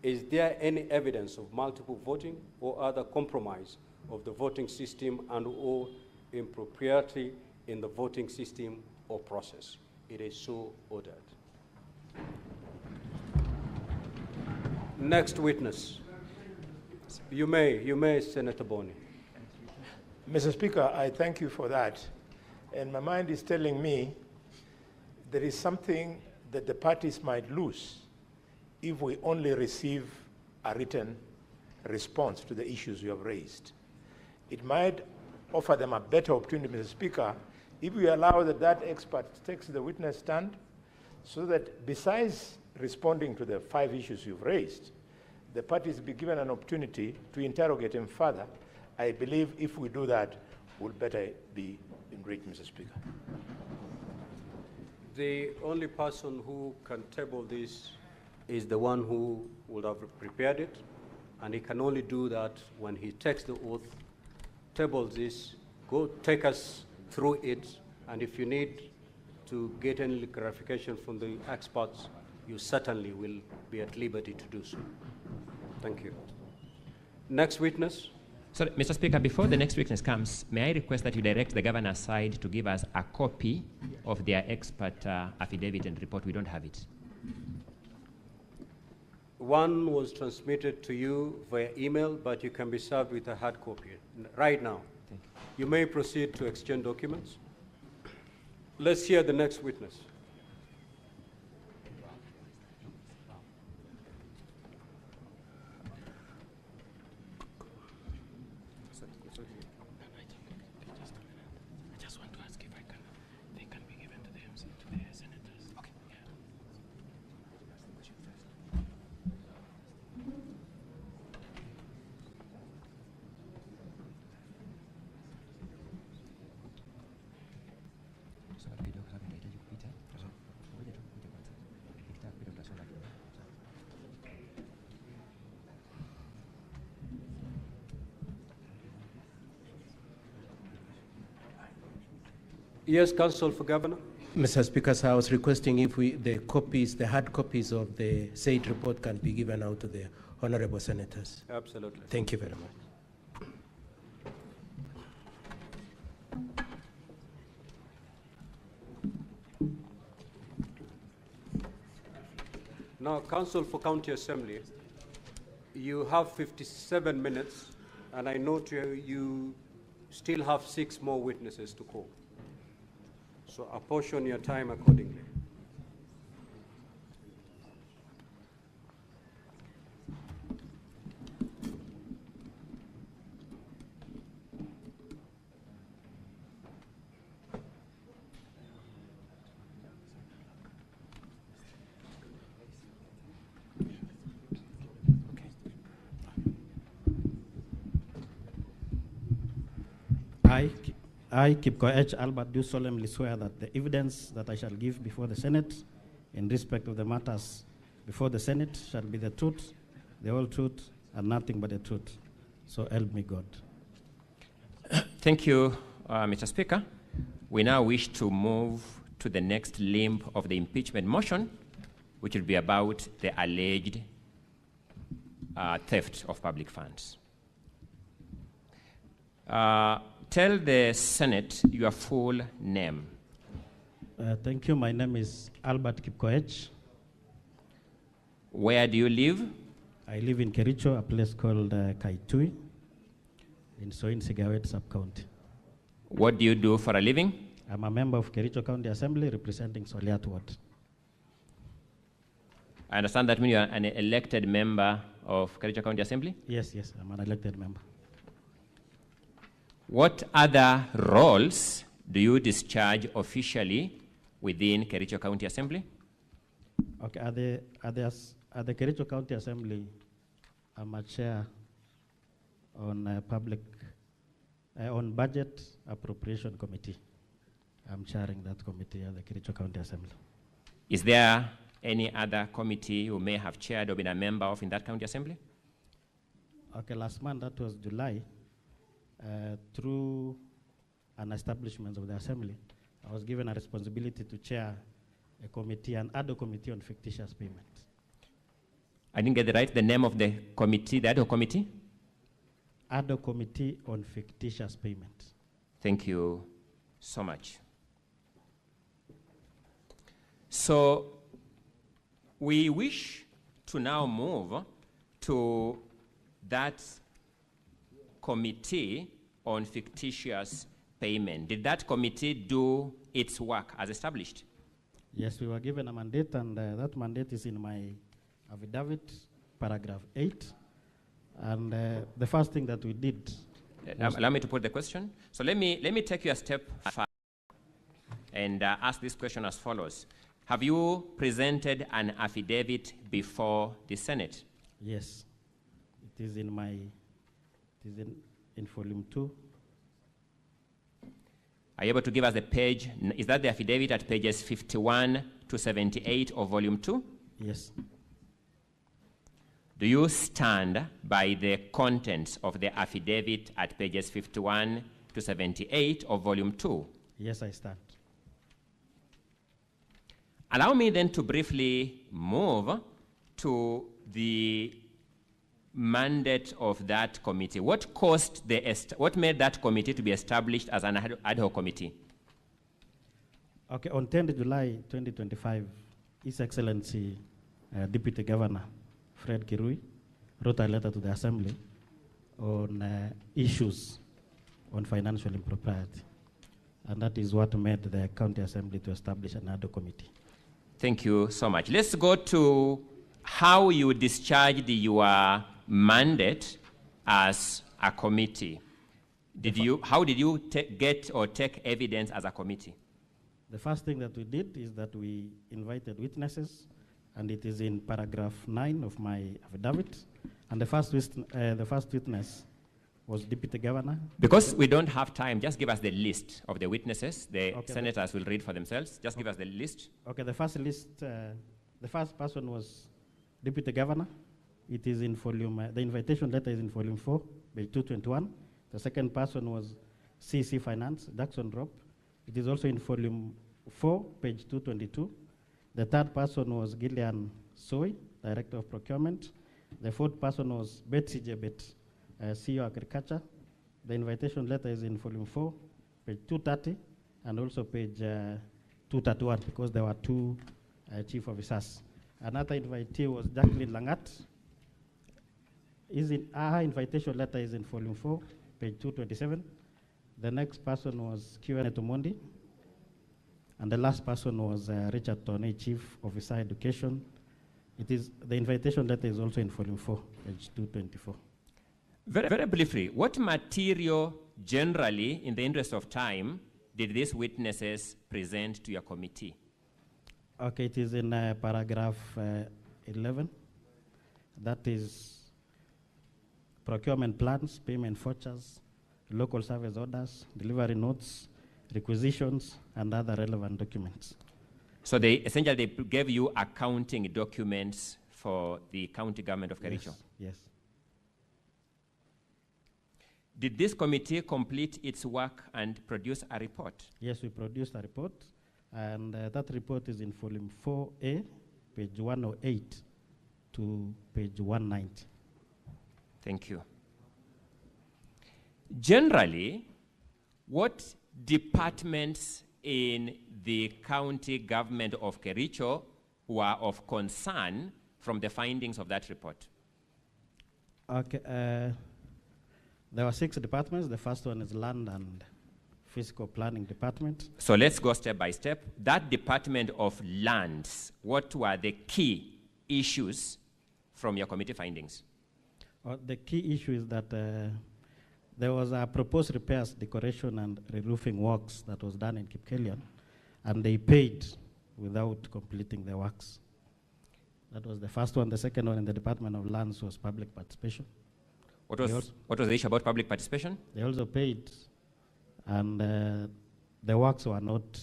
is there any evidence of multiple voting or other compromise of the voting system and or impropriety in the voting system or process? It is so ordered. Next witness. You may, Senator Boni. Mr. Speaker, I thank you for that. And my mind is telling me there is something that the parties might lose if we only receive a written response to the issues you have raised. It might offer them a better opportunity, Mr. Speaker, if we allow that expert takes the witness stand, so that besides responding to the 5 issues you've raised, the parties be given an opportunity to interrogate him further. I believe if we do that, we'll better be enriched, Mr. Speaker. The only person who can table this is the one who would have prepared it, and he can only do that when he takes the oath, tables this, go take us through it, and if you need to get any clarification from the experts, you certainly will be at liberty to do so. Thank you. Next witness. Sorry, Mr. Speaker, before the next witness comes, may I request that you direct the governor's side to give us a copy of their expert affidavit and report? We don't have it. One was transmitted to you via email, but you can be served with a hard copy right now. Thank you. You may proceed to exchange documents. Let's hear the next witness. Yes, Counsel for Governor. Mr. Speaker, so I was requesting if the hard copies of the said report can be given out to the honorable senators. Absolutely. Thank you very much. Now, Counsel for County Assembly, you have 57 minutes, and I note you still have 6 more witnesses to call. So apportion your time accordingly. I, Kipko H. Albert, do solemnly swear that the evidence that I shall give before the Senate in respect of the matters before the Senate shall be the truth, the whole truth, and nothing but the truth. So help me God. Thank you, Mr. Speaker. We now wish to move to the next limb of the impeachment motion, which will be about the alleged theft of public funds. Tell the Senate your full name. Thank you. My name is Albert Kipkoech. Where do you live? I live in Kericho, a place called Kaitui, in Soin Sigawet sub-county. What do you do for a living? I'm a member of Kericho County Assembly representing Soliat Ward. I understand that means you are an elected member of Kericho County Assembly? Yes, I'm an elected member. What other roles do you discharge officially within Kericho County Assembly? Okay, at the Kericho County Assembly, I'm a chair on on Budget Appropriation Committee. I'm chairing that committee at the Kericho County Assembly. Is there any other committee you may have chaired or been a member of in that county assembly? Okay, last month, that was July, through an establishment of the assembly, I was given a responsibility to chair a committee, an ad hoc committee on fictitious payment. I didn't get the name of the committee, the ad hoc committee? Ad hoc committee on fictitious payment. Thank you so much. So we wish to now move to that committee on fictitious payment. Did that committee do its work as established? Yes, we were given a mandate, and that mandate is in my affidavit, paragraph 8. And the first thing that we did... Allow me to put the question. So let me take you a step further and ask this question as follows. Have you presented an affidavit before the Senate? Yes. It is in volume 2. Are you able to give us the page? Is that the affidavit at pages 51 to 78 of volume 2? Yes. Do you stand by the contents of the affidavit at pages 51 to 78 of volume 2? Yes, I stand. Allow me then to briefly move to the mandate of that committee. What made that committee to be established as an ad hoc committee? Okay, on 10th July 2025, His Excellency Deputy Governor Fred Kirui wrote a letter to the Assembly on issues on financial impropriety. And that is what made the County Assembly to establish an ad hoc committee. Thank you so much. Let's go to how you discharged your mandate as a committee. How did you get or take evidence as a committee? The first thing that we did is that we invited witnesses, and it is in paragraph 9 of my affidavit. And the first witness was Deputy Governor. Because we don't have time, just give us the list of the witnesses. The senators will read for themselves. Just give us the list. Okay, the first list, the first person was Deputy Governor. It is in volume, the invitation letter is in volume 4, page 221. The second person was CC Finance, Jackson Drop. It is also in volume 4, page 222. The third person was Gillian Soy, Director of Procurement. The fourth person was Betsy Jebet, CEO Agriculture. The invitation letter is in volume 4, page 230, and also page 231, because there were two chief officers. Another invitee was Jacqueline Langat. Her invitation letter is in volume 4, page 227. The next person was Q.N. Tumondi. And the last person was Richard Toney, Chief Officer Education. The invitation letter is also in volume 4, page 224. Very, very briefly, what material generally, in the interest of time, did these witnesses present to your committee? Okay, it is in paragraph 11. That is procurement plans, payment vouchers, local service orders, delivery notes, requisitions, and other relevant documents. So they gave you accounting documents for the county government of Kericho? Yes. Did this committee complete its work and produce a report? Yes, we produced a report, and that report is in volume 4A, page 108 to page 190. Thank you. Generally, what departments in the county government of Kericho were of concern from the findings of that report? Okay, there were 6 departments. The first one is Land and Fiscal Planning Department. So let's go step by step. That Department of Lands, what were the key issues from your committee findings? The key issue is that there was a proposed repairs, decoration, and re-roofing works that was done in Kipkelion, and they paid without completing the works. That was the first one. The second one in the Department of Lands was public participation. What was the issue about public participation? They also paid, and the works were not,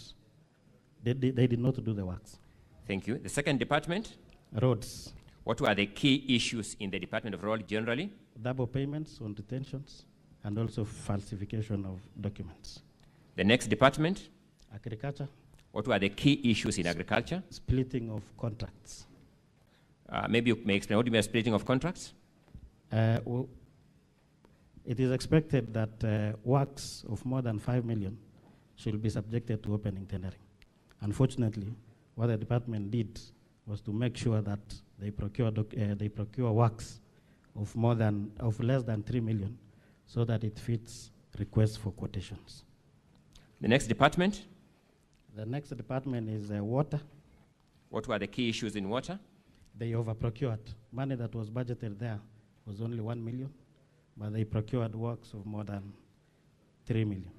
they did not do the works. Thank you. The second department? Roads. What were the key issues in the Department of Road generally? Double payments on detentions, and also falsification of documents. The next department? Agriculture. What were the key issues in agriculture? Splitting of contracts. Maybe you may explain what do you mean by splitting of contracts? Well, it is expected that works of more than 5 million should be subjected to opening tendering. Unfortunately, what the department did was to make sure that they procure works of less than 3 million, so that it fits requests for quotations. The next department? The next department is water. What were the key issues in water? They overprocured. Money that was budgeted there was only 1 million, but they procured works of more than 3 million.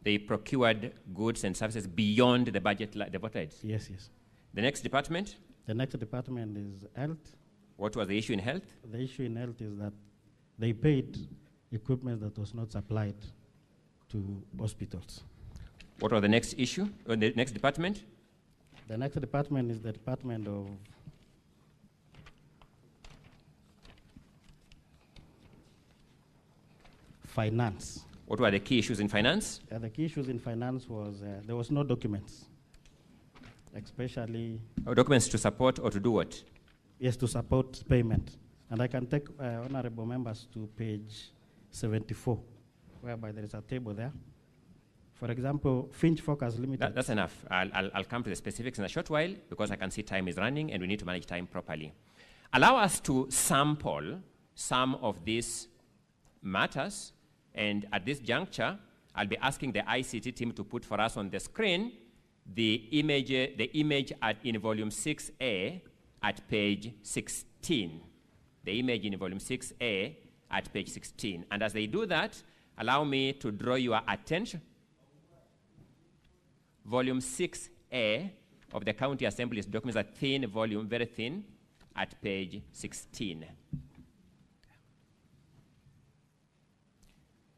They procured goods and services beyond the budget devoted? Yes, yes. The next department? The next department is health. What was the issue in health? The issue in health is that they paid equipment that was not supplied to hospitals. What was the next issue, or the next department? The next department is the Department of Finance. What were the key issues in finance? The key issues in finance was there was no documents, especially... documents to support or to do what? Yes, to support payment. And I can take honorable members to page 74, whereby there is a table there. For example, Finch Focus Limited. That's enough. I'll come to the specifics in a short while, because I can see time is running and we need to manage time properly. Allow us to sample some of these matters, and at this juncture, I'll be asking the ICT team to put for us on the screen the image in volume 6A at page 16. The image in volume 6A at page 16. And as they do that, allow me to draw your attention. Volume 6A of the County Assembly's documents, a thin volume, very thin, at page 16.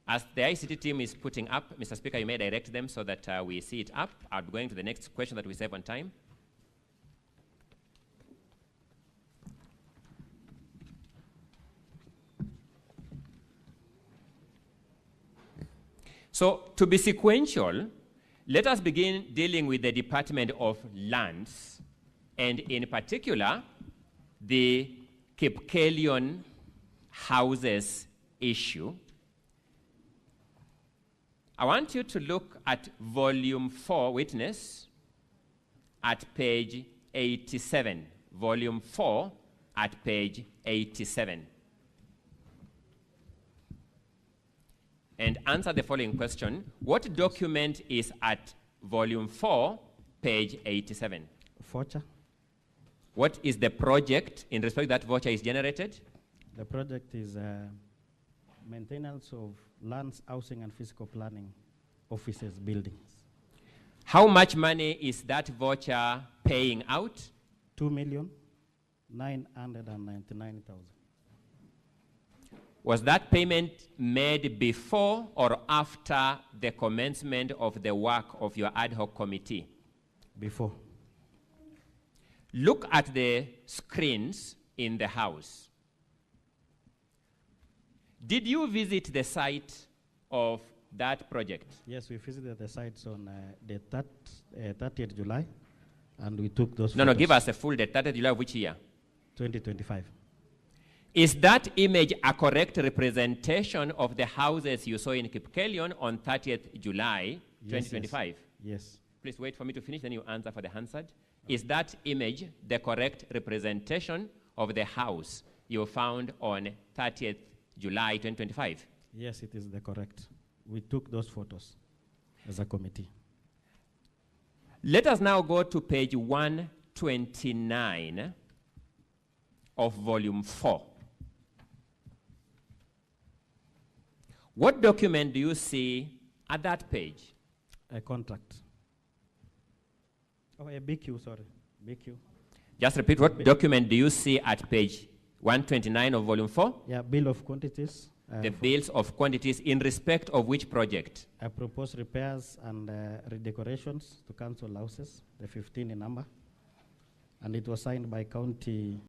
As the ICT team is putting up, Mr. Speaker, you may direct them so that we see it up. I'll be going to the next question that we save on time. So, to be sequential, let us begin dealing with the Department of Lands, and in particular, the Kipkelion houses issue. I want you to look at volume 4, witness, at page 87. Volume 4 at page 87. And answer the following question. What document is at volume 4, page 87? Voucher. What is the project in respect that voucher is generated? The project is maintenance of lands, housing, and physical planning offices, buildings. How much money is that voucher paying out? 2,999,000. Was that payment made before or after the commencement of the work of your ad hoc committee? Before. Look at the screens in the house. Did you visit the site of that project? Yes, we visited the sites on the 30th July, and we took those No, give us a full date. 30th July of which year? 2025. Is that image a correct representation of the houses you saw in Kipkelion on 30th July, 2025? Yes. Please wait for me to finish, then you answer for the Hansard. Is that image the correct representation of the house you found on 30th July 2025? Yes, it is the correct. We took those photos as a committee. Let us now go to page 129 of volume 4. What document do you see at that page? A contract. Oh, a BQ, sorry. BQ. Just repeat, what document do you see at page 129 of volume 4? Yeah, bill of quantities. The bills of quantities in respect of which project? I propose repairs and redecorations to council houses, the 15 in number. And it was signed by county